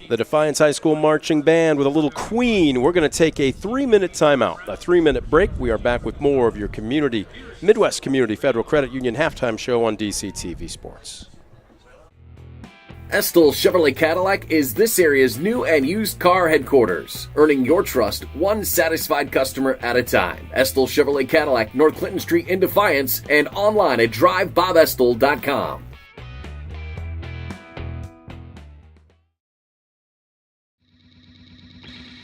The Defiance High School Marching Band with a little Queen. We're going to take a 3-minute timeout, a 3-minute break. We are back with more of your Midwest Community Federal Credit Union halftime show on DCTV Sports. Estill Chevrolet Cadillac is this area's new and used car headquarters, earning your trust one satisfied customer at a time. Estill Chevrolet Cadillac, North Clinton Street in Defiance, and online at drivebobestill.com.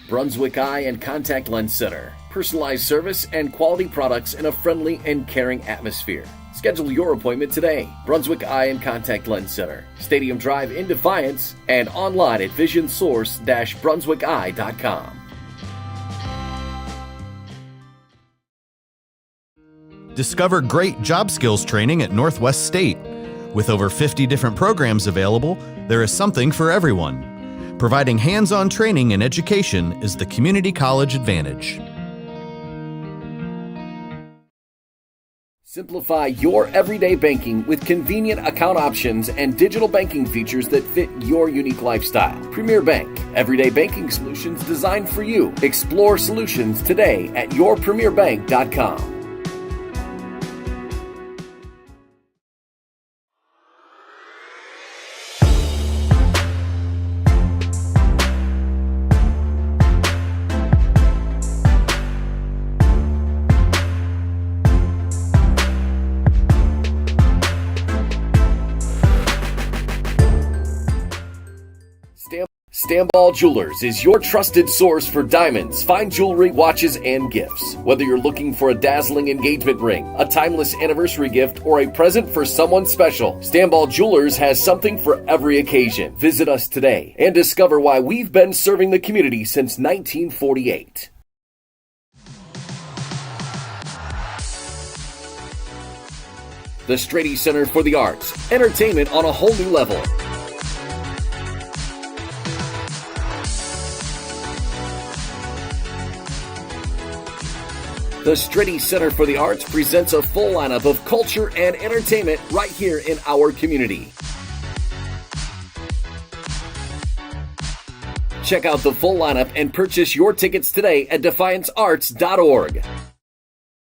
Brunswick Eye and Contact Lens Center. Personalized service and quality products in a friendly and caring atmosphere. Schedule your appointment today. Brunswick Eye and Contact Lens Center, Stadium Drive in Defiance, and online at visionsource-brunswickeye.com. Discover great job skills training at Northwest State. With over 50 different programs available, there is something for everyone. Providing hands-on training and education is the community college advantage. Simplify your everyday banking with convenient account options and digital banking features that fit your unique lifestyle. Premier Bank, everyday banking solutions designed for you. Explore solutions today at yourpremierbank.com. Stamball Jewelers is your trusted source for diamonds, fine jewelry, watches, and gifts. Whether you're looking for a dazzling engagement ring, a timeless anniversary gift, or a present for someone special, Stamball Jewelers has something for every occasion. Visit us today and discover why we've been serving the community since 1948. The Strady Center for the Arts, entertainment on a whole new level. The Strady Center for the Arts presents a full lineup of culture and entertainment right here in our community. Check out the full lineup and purchase your tickets today at defiancearts.org.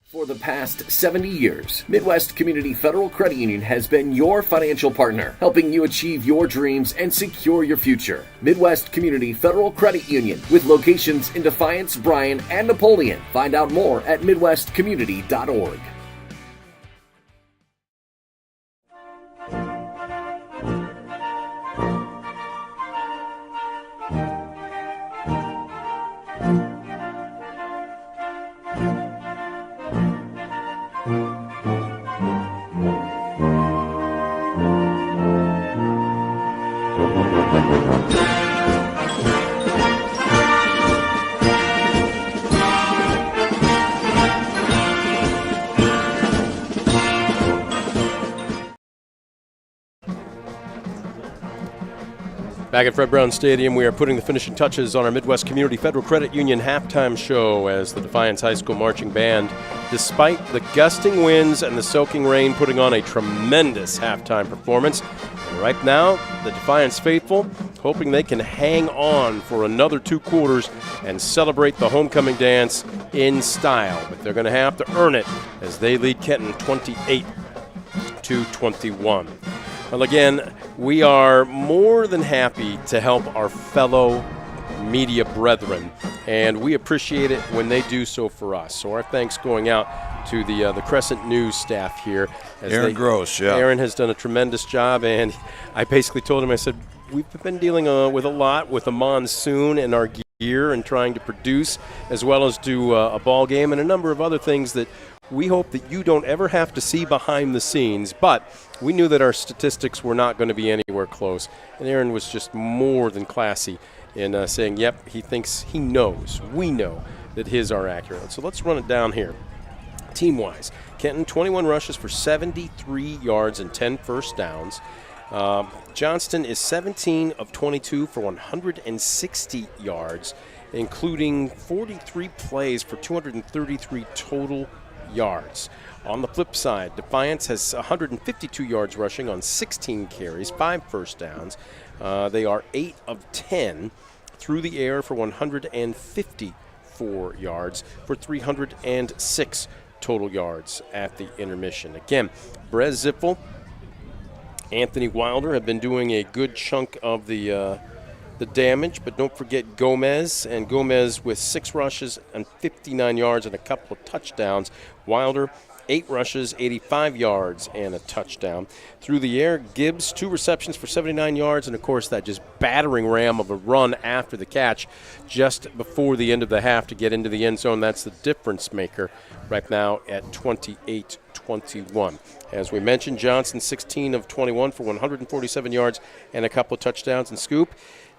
For the past 70 years, Midwest Community Federal Credit Union has been your financial partner, helping you achieve your dreams and secure your future. Midwest Community Federal Credit Union, with locations in Defiance, Bryan, and Napoleon. Find out more at midwestcommunity.org. Back at Fred Brown Stadium, we are putting the finishing touches on our Midwest Community Federal Credit Union halftime show as the Defiance High School Marching Band, despite the gusting winds and the soaking rain, putting on a tremendous halftime performance. And right now, the Defiance faithful hoping they can hang on for another 2 quarters and celebrate the homecoming dance in style. But they're going to have to earn it as they lead Kenton 28-21. Well, again, we are more than happy to help our fellow media brethren, and we appreciate it when they do so for us. So our thanks going out to the Crescent News staff here. Aaron Gross, yeah. Aaron has done a tremendous job, and I basically told him, I said, we've been dealing with a lot with a monsoon and our gear and trying to produce as well as do a ball game and a number of other things that we hope that you don't ever have to see behind the scenes, but we knew that our statistics were not going to be anywhere close. And Aaron was just more than classy in saying, yep, he thinks he knows, we know that his are accurate. So let's run it down here. Team-wise, Kenton, 21 rushes for 73 yards and 10 first downs. Johnston is 17 of 22 for 160 yards, including 43 plays for 233 total yards. On the flip side, Defiance has 152 yards rushing on 16 carries, 5 first downs. They are 8 of 10 through the air for 154 yards for 306 total yards at the intermission. Again, Brez Ziffel, Anthony Wilder have been doing a good chunk of the damage, but don't forget Gomez, and Gomez with 6 rushes and 59 yards and a couple of touchdowns. Wilder, 8 rushes, 85 yards, and a touchdown. Through the air, Gibbs, 2 receptions for 79 yards, and, of course, that just battering ram of a run after the catch just before the end of the half to get into the end zone. That's the difference maker right now at 28-21. As we mentioned, Johnson, 16 of 21 for 147 yards and a couple of touchdowns. And Scoop,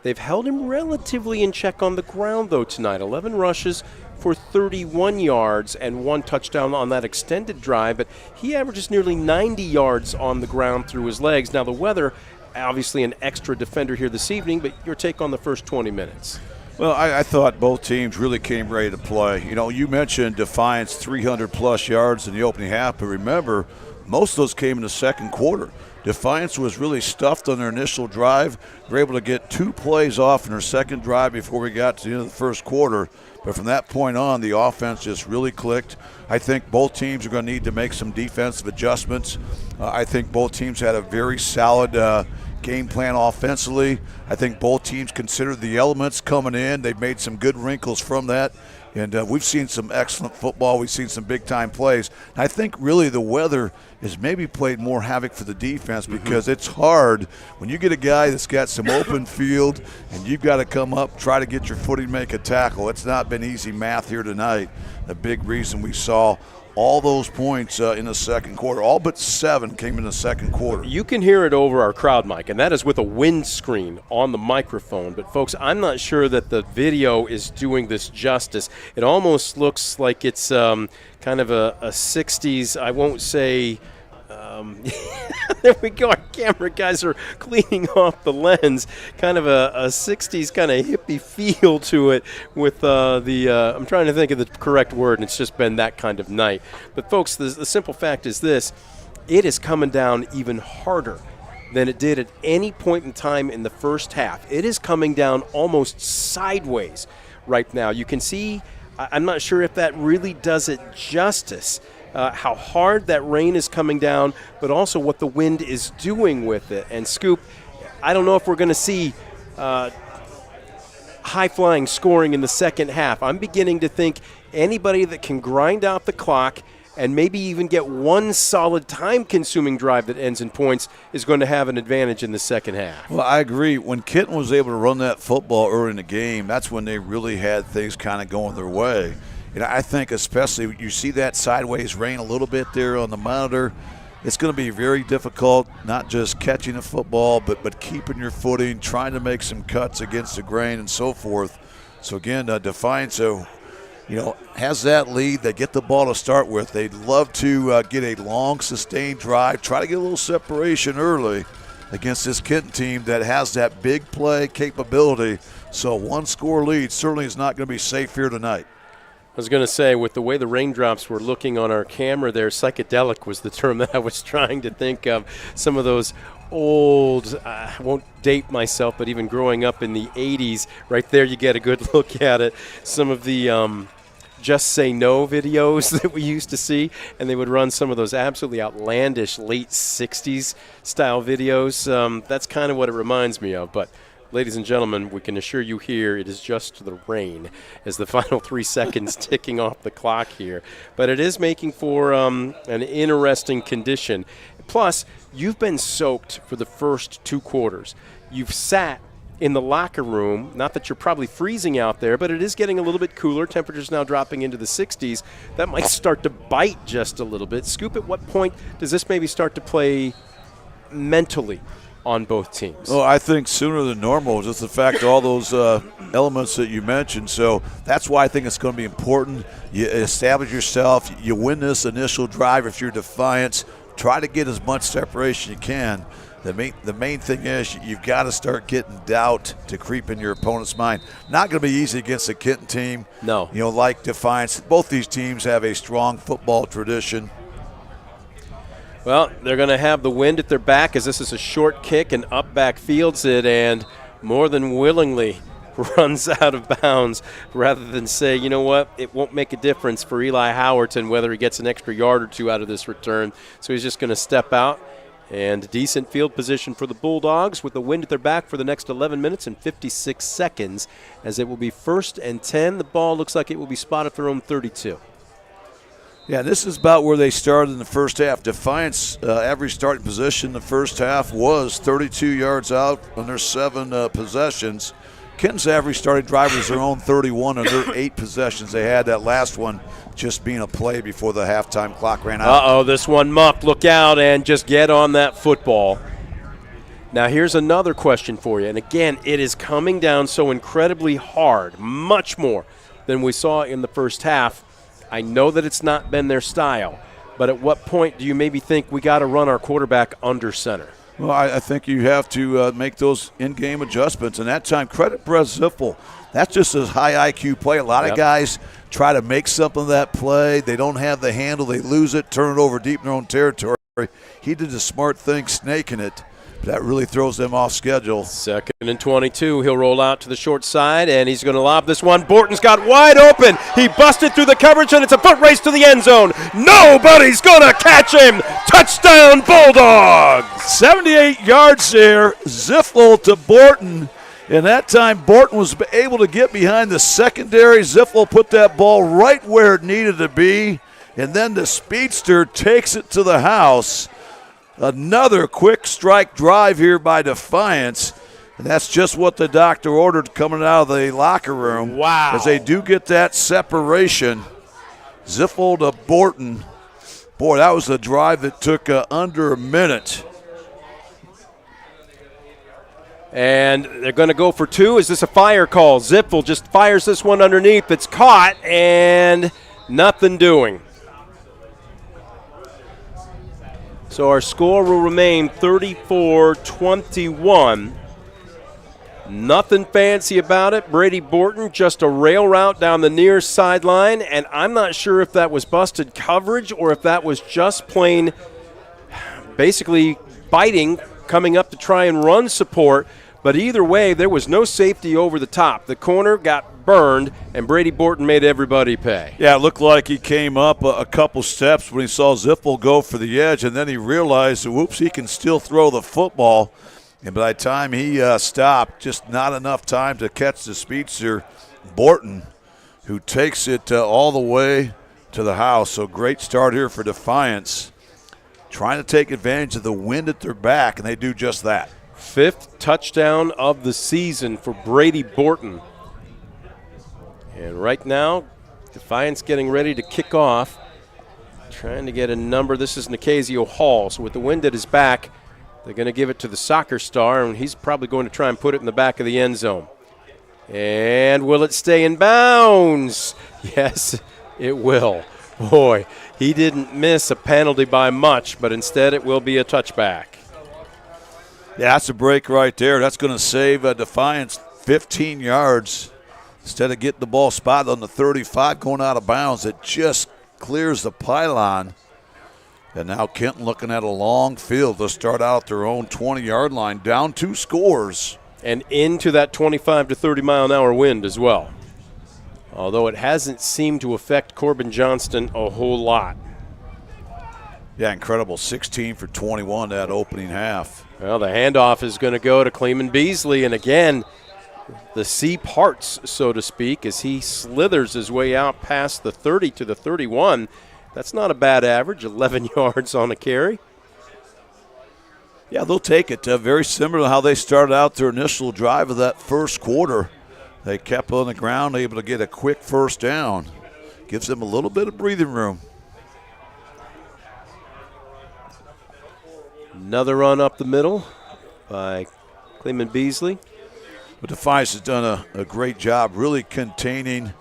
they've held him relatively in check on the ground, though, tonight. 11 rushes for 31 yards and 1 touchdown on that extended drive, but he averages nearly 90 yards on the ground through his legs. Now, the weather, obviously an extra defender here this evening, but your take on the first 20 minutes. Well, I thought both teams really came ready to play. You know, you mentioned Defiance 300-plus yards in the opening half, but remember, most of those came in the second quarter. Defiance was really stuffed on their initial drive. They were able to get 2 plays off in their second drive before we got to the end of the first quarter. But from that point on, the offense just really clicked. I think both teams are going to need to make some defensive adjustments. I think both teams had a very solid game plan offensively. I think both teams considered the elements coming in. They've made some good wrinkles from that. And we've seen some excellent football. We've seen some big-time plays. And I think really the weather has maybe played more havoc for the defense because it's hard when you get a guy that's got some open field and you've got to come up, try to get your footing, make a tackle. It's not been easy math here tonight. The big reason we saw all those points in the second quarter. All but 7 came in the second quarter. You can hear it over our crowd mic, and that is with a windscreen on the microphone. But, folks, I'm not sure that the video is doing this justice. It almost looks like it's kind of a 60s, I won't say There we go. Our camera guys are cleaning off the lens. Kind of a 60s kind of hippie feel to it with I'm trying to think of the correct word, and it's just been that kind of night. But, folks, the simple fact is this. It is coming down even harder than it did at any point in time in the first half. It is coming down almost sideways right now. You can see, I'm not sure if that really does it justice, how hard that rain is coming down, but also what the wind is doing with it. And, Scoop, I don't know if we're going to see high-flying scoring in the second half. I'm beginning to think anybody that can grind out the clock and maybe even get one solid time-consuming drive that ends in points is going to have an advantage in the second half. Well, I agree. When Kenton was able to run that football early in the game, that's when they really had things kind of going their way. And I think especially you see that sideways rain a little bit there on the monitor. It's going to be very difficult, not just catching a football, but keeping your footing, trying to make some cuts against the grain and so forth. So, again, Defiance, has that lead. They get the ball to start with. They'd love to get a long, sustained drive, try to get a little separation early against this Kenton team that has that big play capability. So one-score lead certainly is not going to be safe here tonight. I was going to say, with the way the raindrops were looking on our camera there, psychedelic was the term that I was trying to think of. Some of those old, I won't date myself, but even growing up in the 80s, right there you get a good look at it. Some of the Just Say No videos that we used to see, and they would run some of those absolutely outlandish late 60s style videos. That's kind of what it reminds me of, but ladies and gentlemen, we can assure you here it is just the rain as the final 3 seconds ticking off the clock here. But it is making for an interesting condition. Plus, you've been soaked for the first 2 quarters. You've sat in the locker room, not that you're probably freezing out there, but it is getting a little bit cooler. Temperatures now dropping into the 60s. That might start to bite just a little bit. Scoop, at what point does this maybe start to play mentally on both teams? Oh, I think sooner than normal, just the fact of all those elements that you mentioned. So that's why I think it's going to be important. You establish yourself. You win this initial drive if you're Defiance. Try to get as much separation you can. The main thing is you've got to start getting doubt to creep in your opponent's mind. Not going to be easy against a Kenton team. No. Like Defiance. Both these teams have a strong football tradition. Well, they're going to have the wind at their back as this is a short kick and up back fields it and more than willingly runs out of bounds rather than say, you know what, it won't make a difference for Eli Howerton whether he gets an extra yard or 2 out of this return. So he's just going to step out, and decent field position for the Bulldogs with the wind at their back for the next 11 minutes and 56 seconds as it will be 1st and 10. The ball looks like it will be spotted at their own 32. Yeah, this is about where they started in the first half. Defiance average starting position in the first half was 32 yards out on their 7 possessions. Kenton's average starting drive was their own 31 on their 8 possessions. They had that last one just being a play before the halftime clock ran out. Uh-oh, this one muffed. Look out and just get on that football. Now here's another question for you. And again, it is coming down so incredibly hard, much more than we saw in the first half. I know that it's not been their style, but at what point do you maybe think we got to run our quarterback under center? Well, I think you have to make those in-game adjustments. And that time, credit Brett Ziffel. That's just a high IQ play. A lot of guys try to make something of that play. They don't have the handle. They lose it, turn it over deep in their own territory. He did the smart thing, snaking it. But that really throws them off schedule. 2nd and 22. He'll roll out to the short side, and he's going to lob this one. Borton's got wide open. He busted through the coverage, and it's a foot race to the end zone. Nobody's going to catch him. Touchdown, Bulldogs. 78 yards there. Ziffel to Borton. And that time, Borton was able to get behind the secondary. Ziffel put that ball right where it needed to be. And then the speedster takes it to the house. Another quick strike drive here by Defiance. And that's just what the doctor ordered coming out of the locker room. Wow. As they do get that separation. Ziffel to Borton. Boy, that was a drive that took under a minute. And they're going to go for 2. Is this a fire call? Ziffel just fires this one underneath. It's caught, and nothing doing. So our score will remain 34-21. Nothing fancy about it. Brady Borton, just a rail route down the near sideline, and I'm not sure if that was busted coverage or if that was just plain basically biting, coming up to try and run support. But either way, there was no safety over the top. The corner got burned, and Brady Borton made everybody pay. Yeah, it looked like he came up a couple steps when he saw Zippel go for the edge, and then he realized, whoops, he can still throw the football. And by the time he stopped, just not enough time to catch the speedster, Borton, who takes it all the way to the house. So great start here for Defiance, trying to take advantage of the wind at their back, and they do just that. 5th touchdown of the season for Brady Borton. And right now, Defiance getting ready to kick off, trying to get a number. This is Nicasio Hall, so with the wind at his back, they're going to give it to the soccer star, and he's probably going to try and put it in the back of the end zone. And will it stay in bounds? Yes, it will. Boy, he didn't miss a penalty by much, but instead it will be a touchback. Yeah, that's a break right there. That's going to save Defiance 15 yards. Instead of getting the ball spotted on the 35 going out of bounds, it just clears the pylon. And now Kenton looking at a long field. They'll start out at their own 20-yard line, down 2 scores. And into that 25 to 30 mile an hour wind as well. Although it hasn't seemed to affect Corbin Johnston a whole lot. Yeah, incredible. 16 for 21 that opening half. Well, the handoff is going to go to Cleman Beasley. And again, the sea parts, so to speak, as he slithers his way out past the 30 to the 31. That's not a bad average, 11 yards on a carry. Yeah, they'll take it. Very similar to how they started out their initial drive of that first quarter. They kept on the ground, able to get a quick first down. Gives them a little bit of breathing room. Another run up the middle by Cleman Beasley. But Defiance has done a great job really containing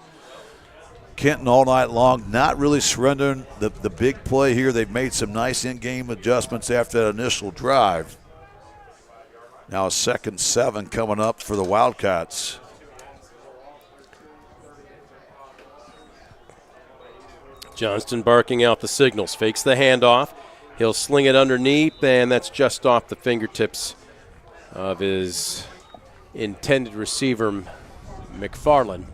Kenton all night long, not really surrendering the big play here. They've made some nice in-game adjustments after that initial drive. Now a 2nd and 7 coming up for the Wildcats. Johnston barking out the signals, fakes the handoff. He'll sling it underneath, and that's just off the fingertips of his intended receiver, McFarland.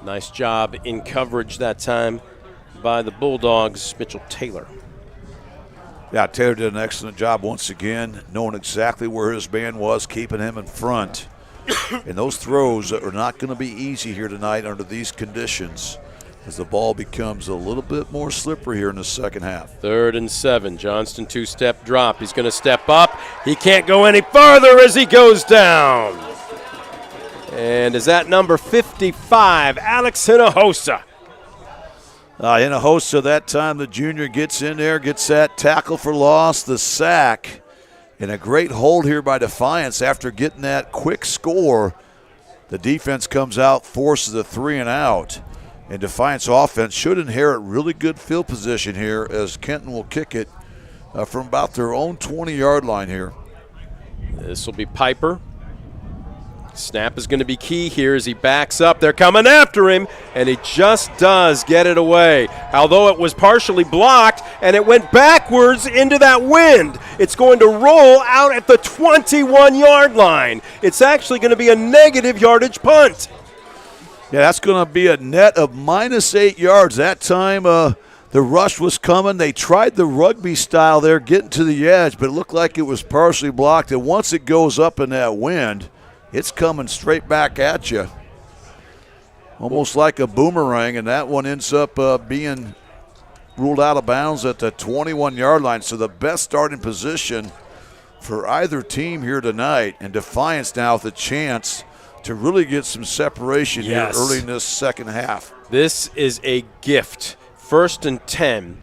Nice job in coverage that time by the Bulldogs, Mitchell Taylor. Yeah, Taylor did an excellent job once again, knowing exactly where his man was, keeping him in front. And those throws are not going to be easy here tonight under these conditions, as the ball becomes a little bit more slippery here in the second half. 3rd and 7. Johnston 2-step drop. He's going to step up. He can't go any farther as he goes down. And is that number 55, Alex Hinojosa? Hinojosa, that time the junior gets in there, gets that tackle for loss, the sack, and a great hold here by Defiance after getting that quick score. The defense comes out, forces a 3 and out. And Defiance offense should inherit really good field position here as Kenton will kick it from about their own 20-yard line here. This will be Piper. Snap is going to be key here as he backs up. They're coming after him, and he just does get it away. Although it was partially blocked, and it went backwards into that wind. It's going to roll out at the 21-yard line. It's actually going to be a negative yardage punt. Yeah, that's going to be a net of -8 yards. That time the rush was coming. They tried the rugby style there, getting to the edge, but it looked like it was partially blocked. And once it goes up in that wind, it's coming straight back at you, almost like a boomerang, and that one ends up being ruled out of bounds at the 21-yard line. So the best starting position for either team here tonight, and Defiance now with a chance to really get some separation here early in this second half. This is a gift. 1st and 10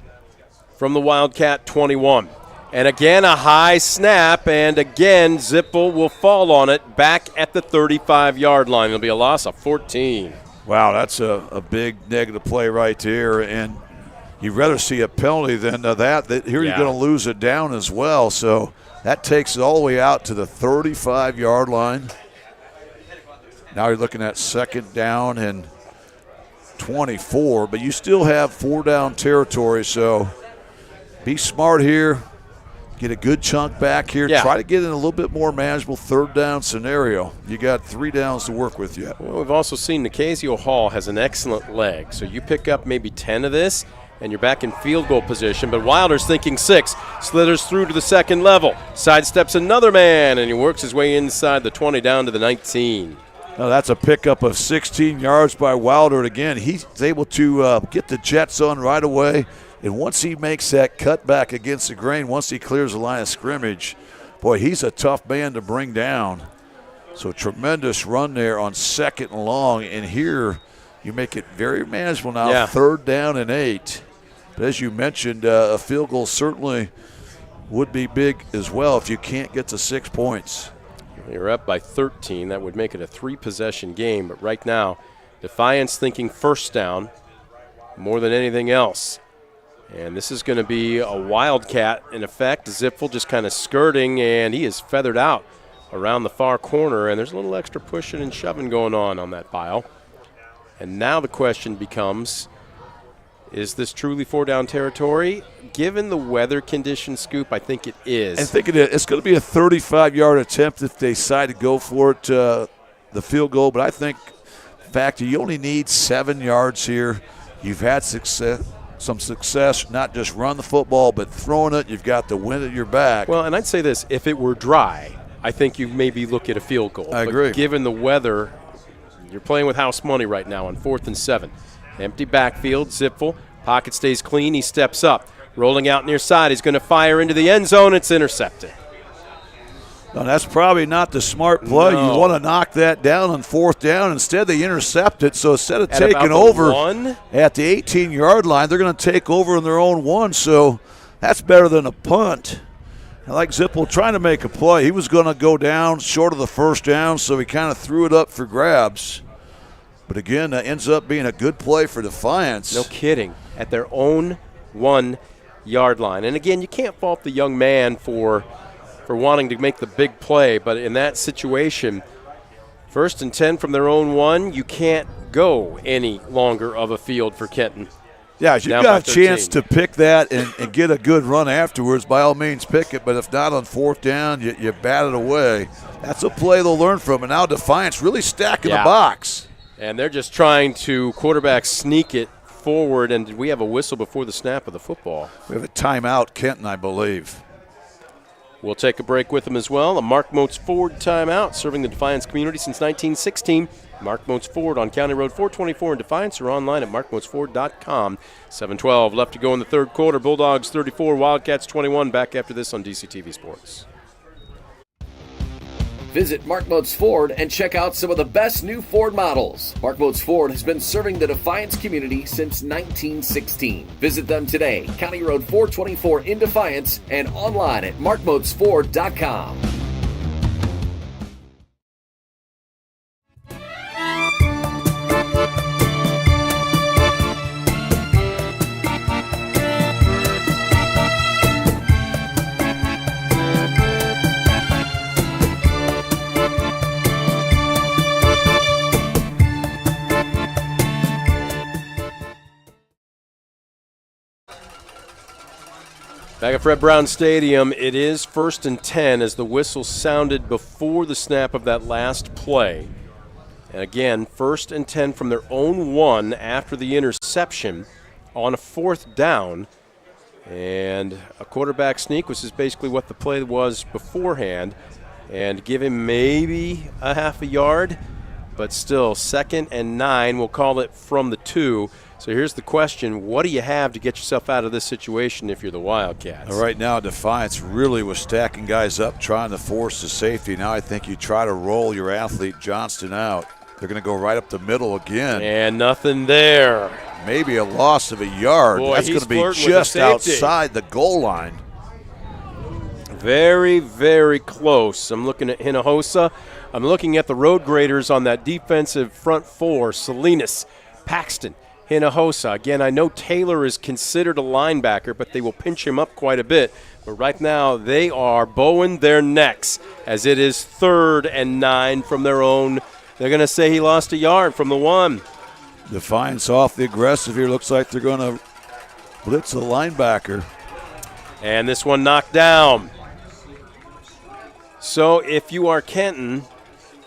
from the Wildcat 21. And again, a high snap, and again, Zippel will fall on it back at the 35-yard line. It'll be a loss of 14. Wow, that's a big negative play right there. And, you'd rather see a penalty than that. Here you're going to lose it down as well. So that takes it all the way out to the 35-yard line. Now you're looking at 2nd down and 24, but you still have 4-down territory. So be smart here. Get a good chunk back here. Yeah. Try to get in a little bit more manageable 3rd down scenario. You got 3 downs to work with yet. Well, we've also seen Nicasio Hall has an excellent leg. So you pick up maybe 10 of this, and you're back in field goal position. But Wilder's thinking 6. Slithers through to the 2nd level. Sidesteps another man, and he works his way inside the 20 down to the 19. Now that's a pickup of 16 yards by Wilder. And again, he's able to get the Jets on right away. And once he makes that cutback against the grain, once he clears the line of scrimmage, boy, he's a tough man to bring down. So tremendous run there on 2nd and long. And here you make it very manageable now, 3rd down and 8. But as you mentioned, a field goal certainly would be big as well if you can't get to 6 points. You're up by 13. That would make it a 3-possession game. But right now, Defiance thinking 1st down more than anything else. And this is going to be a wildcat in effect. Zipfel just kind of skirting, and he is feathered out around the far corner. And there's a little extra pushing and shoving going on that pile. And now the question becomes, is this truly 4-down territory? Given the weather condition, Scoop, I think it is. I think it is. It's going to be a 35-yard attempt if they decide to go for it, the field goal. But I think, in fact, you only need 7 yards here. You've had some success, not just run the football, but throwing it. You've got the wind at your back. Well, and I'd say this. If it were dry, I think you maybe look at a field goal. I agree. Given the weather, you're playing with house money right now on 4th and 7. Empty backfield, Zipfel. Pocket stays clean. He steps up. Rolling out near side. He's going to fire into the end zone. It's intercepted. No, that's probably not the smart play. No. You want to knock that down on 4th down. Instead, they intercept it. So instead of At taking about the over 1? at the 18-yard line, they're going to take over in their own 1. So that's better than a punt. I like Zipfel trying to make a play. He was going to go down short of the 1st down, so he kind of threw it up for grabs. But again, that ends up being a good play for Defiance. No kidding. At their own 1-yard line. And again, you can't fault the young man for wanting to make the big play, but in that situation, 1st and 10 from their own 1, you can't go any longer of a field for Kenton. Yeah, if you've got a chance to pick that and get a good run afterwards, by all means pick it. But if not on 4th down, you bat it away. That's a play they'll learn from. And now Defiance really stacking the box. And they're just trying to quarterback sneak it forward. And did we have a whistle before the snap of the football? We have a timeout, Kenton, I believe. We'll take a break with them as well. A Mark Motes Ford timeout, serving the Defiance community since 1916. Mark Motes Ford on County Road 424 in Defiance, or online at markmotesford.com. 7:12 left to go in the 3rd quarter. Bulldogs 34, Wildcats 21. Back after this on DCTV Sports. Visit Mark Motes Ford and check out some of the best new Ford models. Mark Motes Ford has been serving the Defiance community since 1916. Visit them today, County Road 424 in Defiance, and online at markmotesford.com. Back at Fred Brown Stadium, it is 1st and 10 as the whistle sounded before the snap of that last play. And again, 1st and 10 from their own 1 after the interception on a 4th down. And a quarterback sneak, which is basically what the play was beforehand, and give him maybe a half a yard, but still 2nd and 9. We'll call it from the 2. So here's the question. What do you have to get yourself out of this situation if you're the Wildcats? Right now, Defiance really was stacking guys up, trying to force the safety. Now I think you try to roll your athlete Johnston out. They're going to go right up the middle again. And nothing there. Maybe a loss of a yard. Boy, that's going to be just outside the goal line. Very, very close. I'm looking at Hinojosa. I'm looking at the road graders on that defensive front 4. Salinas, Paxton, Hinojosa. Again, I know Taylor is considered a linebacker, but they will pinch him up quite a bit. But right now, they are bowing their necks as it is 3rd and 9 from their own. They're going to say he lost a yard from the 1. Defiance off the aggressive here. Looks like they're going to blitz the linebacker. And this one knocked down. So if you are Kenton,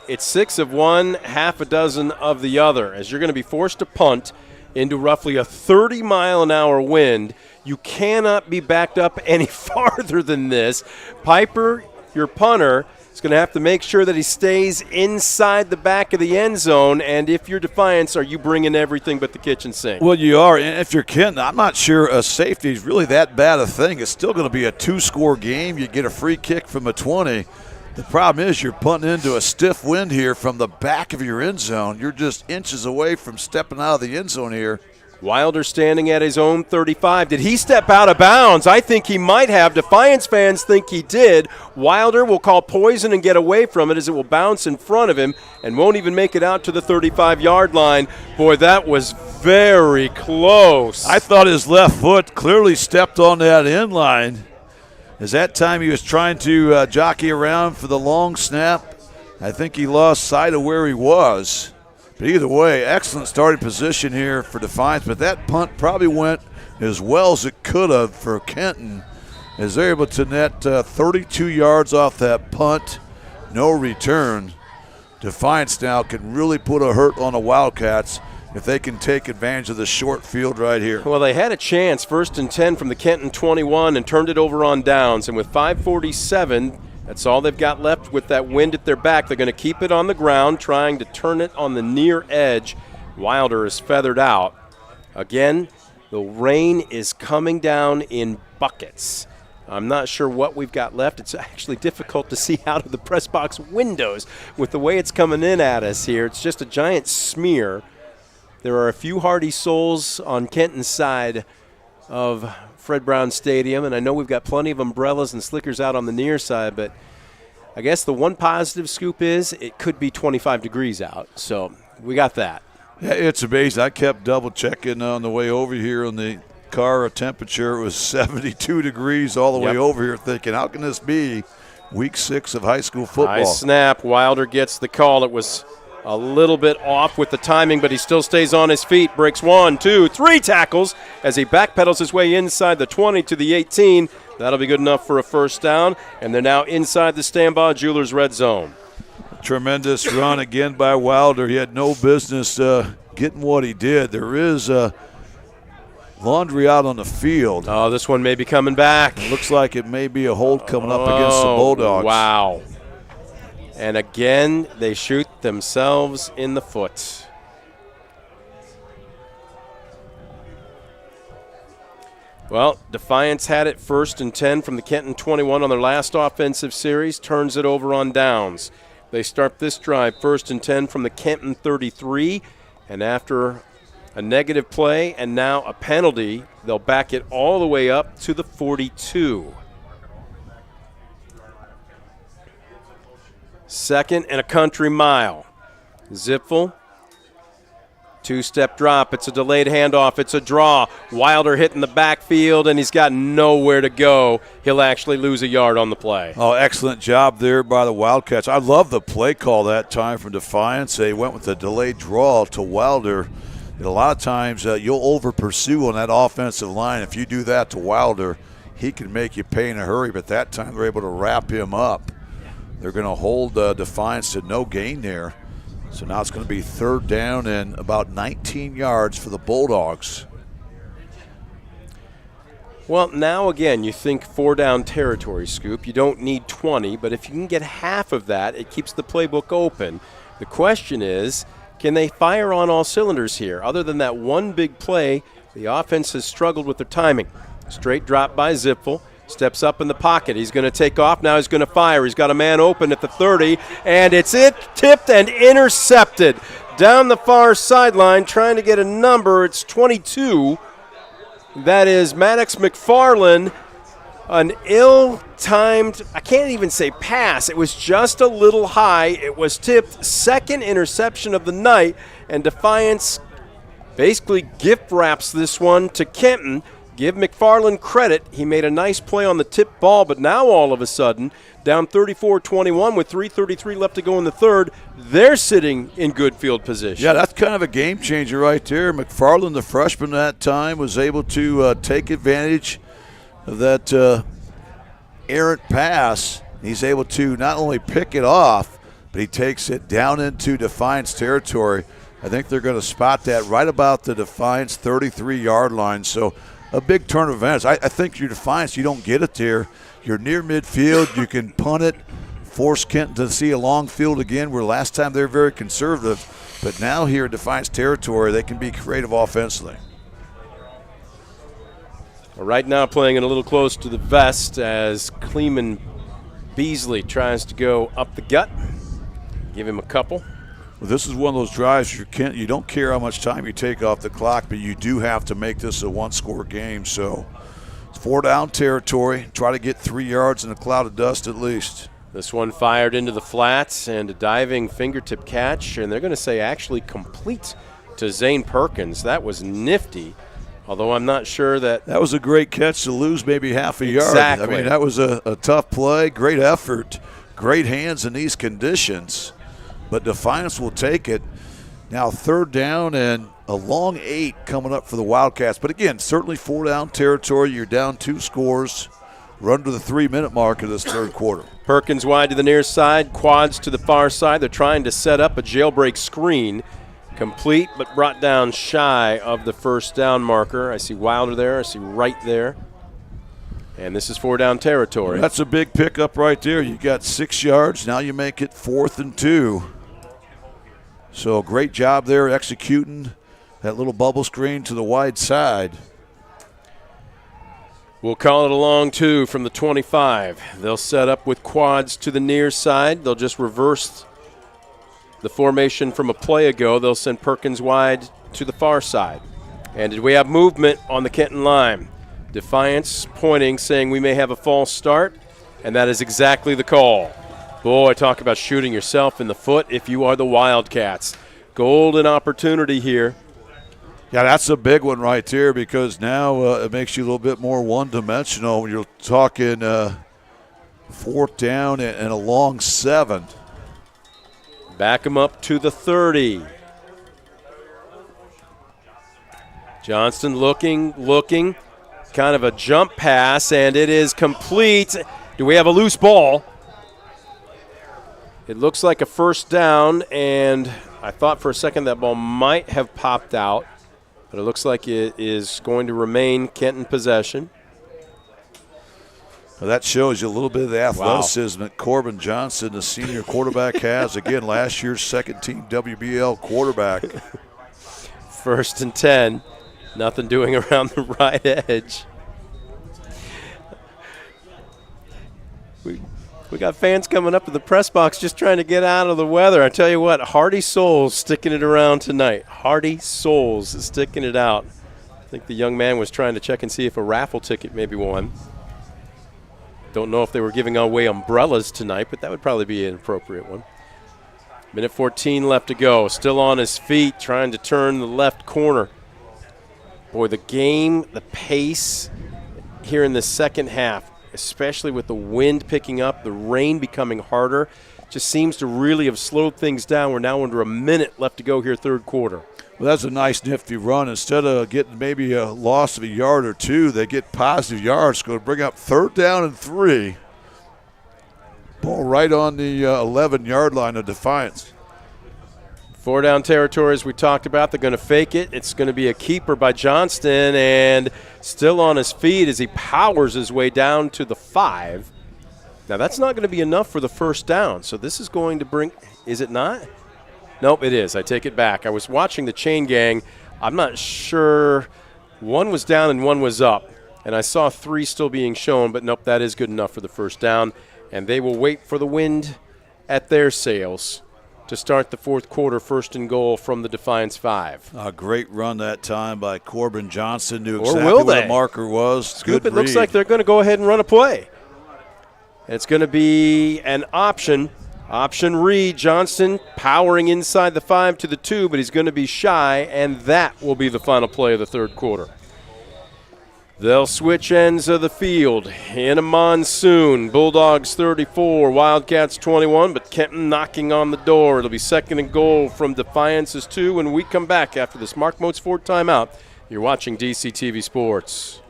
it's 6 of one, half a dozen of the other, as you're going to be forced to punt into roughly a 30-mile-an-hour wind. You cannot be backed up any farther than this. Piper, your punter, is going to have to make sure that he stays inside the back of the end zone. And if you're Defiance, are you bringing everything but the kitchen sink? Well, you are. And if you're Kenton, I'm not sure a safety is really that bad a thing. It's still going to be a 2-score game. You get a free kick from a 20. The problem is you're punting into a stiff wind here from the back of your end zone. You're just inches away from stepping out of the end zone here. Wilder standing at his own 35. Did he step out of bounds? I think he might have. Defiance fans think he did. Wilder will call poison and get away from it as it will bounce in front of him and won't even make it out to the 35-yard line. Boy, that was very close. I thought his left foot clearly stepped on that end line. As that time he was trying to jockey around for the long snap. I think he lost sight of where he was. But either way, excellent starting position here for Defiance. But that punt probably went as well as it could have for Kenton, as they're able to net 32 yards off that punt. No return. Defiance now can really put a hurt on the Wildcats if they can take advantage of the short field right here. Well, they had a chance, 1st and 10 from the Kenton 21, and turned it over on downs. And with 5:47, that's all they've got left with that wind at their back. They're going to keep it on the ground, trying to turn it on the near edge. Wilder is feathered out. Again, the rain is coming down in buckets. I'm not sure what we've got left. It's actually difficult to see out of the press box windows with the way it's coming in at us here. It's just a giant smear. There are a few hardy souls on Kenton's side of Fred Brown Stadium, and I know we've got plenty of umbrellas and slickers out on the near side, but I guess the one positive scoop is it could be 25 degrees out, so we got that. Yeah, it's amazing. I kept double-checking on the way over here on the car temperature. It was 72 degrees all the way over here, thinking, how can this be week 6 of high school football? Nice snap. Wilder gets the call. It was a little bit off with the timing, but he still stays on his feet. Breaks 1, 2, 3 tackles as he backpedals his way inside the 20 to the 18. That'll be good enough for a first down, and they're now inside the Stambaugh Jewelers red zone. Tremendous run again by Wilder. He had no business getting what he did. There is laundry out on the field. Oh, this one may be coming back. It looks like it may be a hold coming up against the Bulldogs. Wow. And again, they shoot themselves in the foot. Well, Defiance had it 1st and 10 from the Kenton 21 on their last offensive series, turns it over on downs. They start this drive 1st and 10 from the Kenton 33, and after a negative play and now a penalty, they'll back it all the way up to the 42. 2nd and a country mile. Zipfel, 2-step drop. It's a delayed handoff. It's a draw. Wilder hitting the backfield, and he's got nowhere to go. He'll actually lose a yard on the play. Oh, excellent job there by the Wildcats. I love the play call that time from Defiance. They went with a delayed draw to Wilder. And a lot of times you'll over-pursue on that offensive line. If you do that to Wilder, he can make you pay in a hurry. But that time they're able to wrap him up. They're going to hold Defiance to no gain there. So now it's going to be 3rd down and about 19 yards for the Bulldogs. Well, now again, you think 4-down territory, Scoop. You don't need 20, but if you can get half of that, it keeps the playbook open. The question is, can they fire on all cylinders here? Other than that one big play, the offense has struggled with their timing. Straight drop by Zipfel. Steps up in the pocket. He's going to take off. Now he's going to fire. He's got a man open at the 30, and it's tipped and intercepted down the far sideline, trying to get a number. It's 22. That is Maddox McFarland. An ill-timed, I can't even say pass. It was just a little high. It was tipped. 2nd interception of the night, and Defiance basically gift wraps this one to Kenton. Give McFarland credit. He made a nice play on the tip ball, but now all of a sudden, down 34-21 with 3:33 left to go in the third, they're sitting in good field position. Yeah, that's kind of a game changer right there. McFarland, the freshman at that time, was able to take advantage of that errant pass. He's able to not only pick it off, but he takes it down into Defiance territory. I think they're going to spot that right about the Defiance 33-yard line. So a big turn of events. I think your Defiance, you don't get it there. You're near midfield. You can punt it, force Kenton to see a long field again, where last time they were very conservative. But now here in Defiance territory, they can be creative offensively. Right now playing it a little close to the vest as Kleeman Beasley tries to go up the gut. Give him a couple. Well, this is one of those drives you don't care how much time you take off the clock, but you do have to make this a one-score game. So it's 4-down territory. Try to get 3 yards in a cloud of dust at least. This one fired into the flats and a diving fingertip catch, and they're going to say actually complete to Zane Perkins. That was nifty, although I'm not sure that. That was a great catch to lose maybe half a yard. Exactly. I mean, that was a tough play, great effort, great hands in these conditions. But Defiance will take it. Now 3rd down and a long 8 coming up for the Wildcats. But again, certainly 4-down territory. You're down 2 scores. Run to the 3-minute mark of this third quarter. Perkins wide to the near side, quads to the far side. They're trying to set up a jailbreak screen. Complete, but brought down shy of the 1st down marker. I see Wilder there. I see Wright there. And this is 4-down territory. That's a big pickup right there. You got 6 yards. Now you make it 4th and 2. So great job there executing that little bubble screen to the wide side. We'll call it a long 2 from the 25. They'll set up with quads to the near side. They'll just reverse the formation from a play ago. They'll send Perkins wide to the far side. And did we have movement on the Kenton line? Defiance pointing, saying we may have a false start, and that is exactly the call. Boy, talk about shooting yourself in the foot if you are the Wildcats. Golden opportunity here. Yeah, that's a big one right there, because now it makes you a little bit more one-dimensional. You're talking 4th down and a long 7. Back him up to the 30. Johnston looking. Kind of a jump pass, and it is complete. Do we have a loose ball? It looks like a 1st down, and I thought for a second that ball might have popped out, but it looks like it is going to remain Kenton possession. Well, that shows you a little bit of the athleticism that Corbin Johnson, the senior quarterback, has. Again, last year's second-team WBL quarterback. 1st and 10. Nothing doing around the right edge. We got fans coming up to the press box just trying to get out of the weather. I tell you what, Hardy Souls sticking it around tonight. Hardy Souls is sticking it out. I think the young man was trying to check and see if a raffle ticket maybe won. Don't know if they were giving away umbrellas tonight, but that would probably be an appropriate one. Minute 14 left to go. Still on his feet, trying to turn the left corner. Boy, the game, the pace here in the second half, especially with the wind picking up, the rain becoming harder, just seems to really have slowed things down. We're now under a minute left to go here, third quarter. Well, that's a nice, nifty run. Instead of getting maybe a loss of a yard or 2, they get positive yards. Going to bring up 3rd down and 3. Ball right on the 11-yard line of Defiance. 4-down territory, as we talked about. They're going to fake it. It's going to be a keeper by Johnston, and still on his feet as he powers his way down to the 5. Now, that's not going to be enough for the 1st down, so this is going to bring – is it not? Nope, it is. I take it back. I was watching the chain gang. I'm not sure. One was down and one was up, and I saw 3 still being shown, but nope, that is good enough for the 1st down, and they will wait for the wind at their sails to start the 4th quarter, 1st and goal from the Defiance 5. A great run that time by Corbin Johnson. Knew exactly what the marker was. Scoop, it looks like they're going to go ahead and run a play. It's going to be an option Option read, Johnston powering inside the 5 to the 2, but he's going to be shy, and that will be the final play of the third quarter. They'll switch ends of the field in a monsoon. Bulldogs 34, Wildcats 21, but Kenton knocking on the door. It'll be 2nd and goal from Defiance's 2 when we come back after this Mark Moats Ford timeout. You're watching DCTV Sports.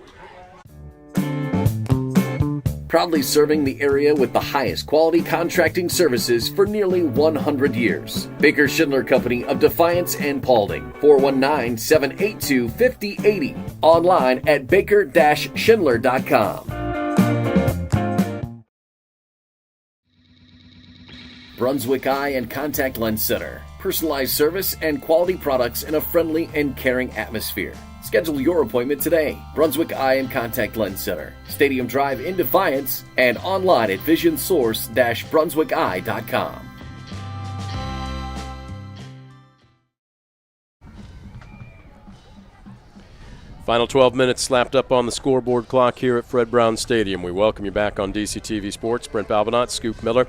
Proudly serving the area with the highest quality contracting services for nearly 100 years. Baker Schindler Company of Defiance and Paulding, 419-782-5080. Online at baker-schindler.com. Brunswick Eye and Contact Lens Center. Personalized service and quality products in a friendly and caring atmosphere. Schedule your appointment today. Brunswick Eye and Contact Lens Center, Stadium Drive in Defiance, and online at visionsource-brunswickeye.com. Final 12 minutes slapped up on the scoreboard clock here at Fred Brown Stadium. We welcome you back on DCTV Sports. Brent Balbinot, Scoop Miller.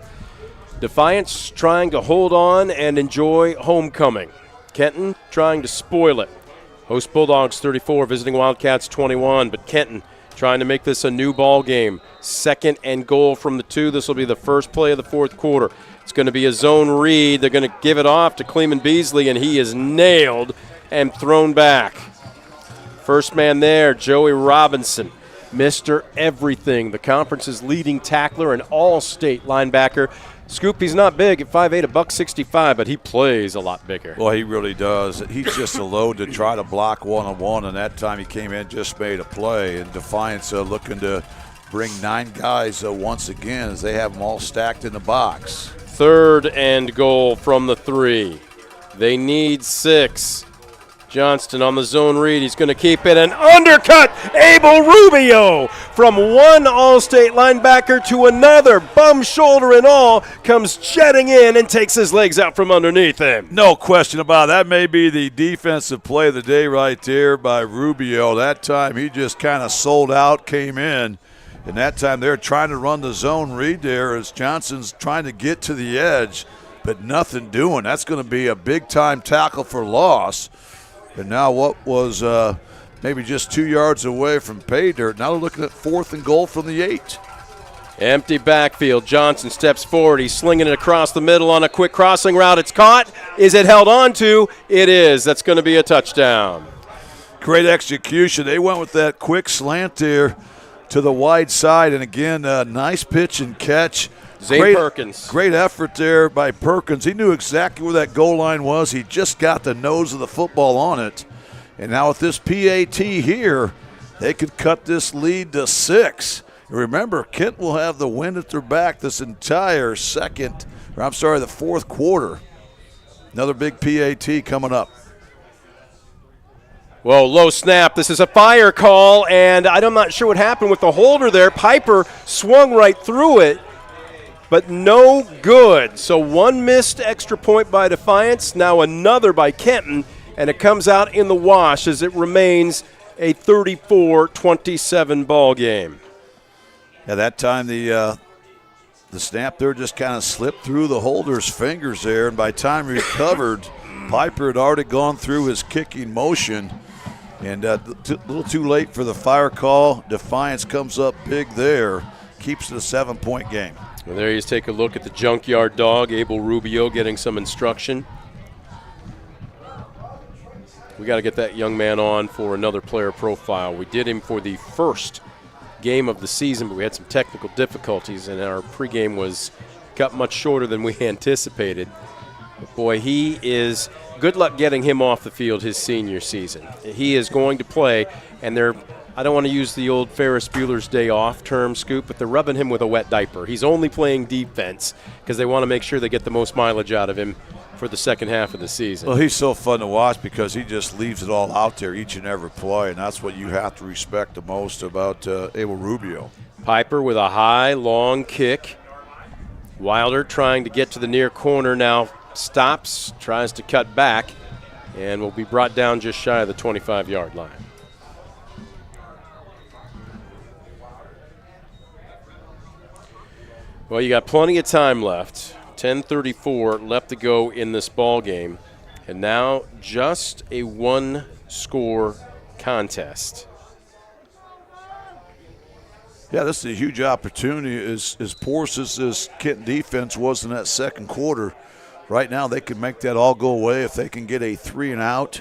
Defiance trying to hold on and enjoy homecoming. Kenton trying to spoil it. Host Bulldogs 34, visiting Wildcats 21, but Kenton trying to make this a new ball game. 2nd and goal from the 2. This will be the first play of the fourth quarter. It's going to be a zone read. They're going to give it off to Cleeman Beasley, and he is nailed and thrown back. First man there, Joey Robinson, Mr. Everything, the conference's leading tackler and all-state linebacker. Scoop, he's not big at 5'8", $165, but he plays a lot bigger. Well, he really does. He's just a load to try to block one-on-one, and that time he came in, just made a play. And Defiance looking to bring 9 guys once again as they have them all stacked in the box. 3rd and goal from the 3. They need 6. Johnston on the zone read. He's going to keep it. An undercut. Abel Rubio from one All-State linebacker to another. Bum, shoulder, and all comes jetting in and takes his legs out from underneath him. No question about it. That may be the defensive play of the day right there by Rubio. That time he just kind of sold out, came in. And that time they're trying to run the zone read there as Johnson's trying to get to the edge, but nothing doing. That's going to be a big-time tackle for loss. And now what was maybe just 2 yards away from pay dirt. Now they're looking at 4th and goal from the 8. Empty backfield. Johnson steps forward. He's slinging it across the middle on a quick crossing route. It's caught. Is it held on to? It is. That's going to be a touchdown. Great execution. They went with that quick slant there to the wide side. And again, nice pitch and catch. Zane Perkins. Great effort there by Perkins. He knew exactly where that goal line was. He just got the nose of the football on it. And now with this PAT here, they could cut this lead to 6. Remember, Kent will have the wind at their back this entire the fourth quarter. Another big PAT coming up. Whoa, low snap. This is a fire call, and I'm not sure what happened with the holder there. Piper swung right through it, but no good. So one missed extra point by Defiance, now another by Kenton, and it comes out in the wash as it remains a 34-27 ball game. Yeah, that time the snap there just kind of slipped through the holder's fingers there, and by the time he recovered, Piper had already gone through his kicking motion, and a little too late for the fire call. Defiance comes up big there, keeps it a 7-point game. Well, there you take a look at the junkyard dog, Abel Rubio, getting some instruction. We got to get that young man on for another player profile. We did him for the first game of the season, but we had some technical difficulties, and our pregame was cut much shorter than we anticipated. But boy, he is – good luck getting him off the field his senior season. He is going to play, and they're – I don't want to use the old Ferris Bueller's Day Off term, Scoop, but they're rubbing him with a wet diaper. He's only playing defense because they want to make sure they get the most mileage out of him for the second half of the season. Well, he's so fun to watch because he just leaves it all out there each and every play, and that's what you have to respect the most about Abel Rubio. Piper with a high, long kick. Wilder trying to get to the near corner now. Stops, tries to cut back, and will be brought down just shy of the 25-yard line. Well, you got plenty of time left. 10:34 left to go in this ball game, and now just a one-score contest. Yeah, this is a huge opportunity. As porous as this Kenton defense was in that second quarter, right now they can make that all go away if they can get a 3 and out.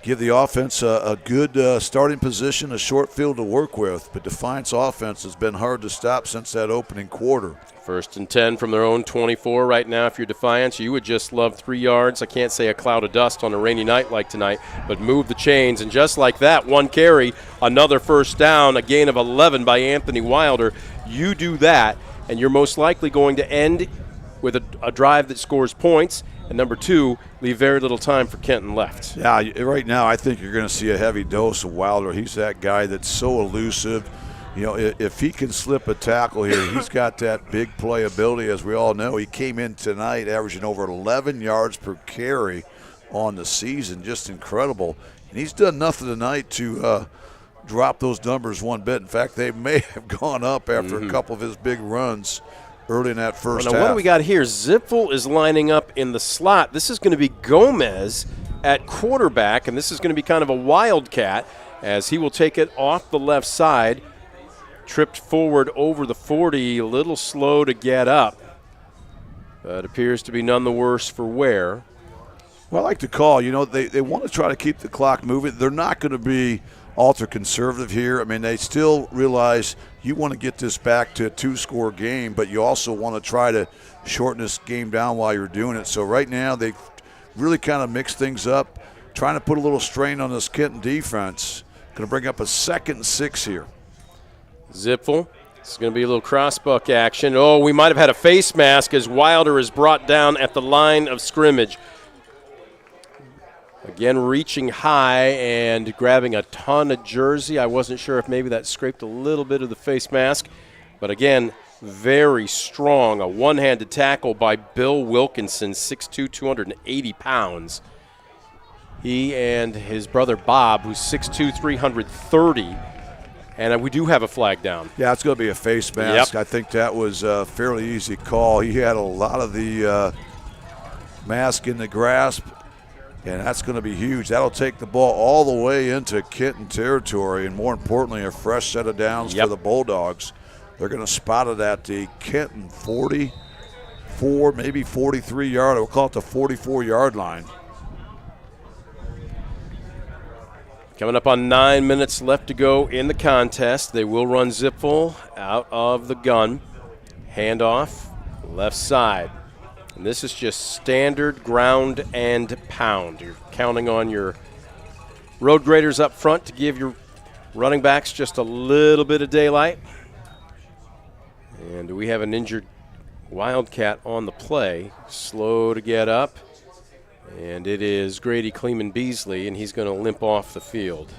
Give the offense a good starting position, a short field to work with. But Defiance offense has been hard to stop since that opening quarter. 1st and 10 from their own 24 right now. If you're Defiance, you would just love 3 yards. I can't say a cloud of dust on a rainy night like tonight, but move the chains. And just like that, one carry, another first down, a gain of 11 by Anthony Wilder. You do that, and you're most likely going to end with a drive that scores points. And number 2, leave very little time for Kenton left. Yeah, right now I think you're going to see a heavy dose of Wilder. He's that guy that's so elusive. You know, if he can slip a tackle here, he's got that big play ability. As we all know, he came in tonight averaging over 11 yards per carry on the season. Just incredible. And he's done nothing tonight to drop those numbers one bit. In fact, they may have gone up after a couple of his big runs early in that first half. What do we got here? Zipfel is lining up in the slot. This is going to be Gomez at quarterback, and this is going to be kind of a wildcat as he will take it off the left side. Tripped forward over the 40, a little slow to get up, but appears to be none the worse for wear. Well, I like the call. You know, they want to try to keep the clock moving. They're not going to be ultra conservative here. I mean, they still realize you want to get this back to a 2-score game, but you also want to try to shorten this game down while you're doing it. So right now they've really kind of mixed things up, trying to put a little strain on this Kenton defense. Going to bring up a 2nd and 6 here. Zipfel. It's going to be a little crossbuck action. Oh, we might have had a face mask as Wilder is brought down at the line of scrimmage. Again, reaching high and grabbing a ton of jersey. I wasn't sure if maybe that scraped a little bit of the face mask. But again, very strong. A one-handed tackle by Bill Wilkinson, 6'2", 280 pounds. He and his brother Bob, who's 6'2", 330. And we do have a flag down. Yeah, it's going to be a face mask. Yep. I think that was a fairly easy call. He had a lot of the mask in the grasp, and that's going to be huge. That'll take the ball all the way into Kenton territory, and more importantly, a fresh set of downs for the Bulldogs. They're going to spot it at the Kenton 44, maybe 43-yard. We'll call it the 44-yard line. Coming up on 9 minutes left to go in the contest. They will run Zipfel out of the gun. Handoff, left side. And this is just standard ground and pound. You're counting on your road graders up front to give your running backs just a little bit of daylight. And we have an injured Wildcat on the play. Slow to get up. And it is Grady Kleeman-Beasley, and he's going to limp off the field.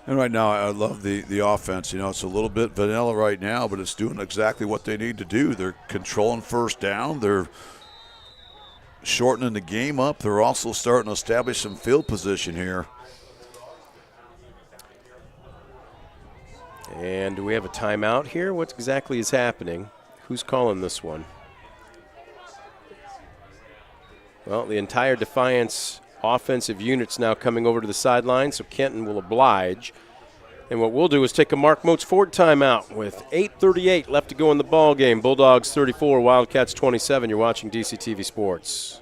And right now, I love the offense. You know, it's a little bit vanilla right now, but it's doing exactly what they need to do. They're controlling first down. They're shortening the game up. They're also starting to establish some field position here. And do we have a timeout here? What exactly is happening? Who's calling this one? Well, the entire Defiance offensive unit's now coming over to the sideline, so Kenton will oblige. And what we'll do is take a Mark Moats Ford timeout with 8:38 left to go in the ball game. Bulldogs 34, Wildcats 27. You're watching DCTV Sports.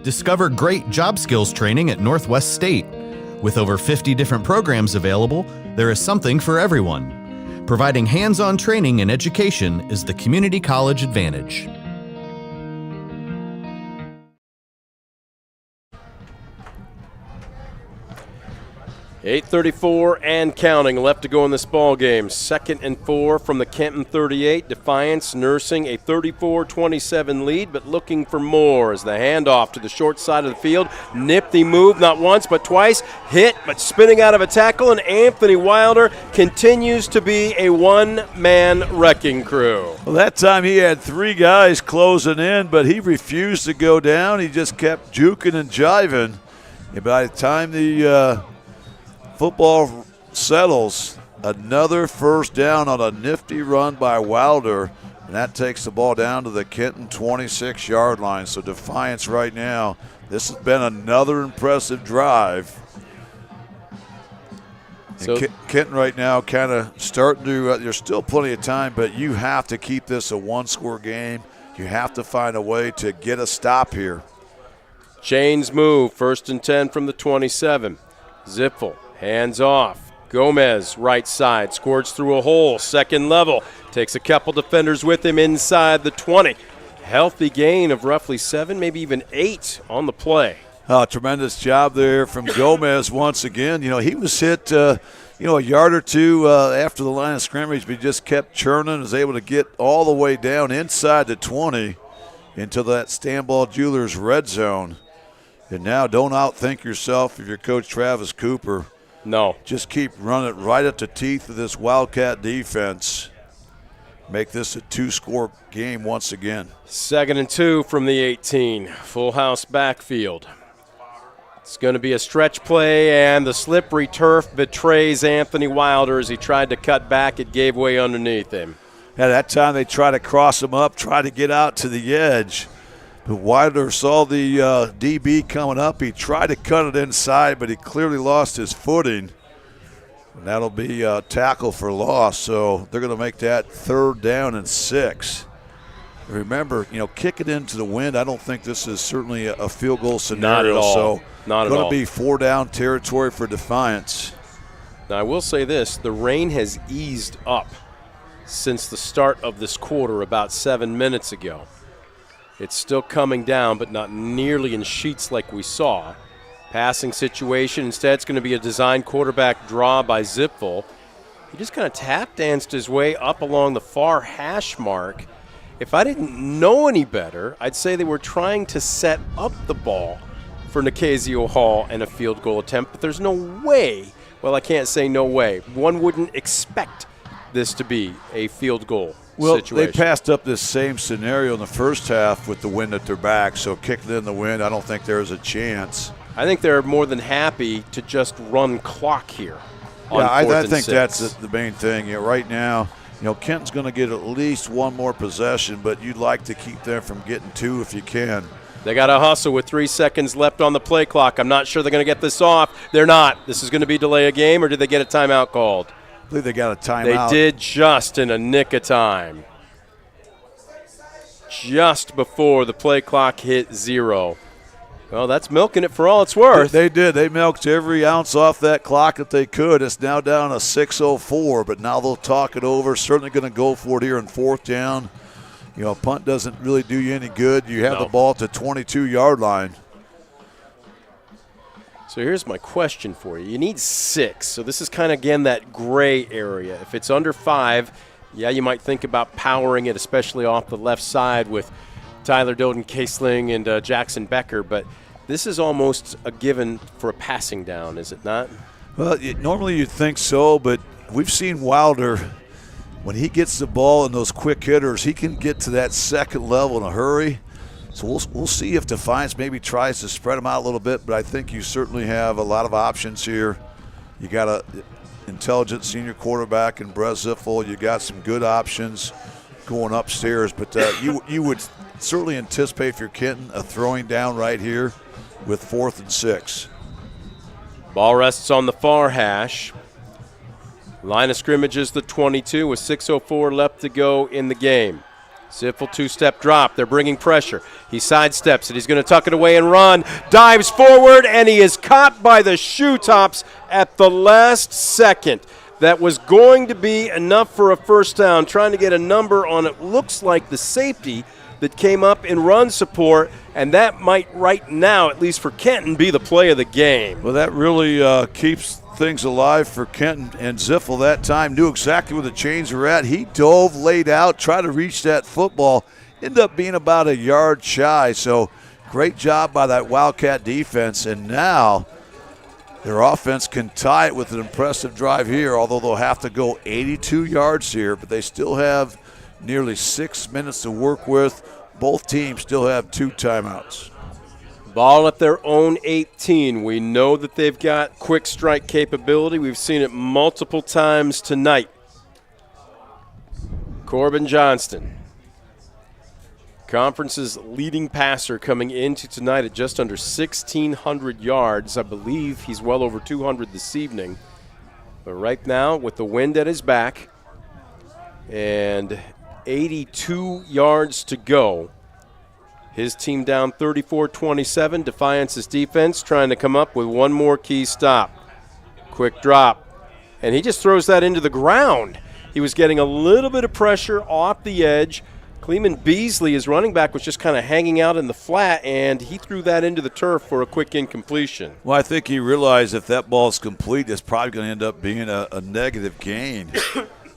Discover great job skills training at Northwest State. With over 50 different programs available, there is something for everyone. Providing hands-on training and education is the community college advantage. 8:34 and counting left to go in this ball game. 2nd and 4 from the Kenton 38. Defiance nursing a 34-27 lead, but looking for more as the handoff to the short side of the field. Nifty move, not once but twice. Hit, but spinning out of a tackle, and Anthony Wilder continues to be a one-man wrecking crew. Well, that time he had 3 guys closing in, but he refused to go down. He just kept juking and jiving. And by the time the football settles, another first down on a nifty run by Wilder, and that takes the ball down to the Kenton 26-yard line. So Defiance right now, this has been another impressive drive. So Kenton right now kind of starting to, there's still plenty of time, but you have to keep this a one-score game. You have to find a way to get a stop here. Chains move, 1st and 10 from the 27. Ziffel, hands off. Gomez, right side, squirts through a hole, 2nd level. Takes a couple defenders with him inside the 20. Healthy gain of roughly 7, maybe even 8 on the play. Tremendous job there from Gomez once again. You know, he was hit, a yard or two after the line of scrimmage, but he just kept churning, was able to get all the way down inside the 20 into that Stanball Jewelers red zone. And now don't outthink yourself if you're Coach Travis Cooper. No. Just keep running right at the teeth of this Wildcat defense. Make this a 2-score game once again. 2nd and 2 from the 18. Full house backfield. It's going to be a stretch play, and the slippery turf betrays Anthony Wilder as he tried to cut back. It gave way underneath him. At that time, they tried to cross him up, try to get out to the edge. But Wilder saw the DB coming up. He tried to cut it inside, but he clearly lost his footing. And that'll be a tackle for loss. So they're going to make that 3rd down and 6. Remember, kick it into the wind. I don't think this is certainly a field goal scenario. Not at all. So Not at all. Going to be 4-down territory for Defiance. Now, I will say this. The rain has eased up since the start of this quarter about 7 minutes ago. It's still coming down, but not nearly in sheets like we saw. Passing situation. Instead, it's going to be a design quarterback draw by Ziffel. He just kind of tap danced his way up along the far hash mark. If I didn't know any better, I'd say they were trying to set up the ball for Nicasio Hall and a field goal attempt, but there's no way. Well, I can't say no way. One wouldn't expect this to be a field goal situation. They passed up this same scenario in the first half with the wind at their back, so kicked it in the wind. I don't think there's a chance. I think they're more than happy to just run clock here. Yeah, I think that's the main thing. Right now, Kenton's going to get at least one more possession, but you'd like to keep them from getting 2 if you can. They got to hustle with 3 seconds left on the play clock. I'm not sure they're going to get this off. They're not. This is going to be delay a game, or did they get a timeout called? I believe they got a timeout. They did just in a nick of time. Just before the play clock hit 0. Well, that's milking it for all it's worth. They did. They milked every ounce off that clock that they could. It's now down to 6:04, but now they'll talk it over. Certainly going to go for it here in 4th down. A punt doesn't really do you any good. You have the ball at the 22-yard line. So here's my question for you. You need 6. So this is kind of, again, that gray area. If it's under 5, yeah, you might think about powering it, especially off the left side with Tyler Doden Casling and Jackson Becker. But this is almost a given for a passing down, is it not? Well, normally you'd think so, but we've seen Wilder, when he gets the ball and those quick hitters, he can get to that 2nd level in a hurry. So we'll see if Defiance maybe tries to spread them out a little bit, but I think you certainly have a lot of options here. You got an intelligent senior quarterback in Brett Ziffel. You got some good options going upstairs, but you would certainly anticipate if you're Kenton a throwing down right here with 4th and 6. Ball rests on the far hash. Line of scrimmage is the 22 with 6:04 left to go in the game. Ziffel 2-step drop. They're bringing pressure. He sidesteps it. He's going to tuck it away and run. Dives forward, and he is caught by the shoe tops at the last second. That was going to be enough for a first down. Trying to get a number on it looks like the safety that came up in run support, and that might right now, at least for Kenton, be the play of the game. Well, that really keeps things alive for Kenton, and Ziffel that time knew exactly where the chains were at. He dove, laid out, tried to reach that football, ended up being about a yard shy. So great job by that Wildcat defense, and now their offense can tie it with an impressive drive here, although they'll have to go 82 yards here, but they still have nearly 6 minutes to work with. Both teams still have 2 timeouts. Ball at their own 18. We know that they've got quick strike capability. We've seen it multiple times tonight. Corbin Johnston, conference's leading passer, coming into tonight at just under 1,600 yards. I believe he's well over 200 this evening. But right now, with the wind at his back and 82 yards to go, his team down 34-27. Defiance's defense trying to come up with one more key stop. Quick drop. And he just throws that into the ground. He was getting a little bit of pressure off the edge. Cleveland Beasley, his running back, was just kind of hanging out in the flat, and he threw that into the turf for a quick incompletion. Well, I think he realized if that ball is complete, it's probably going to end up being a negative gain.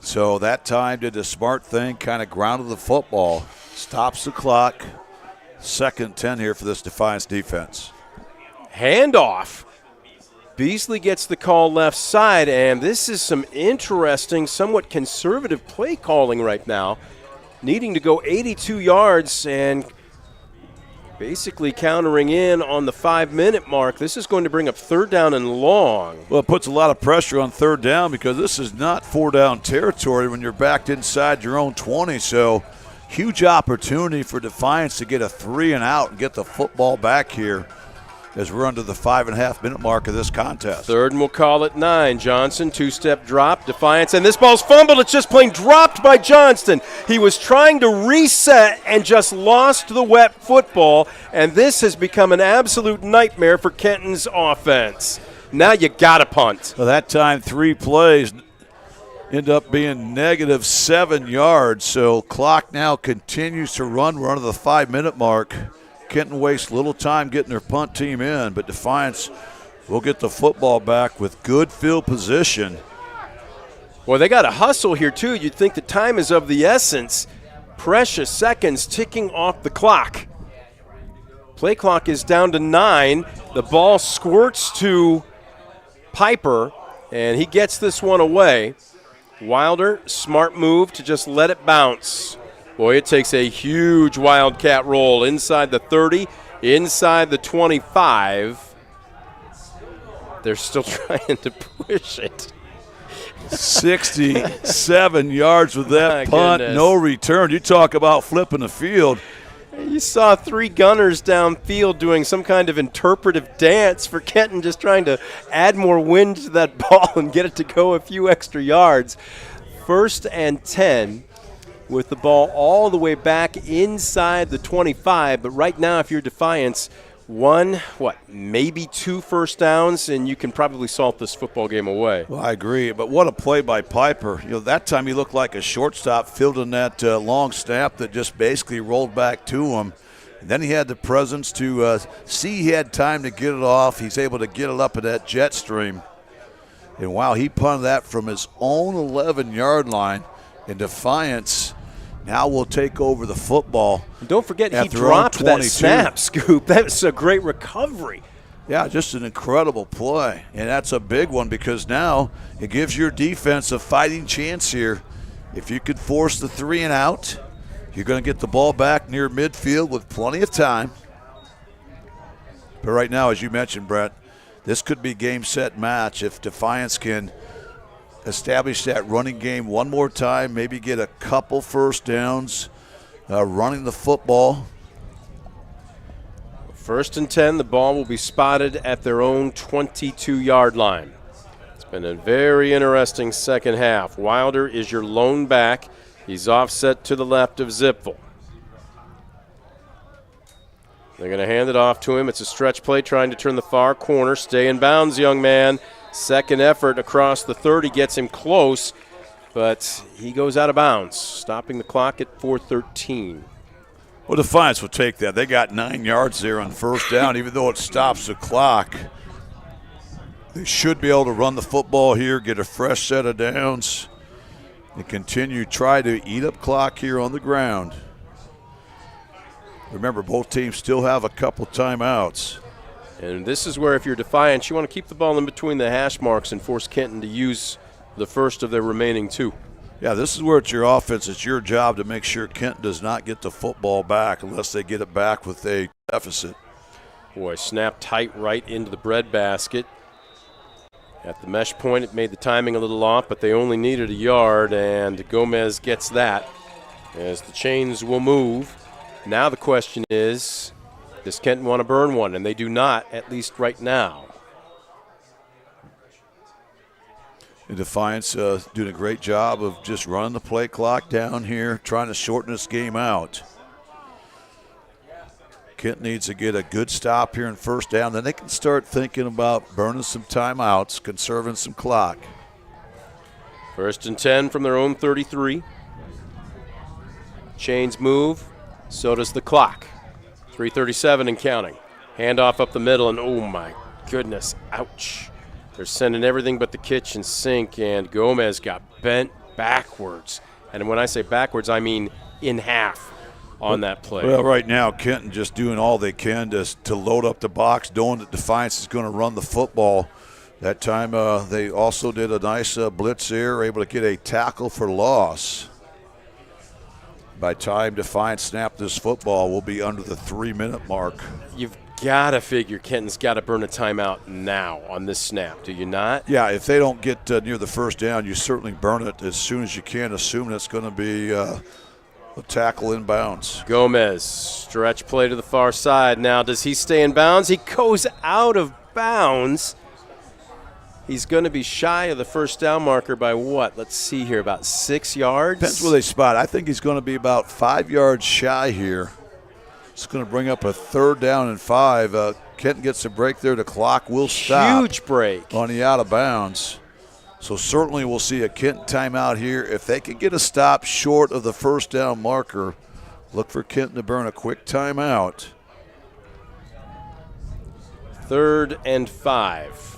So that time did the smart thing, kind of grounded the football, stops the clock. 2nd 10 here for this Defiance defense. Handoff. Beasley gets the call left side, and this is some interesting, somewhat conservative play calling right now. Needing to go 82 yards and basically countering in on the 5-minute mark. This is going to bring up 3rd down and long. Well, it puts a lot of pressure on 3rd down because this is not 4-down territory when you're backed inside your own 20. So huge opportunity for Defiance to get a 3 and out and get the football back here as we're under the 5.5-minute mark of this contest. 3rd and we'll call it 9. Johnson, 2-step drop, Defiance, and this ball's fumbled. It's just plain dropped by Johnston. He was trying to reset and just lost the wet football, and this has become an absolute nightmare for Kenton's offense. Now you got to punt. Well, that time 3 plays end up being negative 7 yards, so clock now continues to run. We're under the 5-minute mark. Kenton wastes little time getting their punt team in, but Defiance will get the football back with good field position. Well, they got to hustle here, too. You'd think the time is of the essence. Precious seconds ticking off the clock. Play clock is down to 9. The ball squirts to Piper, and he gets this one away. Wilder, smart move to just let it bounce. Boy, it takes a huge Wildcat roll inside the 30, inside the 25. They're still trying to push it. 67 yards with that punt, goodness. No return. You talk about flipping the field. You saw 3 gunners downfield doing some kind of interpretive dance for Kenton, just trying to add more wind to that ball and get it to go a few extra yards. 1st and 10 with the ball all the way back inside the 25. But right now, if you're Defiance, maybe 2 first downs, and you can probably salt this football game away. Well, I agree, but what a play by Piper. That time he looked like a shortstop fielding that long snap that just basically rolled back to him. And then he had the presence to see he had time to get it off. He's able to get it up at that jet stream. And wow, he punted that from his own 11-yard line, and Defiance now will take over the football. And don't forget, he dropped that snap, Scoop. That's a great recovery. Yeah, just an incredible play. And that's a big one because now it gives your defense a fighting chance here. If you could force the 3 and out, you're going to get the ball back near midfield with plenty of time. But right now, as you mentioned, Brett, this could be game, set, match if Defiance can establish that running game one more time, maybe get a couple first downs running the football. 1st and 10, the ball will be spotted at their own 22-yard line. It's been a very interesting second half. Wilder is your lone back. He's offset to the left of Zipfel. They're going to hand it off to him. It's a stretch play trying to turn the far corner. Stay in bounds, young man. Second effort across the 30 gets him close, but he goes out of bounds, stopping the clock at 4:13. Well, Defiance will take that. They got 9 yards there on first down, even though it stops the clock. They should be able to run the football here, get a fresh set of downs, and continue try to eat up clock here on the ground. Remember, both teams still have a couple timeouts. And this is where, if you're Defiance, you want to keep the ball in between the hash marks and force Kenton to use the first of their remaining 2. Yeah, this is where it's your offense. It's your job to make sure Kenton does not get the football back unless they get it back with a deficit. Boy, snapped tight right into the breadbasket. At the mesh point, it made the timing a little off, but they only needed a yard, and Gomez gets that as the chains will move. Now the question is, does Kenton want to burn one? And they do not, at least right now. And Defiance doing a great job of just running the play clock down here, trying to shorten this game out. Kent needs to get a good stop here in first down. Then they can start thinking about burning some timeouts, conserving some clock. 1st and 10 from their own 33. Chains move, so does the clock. 3:37 and counting. Handoff up the middle, and oh my goodness, ouch. They're sending everything but the kitchen sink, and Gomez got bent backwards. And when I say backwards, I mean in half on that play. Well, right now, Kenton just doing all they can to load up the box, knowing that Defiance is going to run the football. That time they also did a nice blitz there, able to get a tackle for loss. By time Defiance snapped this football, we'll be under the 3-minute mark. You've got to figure Kenton's got to burn a timeout now on this snap, do you not? Yeah, if they don't get near the first down, you certainly burn it as soon as you can, assuming it's going to be a tackle in bounds. Gomez, stretch play to the far side. Now, does he stay in bounds? He goes out of bounds. He's going to be shy of the first down marker by what? Let's see here, about 6 yards? Depends where they spot. I think he's going to be about 5 yards shy here. It's going to bring up a 3rd down and 5. Kenton gets a break there. The clock will stop. Huge break. On the out of bounds. So certainly we'll see a Kenton timeout here. If they can get a stop short of the first down marker, look for Kenton to burn a quick timeout. 3rd and 5.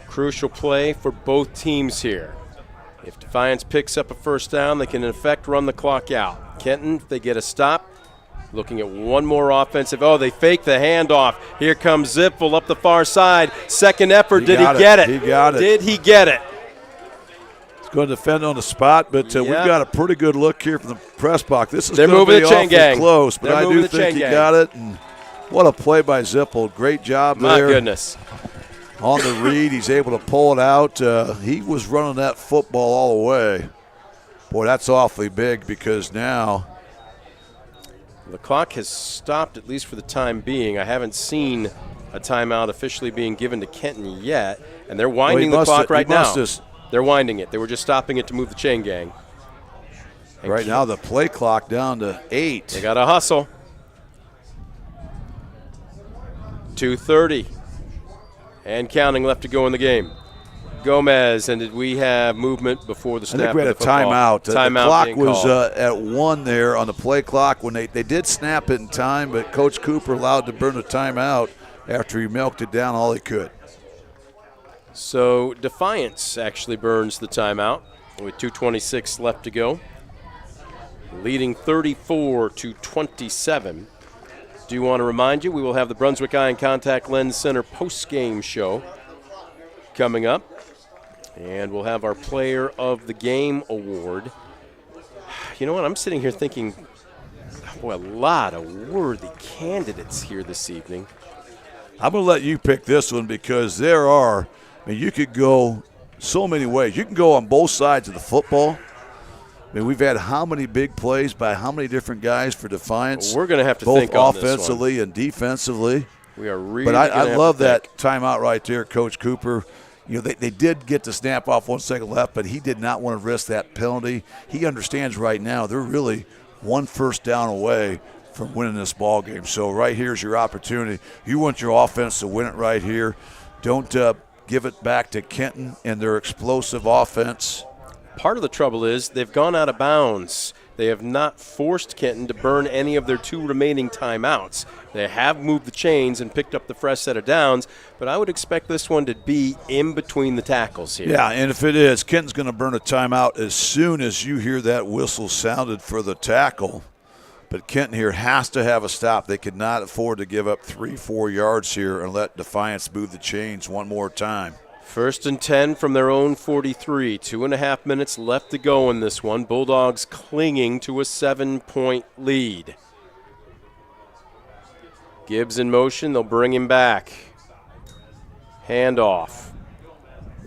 Crucial play for both teams here. If Defiance picks up a first down, they can in effect run the clock out. Kenton, if they get a stop, looking at one more offensive. Oh, they fake the handoff. Here comes Zippel up the far side. Second effort. Did he get it? He got it. Did he get it? He's going to defend on the spot, but we've got a pretty good look here from the press box. This is They're going to moving be the chain awfully gang. close, but They're I moving do the think chain he gang. got it. And what a play by Zippel. Great job My there. goodness. On the read, he's able to pull it out. He was running that football all the way. Boy, that's awfully big because now the clock has stopped, at least for the time being. I haven't seen a timeout officially being given to Kenton yet, and they're winding the clock right now. They're winding it. They were just stopping it to move the chain gang. And right now the play clock down to 8. They got to hustle. 2:30 and counting left to go in the game. Gomez, and did we have movement before the snap? I think we had a timeout. The clock was at 1 there on the play clock when they did snap it in time, but Coach Cooper allowed to burn a timeout after he milked it down all he could. So Defiance actually burns the timeout with 2:26 left to go, leading 34-27. Do want to remind you, we will have the Brunswick Eye and Contact Lens Center post-game show coming up. And we'll have our Player of the Game award. You know what? I'm sitting here thinking, boy, a lot of worthy candidates here this evening. I'm going to let you pick this one because there are, you could go so many ways. You can go on both sides of the football. We've had how many big plays by how many different guys for Defiance? We're going to have to both think on this one. offensively and defensively. We are really. But I love that timeout right there, Coach Cooper. They did get the snap off 1 second left, but he did not want to risk that penalty. He understands right now they're really 1 first down away from winning this ball game. So right here's your opportunity. You want your offense to win it right here. Don't give it back to Kenton and their explosive offense. Part of the trouble is they've gone out of bounds they have not forced Kenton to burn any of their 2 remaining timeouts. They have moved the chains and picked up the fresh set of downs, but I would expect this one to be in between the tackles here. Yeah, and if it is, Kenton's going to burn a timeout as soon as you hear that whistle sounded for the tackle. But Kenton here has to have a stop. They could not afford to give up 3-4 yards here and let Defiance move the chains one more time. 1st and 10 from their own 43. 2.5 minutes left to go in this one. Bulldogs clinging to a 7-point lead. Gibbs in motion. They'll bring him back. Handoff.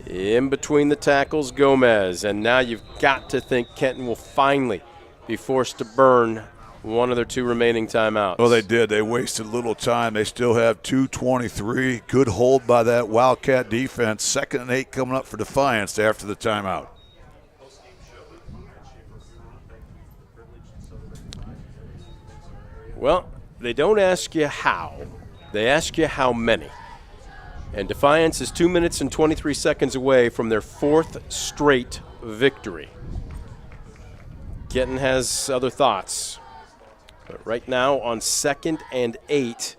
In between the tackles, Gomez. And now you've got to think Kenton will finally be forced to burn one of their 2 remaining timeouts. Well, they did. They wasted little time. They still have 2:23. Good hold by that Wildcat defense. 2nd and 8 coming up for Defiance after the timeout. Well, they don't ask you how. They ask you how many. And Defiance is 2 minutes and 23 seconds away from their 4th straight victory. Kenton has other thoughts. But right now on 2nd and 8,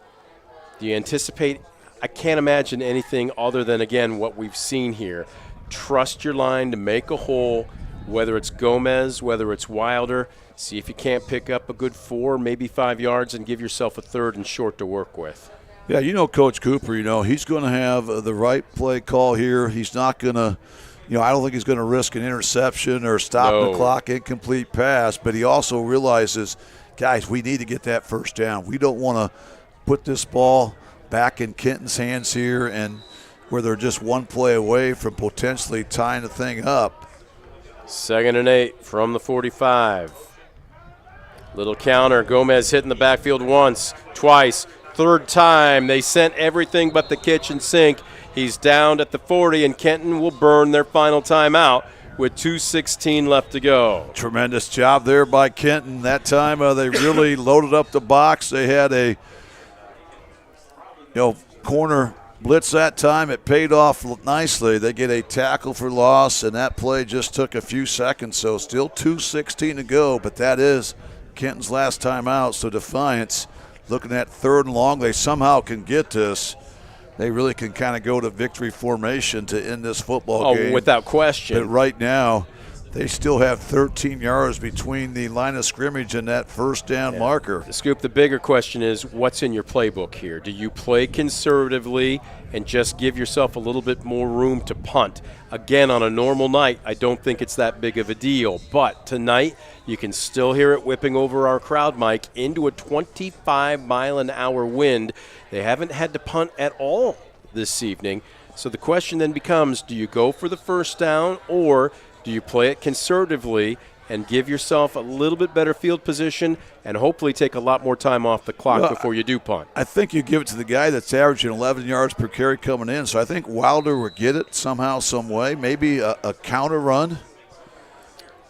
do you anticipate? I can't imagine anything other than, again, what we've seen here. Trust your line to make a hole, whether it's Gomez, whether it's Wilder. See if you can't pick up a good 4, maybe 5 yards and give yourself a 3rd and short to work with. Yeah, you know Coach Cooper, he's going to have the right play call here. He's not going to, I don't think he's going to risk an interception or stop the clock, incomplete pass, but he also realizes, guys, we need to get that 1st down. We don't want to put this ball back in Kenton's hands here and where they're just one play away from potentially tying the thing up. 2nd and 8 from the 45. Little counter. Gomez hitting the backfield once, twice, 3rd time. They sent everything but the kitchen sink. He's down at the 40, and Kenton will burn their final timeout with 2:16 left to go. Tremendous job there by Kenton. That time they really loaded up the box. They had a corner blitz that time. It paid off nicely. They get a tackle for loss, and that play just took a few seconds. So still 2:16 to go, but that is Kenton's last time out. So Defiance looking at 3rd and long. They somehow can get this. They really can kind of go to victory formation to end this football game. Oh, without question. But right now, they still have 13 yards between the line of scrimmage and that 1st down marker. Scoop, the bigger question is, what's in your playbook here? Do you play conservatively and just give yourself a little bit more room to punt? Again, on a normal night, I don't think it's that big of a deal. But tonight, you can still hear it whipping over our crowd mic into a 25-mile-an-hour wind. They haven't had to punt at all this evening. So the question then becomes, do you go for the 1st down, or do you play it conservatively and give yourself a little bit better field position and hopefully take a lot more time off the clock before you do punt? I think you give it to the guy that's averaging 11 yards per carry coming in. So I think Wilder will get it somehow, some way. Maybe a counter run.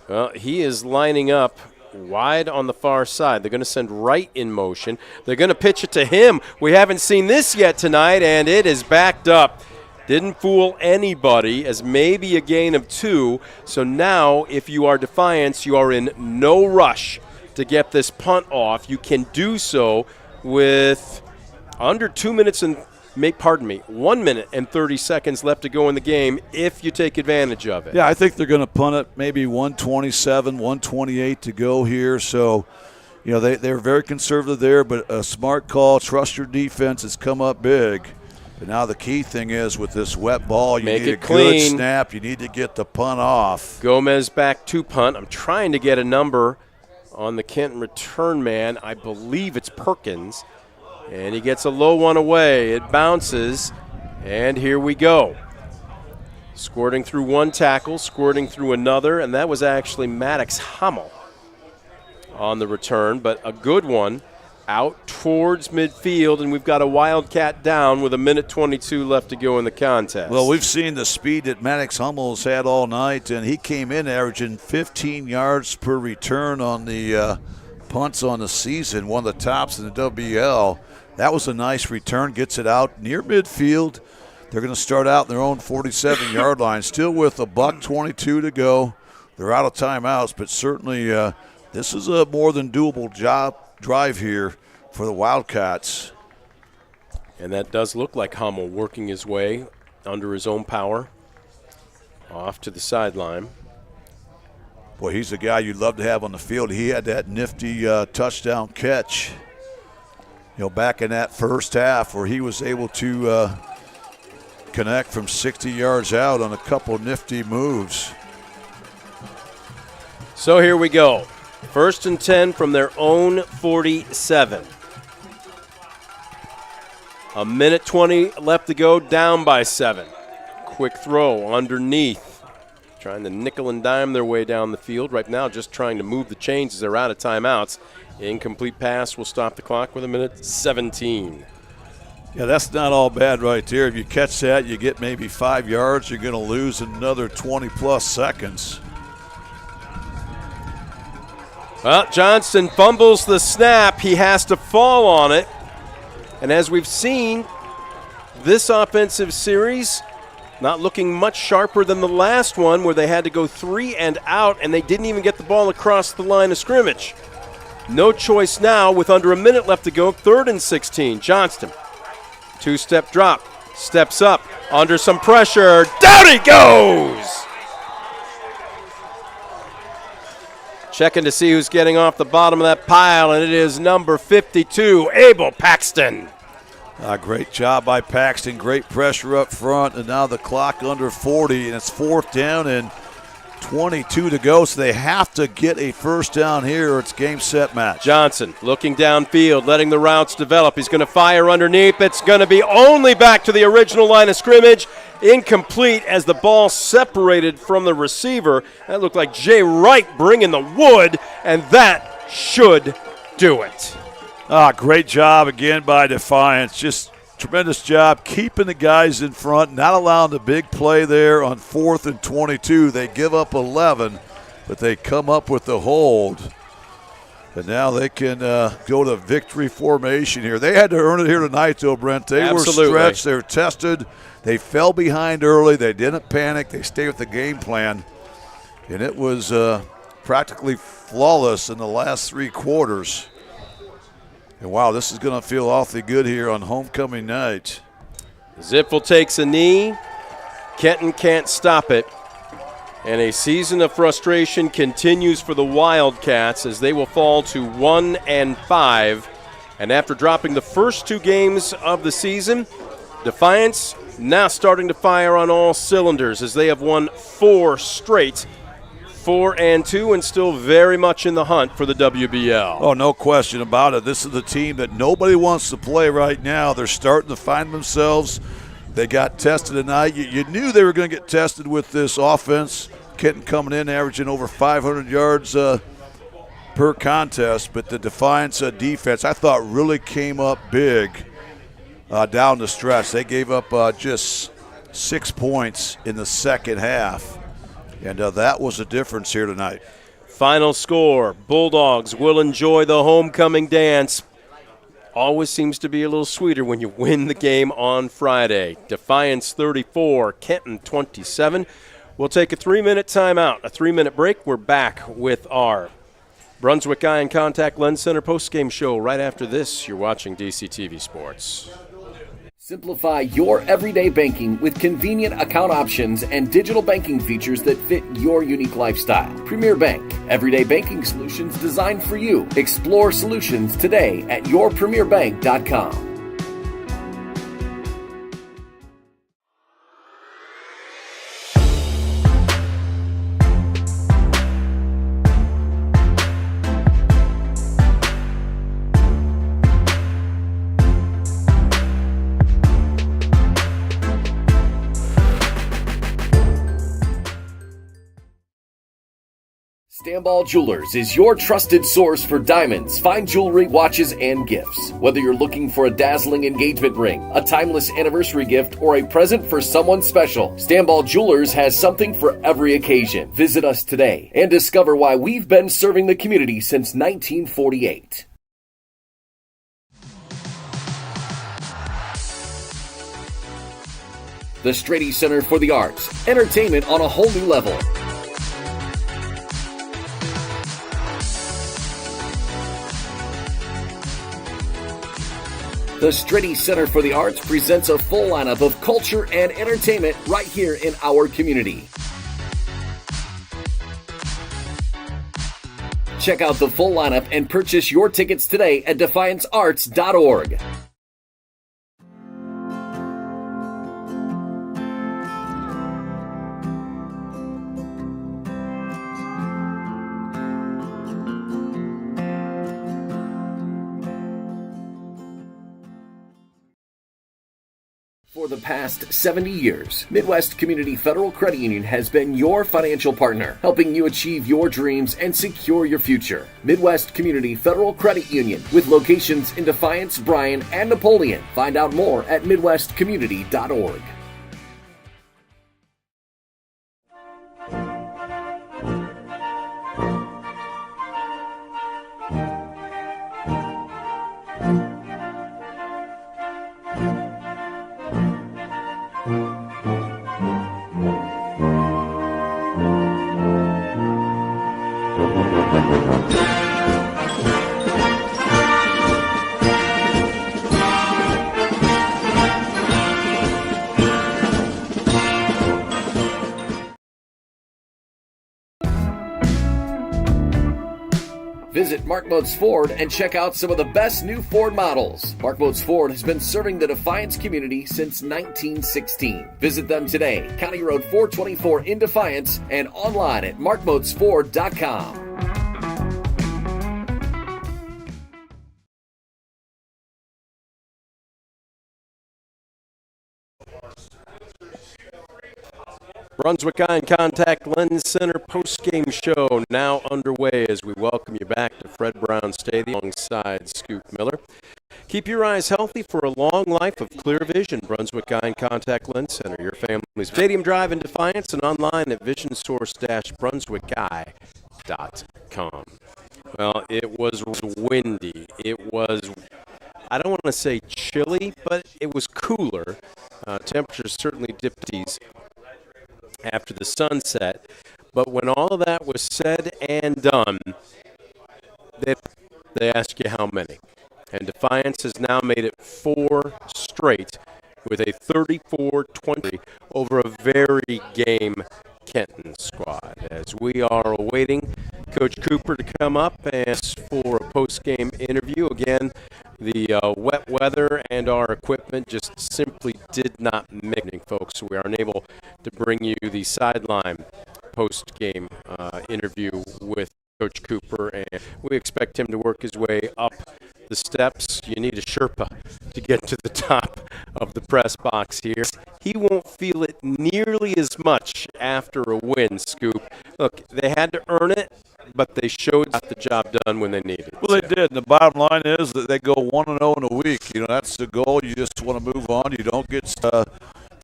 Well, he is lining up wide on the far side. They're going to send right in motion. They're going to pitch it to him. We haven't seen this yet tonight, and it is backed up. Didn't fool anybody, as maybe a gain of 2. So now, if you are Defiance, you are in no rush to get this punt off. You can do so with under 2 minutes and 1 minute and 30 seconds left to go in the game if you take advantage of it. Yeah, I think they're going to punt it maybe 127, 128 to go here. So, they're very conservative there, but a smart call. Trust your defense. It's come up big. But now the key thing is with this wet ball, you need a good snap. You need to get the punt off. Gomez back to punt. I'm trying to get a number on the Kenton return man. I believe it's Perkins. And he gets a low one away. It bounces, and here we go. Squirting through one tackle, squirting through another, and that was actually Maddox Hummel on the return, but a good one out towards midfield, and we've got a Wildcat down with 1:22 left to go in the contest. Well, we've seen the speed that Maddox Hummel's had all night, and he came in averaging 15 yards per return on the punts on the season, one of the tops in the WL. That was a nice return, gets it out near midfield. They're going to start out in their own 47-yard line, still with $1:22 to go. They're out of timeouts, but certainly this is a more than doable drive here for the Wildcats. And that does look like Hummel working his way under his own power off to the sideline. Boy, he's the guy you'd love to have on the field. He had that nifty touchdown catch, back in that first half where he was able to connect from 60 yards out on a couple nifty moves. So here we go. 1st and 10 from their own 47. A minute 20 left to go, down by 7. Quick throw underneath. Trying to nickel and dime their way down the field. Right now just trying to move the chains as they're out of timeouts. Incomplete pass will stop the clock with a minute 17. Yeah, that's not all bad right there. If you catch that, you get maybe 5 yards. You're going to lose another 20-plus seconds. Well, Johnston fumbles the snap. He has to fall on it. And as we've seen, this offensive series not looking much sharper than the last one where they had to go 3 and out and they didn't even get the ball across the line of scrimmage. No choice now with under a minute left to go, 3rd and 16. Johnston, 2-step drop, steps up, under some pressure, down he goes! Checking to see who's getting off the bottom of that pile, and it is number 52, Abel Paxton. Great job by Paxton. Great pressure up front, and now the clock under 40, and it's 4th down and 22 to go, so they have to get a first down here or it's game, set, match. Johnson looking downfield, letting the routes develop. He's going to fire underneath. It's going to be only back to the original line of scrimmage. Incomplete as the ball separated from the receiver. That looked like Jay Wright bringing the wood, and that should do it. Great job again by Defiance. Just tremendous job keeping the guys in front, not allowing the big play there on 4th and 22. They give up 11, but they come up with the hold. And now they can go to victory formation here. They had to earn it here tonight, though, Brent. They Absolutely. were stretched. They were tested. They fell behind early. They didn't panic. They stayed with the game plan. And it was practically flawless in the last 3 quarters. And, wow, this is going to feel awfully good here on homecoming night. Ziffel takes a knee. Kenton can't stop it. And a season of frustration continues for the Wildcats as they will fall to 1-5. And after dropping the first 2 games of the season, Defiance now starting to fire on all cylinders as they have won 4 straight. 4-2 and still very much in the hunt for the WBL. Oh, no question about it. This is the team that nobody wants to play right now. They're starting to find themselves. They got tested tonight. You knew they were going to get tested with this offense. Kenton coming in, averaging over 500 yards per contest. But the Defiance defense, I thought, really came up big down the stretch. They gave up just 6 points in the second half. And that was the difference here tonight. Final score, Bulldogs will enjoy the homecoming dance. Always seems to be a little sweeter when you win the game on Friday. Defiance 34, Kenton 27. We'll take a 3-minute timeout, a 3-minute break. We're back with our Brunswick Eye and Contact Lens Center postgame show right after this. You're watching DCTV Sports. Simplify your everyday banking with convenient account options and digital banking features that fit your unique lifestyle. Premier Bank, everyday banking solutions designed for you. Explore solutions today at yourpremierbank.com. Stanball Jewelers is your trusted source for diamonds, fine jewelry, watches, and gifts. Whether you're looking for a dazzling engagement ring, a timeless anniversary gift, or a present for someone special, Stanball Jewelers has something for every occasion. Visit us today and discover why we've been serving the community since 1948. The Strady Center for the Arts, entertainment on a whole new level. The Stritty Center for the Arts presents a full lineup of culture and entertainment right here in our community. Check out the full lineup and purchase your tickets today at defiancearts.org. For the past 70 years, Midwest Community Federal Credit Union has been your financial partner, helping you achieve your dreams and secure your future. Midwest Community Federal Credit Union, with locations in Defiance, Bryan, and Napoleon. Find out more at midwestcommunity.org. Visit Mark Moats Ford and check out some of the best new Ford models. Mark Moats Ford has been serving the Defiance community since 1916. Visit them today, County Road 424 in Defiance, and online at markmoatsford.com. Brunswick Eye and Contact Lens Center post-game show now underway as we welcome you back to Fred Brown Stadium alongside Scoop Miller. Keep your eyes healthy for a long life of clear vision. Brunswick Eye and Contact Lens Center, your family's Stadium Drive in Defiance, and online at visionsource-brunswickeye.com. Well, it was windy. It was, I don't want to say chilly, but it was cooler. Temperatures certainly dipped these after the sunset, but when all of that was said and done, they ask you how many. And Defiance has now made it 4 straight with a 34-20 over a very game Kenton squad. As we are awaiting Coach Cooper to come up and for a post-game interview. Again, the wet weather and our equipment just simply did not make it, folks. So we are unable to bring you the sideline post-game interview with Coach Cooper, and we expect him to work his way up the steps. You need a Sherpa to get to the top of the press box here. He won't feel it nearly as much after a win, Scoop. Look, they had to earn it, but they showed got the job done when they needed. Well, they did. And the bottom line is that they go 1-0 in a week. You know, that's the goal. You just want to move on. You don't get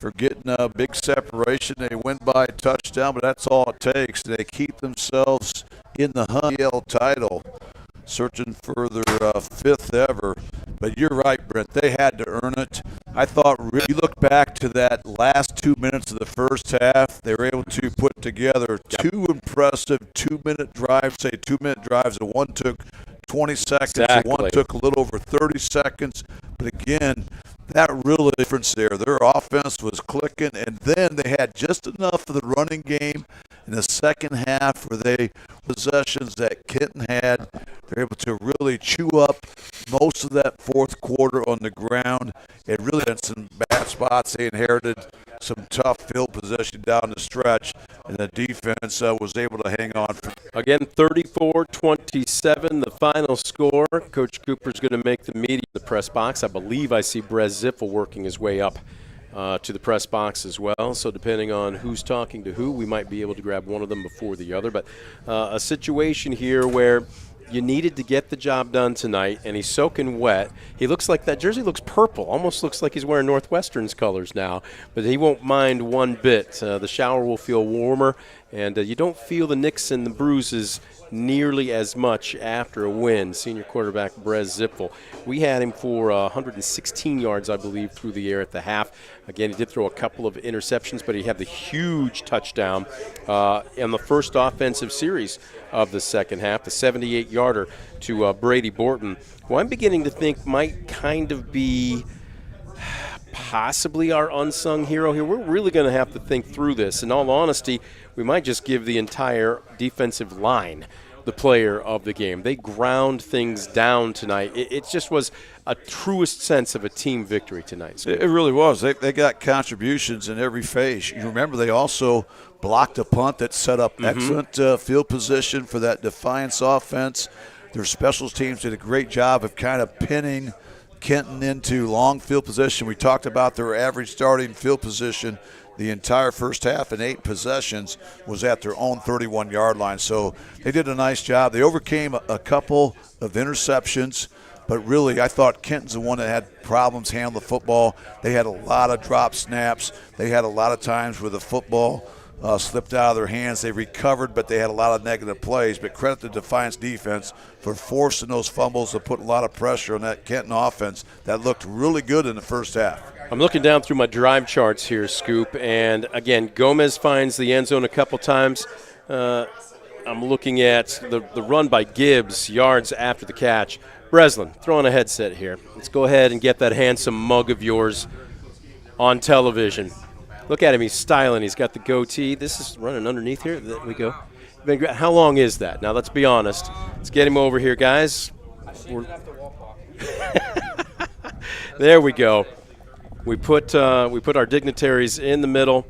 for getting a big separation. They win by a touchdown, but that's all it takes. They keep themselves in the HUL title, searching for their 5th ever. But you're right, Brent. They had to earn it. I thought, you look back to that last 2 minutes of the first half, they were able to put together 2 impressive 2-minute drives, say 2-minute drives, and one took 20 seconds, exactly. And one took a little over 30 seconds. But again, that really difference there. Their offense was clicking, and then they had just enough of the running game in the second half where they possessions that Kenton had. They're able to really chew up most of that fourth quarter on the ground. It really had some bad spots. They inherited some tough field possession down the stretch, and the defense was able to hang on. Again, 34-27, the final score. Coach Cooper's going to make the meeting in the press box. I believe I see Brez Ziffel working his way up to the press box as well. So depending on who's talking to who, we might be able to grab one of them before the other. But a situation here where you needed to get the job done tonight, and he's soaking wet. He looks like that jersey looks purple, almost looks like he's wearing Northwestern's colors now, but he won't mind one bit. The shower will feel warmer, And you don't feel the nicks and the bruises nearly as much after a win. Senior quarterback Brez Zipfel. We had him for 116 yards, I believe, through the air at the half. Again, he did throw a couple of interceptions, but he had the huge touchdown in the first offensive series of the second half, the 78-yarder to Brady Borton, who I'm beginning to think might kind of be possibly our unsung hero here. We're really going to have to think through this. In all honesty, we might just give the entire defensive line the player of the game. They ground things down tonight. It just was a truest sense of a team victory tonight. It really was. They got contributions in every phase. You remember they also blocked a punt that set up excellent field position for that Defiance offense. Their specials teams did a great job of kind of pinning Kenton into long field position. We talked about their average starting field position the entire first half, and 8 possessions was at their own 31-yard line. So they did a nice job. They overcame a couple of interceptions, but really I thought Kenton's the one that had problems handling the football. They had a lot of drop snaps. They had a lot of times where the football slipped out of their hands. They recovered, but they had a lot of negative plays. But credit the Defiance defense for forcing those fumbles to put a lot of pressure on that Kenton offense that looked really good in the first half. I'm looking down through my drive charts here, Scoop, and again, Gomez finds the end zone a couple times. I'm looking at the run by Gibbs, yards after the catch. Breslin, throw on a headset here. Let's go ahead and get that handsome mug of yours on television. Look at him, he's styling, he's got the goatee. This is running underneath here, there we go. How long is that? Now, let's be honest. Let's get him over here, guys. There we go. We put our dignitaries in the middle.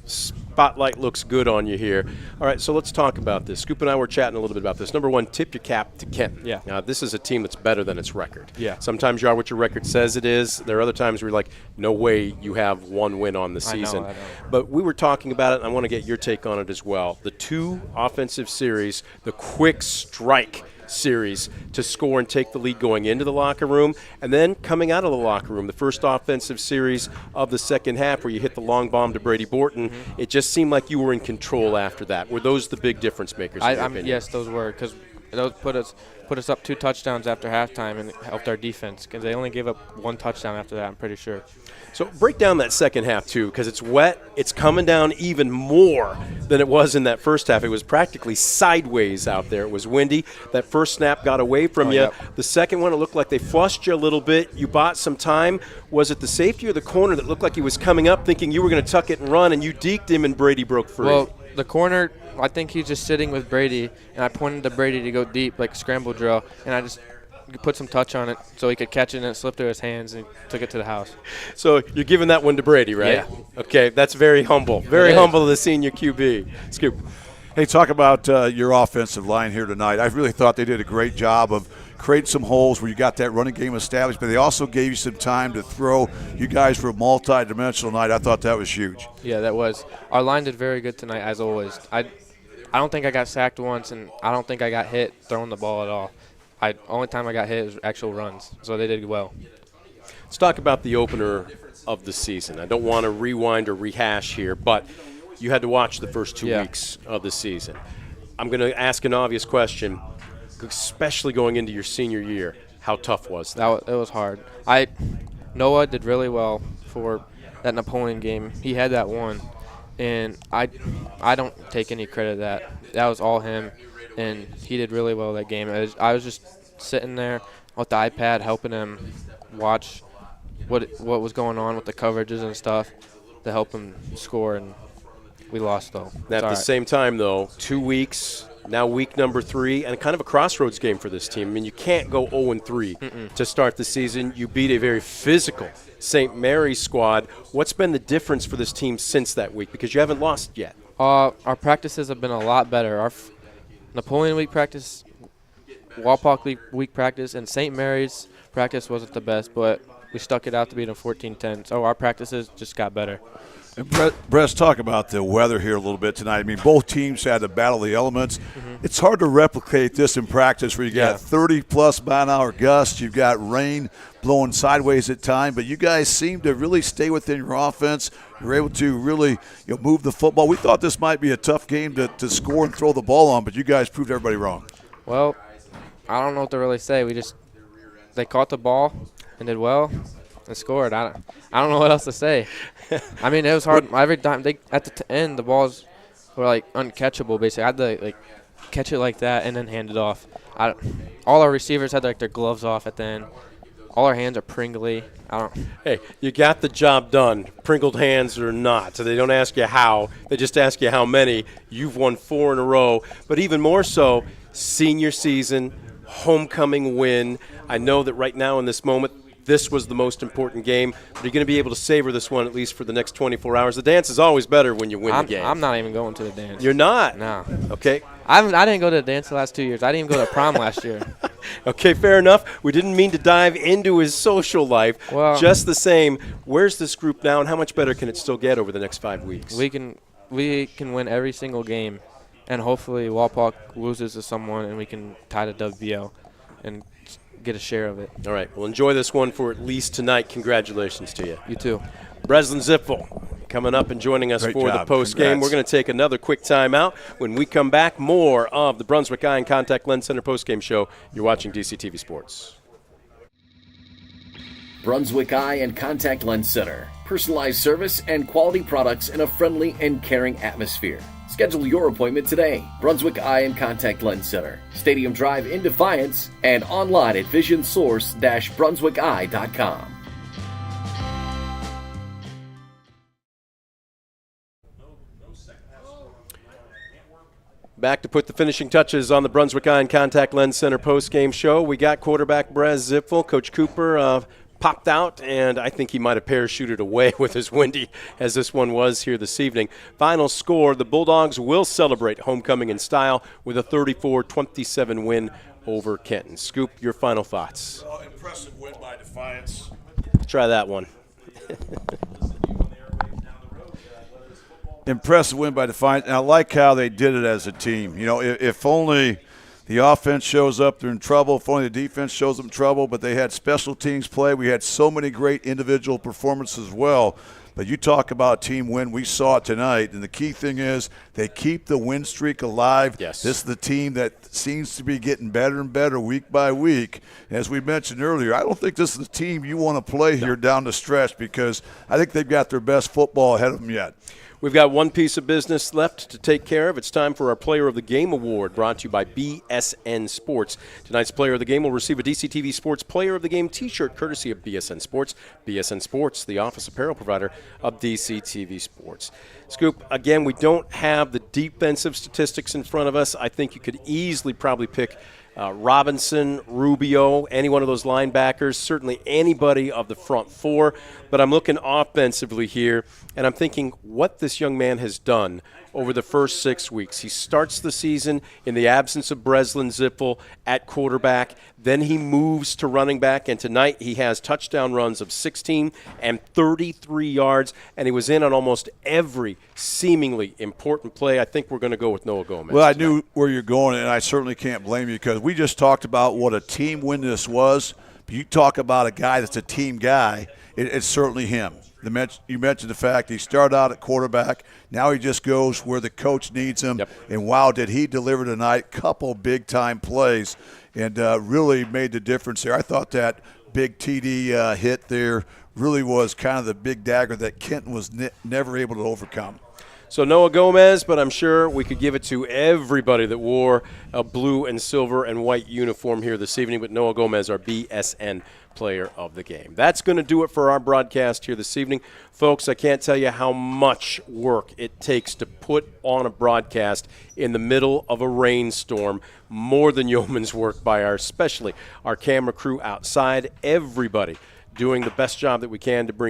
Spotlight looks good on you here. All right, so let's talk about this. Scoop and I were chatting a little bit about this. Number one, tip your cap to Kenton. Yeah. Now, this is a team that's better than its record. Yeah. Sometimes you are what your record says it is. There are other times where you're like, no way you have one win on the season. I know. But we were talking about it, and I want to get your take on it as well. The 2 offensive series, the quick strike series to score and take the lead going into the locker room, and then coming out of the locker room, the first offensive series of the second half where you hit the long bomb to Brady Borton, it just seemed like you were in control after that. Were those the big difference makers in your opinion? Yes, those were, because those put us up 2 touchdowns after halftime and helped our defense, because they only gave up 1 touchdown after that, I'm pretty sure. So break down that second half, too, because it's wet. It's coming down even more than it was in that first half. It was practically sideways out there. It was windy. That first snap got away from you. Yep. The second one, it looked like they flushed you a little bit. You bought some time. Was it the safety or the corner that looked like he was coming up thinking you were going to tuck it and run, and you deked him and Brady broke free? Well, the corner, I think he's just sitting with Brady, and I pointed to Brady to go deep like scramble drill, and I just put some touch on it so he could catch it, and it slipped through his hands and took it to the house. So you're giving that one to Brady, right? Yeah. Okay, that's very humble. Very humble of the senior QB. Scoop. Hey, talk about your offensive line here tonight. I really thought they did a great job of creating some holes where you got that running game established, but they also gave you some time to throw. You guys were multi-dimensional night. I thought that was huge. Yeah, that was. Our line did very good tonight, as always. I don't think I got sacked once, and I don't think I got hit throwing the ball at all. Only time I got hit was actual runs, so they did well. Let's talk about the opener of the season. I don't want to rewind or rehash here, but you had to watch the first 2 weeks of the season. I'm going to ask an obvious question, especially going into your senior year. How tough was that? It was hard. Noah did really well for that Napoleon game. He had that one, and I don't take any credit of that. That was all him. And he did really well that game. I was just sitting there with the iPad helping him watch what was going on with the coverages and stuff to help him score, and we lost, though. At the same time, though, 2 weeks, now week number 3, and kind of a crossroads game for this team. I mean, you can't go 0-3 to start the season. You beat a very physical St. Mary's squad. What's been the difference for this team since that week? Because you haven't lost yet. Our practices have been a lot better. Our Napoleon week practice, Walpock week practice, and St. Mary's practice wasn't the best, but we stuck it out to beat them 14-10. So our practices just got better. And Brett, talk about the weather here a little bit tonight. I mean, both teams had to battle the elements. It's hard to replicate this in practice where you got 30-plus mile-an-hour gusts. You've got rain blowing sideways at time, but you guys seem to really stay within your offense. You're able to really move the football. We thought this might be a tough game to score and throw the ball on, but you guys proved everybody wrong. Well, I don't know what to really say. They caught the ball and did well and scored. I don't know what else to say. I mean, it was hard every time. At the end, the balls were like uncatchable. Basically, I had to catch it like that and then hand it off. All our receivers had their gloves off at the end. All our hands are pringly. Hey, you got the job done, pringled hands or not. So they don't ask you how. They just ask you how many. You've won 4 in a row. But even more so, senior season, homecoming win. I know that right now in this moment, this was the most important game, but you're going to be able to savor this one at least for the next 24 hours. The dance is always better when you win the game. I'm not even going to the dance. You're not? No. Okay. I didn't go to the dance the last 2 years. I didn't even go to prom last year. Okay, fair enough. We didn't mean to dive into his social life. Well, just the same, where's this group now, and how much better can it still get over the next 5 weeks? We can win every single game, and hopefully Walpock loses to someone, and we can tie the WBL and get a share of it. All right. Well, enjoy this one for at least tonight. Congratulations to you. You too. Breslin Zippel coming up and joining us for the post game. We're going to take another quick timeout. When we come back, more of the Brunswick Eye and Contact Lens Center post game show. You're watching DCTV Sports. Brunswick Eye and Contact Lens Center. Personalized service and quality products in a friendly and caring atmosphere. Schedule your appointment today. Brunswick Eye and Contact Lens Center, Stadium Drive in Defiance, and online at visionsource-brunswickeye.com. Back to put the finishing touches on the Brunswick Eye and Contact Lens Center post-game show. We got quarterback Brez Zipfel. Coach Cooper popped out, and I think he might have parachuted away with as windy as this one was here this evening. Final score, the Bulldogs will celebrate homecoming in style with a 34-27 win over Kenton. Scoop, your final thoughts. Impressive win by Defiance. Try that one. Impressive win by Defiance, and I like how they did it as a team. If only the offense shows up, they're in trouble. If only the defense shows them trouble, but they had special teams play. We had so many great individual performances as well. But you talk about a team win, we saw it tonight, and the key thing is they keep the win streak alive. Yes. This is the team that seems to be getting better and better week by week. As we mentioned earlier, I don't think this is the team you want to play here down the stretch because I think they've got their best football ahead of them yet. We've got one piece of business left to take care of. It's time for our Player of the Game Award, brought to you by BSN Sports. Tonight's Player of the Game will receive a DCTV Sports Player of the Game t-shirt courtesy of BSN Sports. BSN Sports, the office apparel provider of DCTV Sports. Scoop, again, we don't have the defensive statistics in front of us. I think you could easily probably pick Robinson, Rubio, any one of those linebackers, certainly anybody of the front four. But I'm looking offensively here, and I'm thinking what this young man has done over the first 6 weeks. He starts the season in the absence of Breslin Zippel at quarterback. Then he moves to running back, and tonight he has touchdown runs of 16 and 33 yards, and he was in on almost every seemingly important play. I think we're going to go with Noah Gomez. Well, I knew where you're going, and I certainly can't blame you because we just talked about what a team win this was. But you talk about a guy that's a team guy, it's certainly him. You mentioned the fact he started out at quarterback. Now he just goes where the coach needs him. Yep. And wow, did he deliver tonight. Couple big-time plays and really made the difference there. I thought that big TD hit there really was kind of the big dagger that Kenton was never able to overcome. So Noah Gomez, but I'm sure we could give it to everybody that wore a blue and silver and white uniform here this evening. But Noah Gomez, our BSN Player of the Game. That's going to do it for our broadcast here this evening. Folks, I can't tell you how much work it takes to put on a broadcast in the middle of a rainstorm. More than yeoman's work by especially our camera crew outside. Everybody doing the best job that we can to bring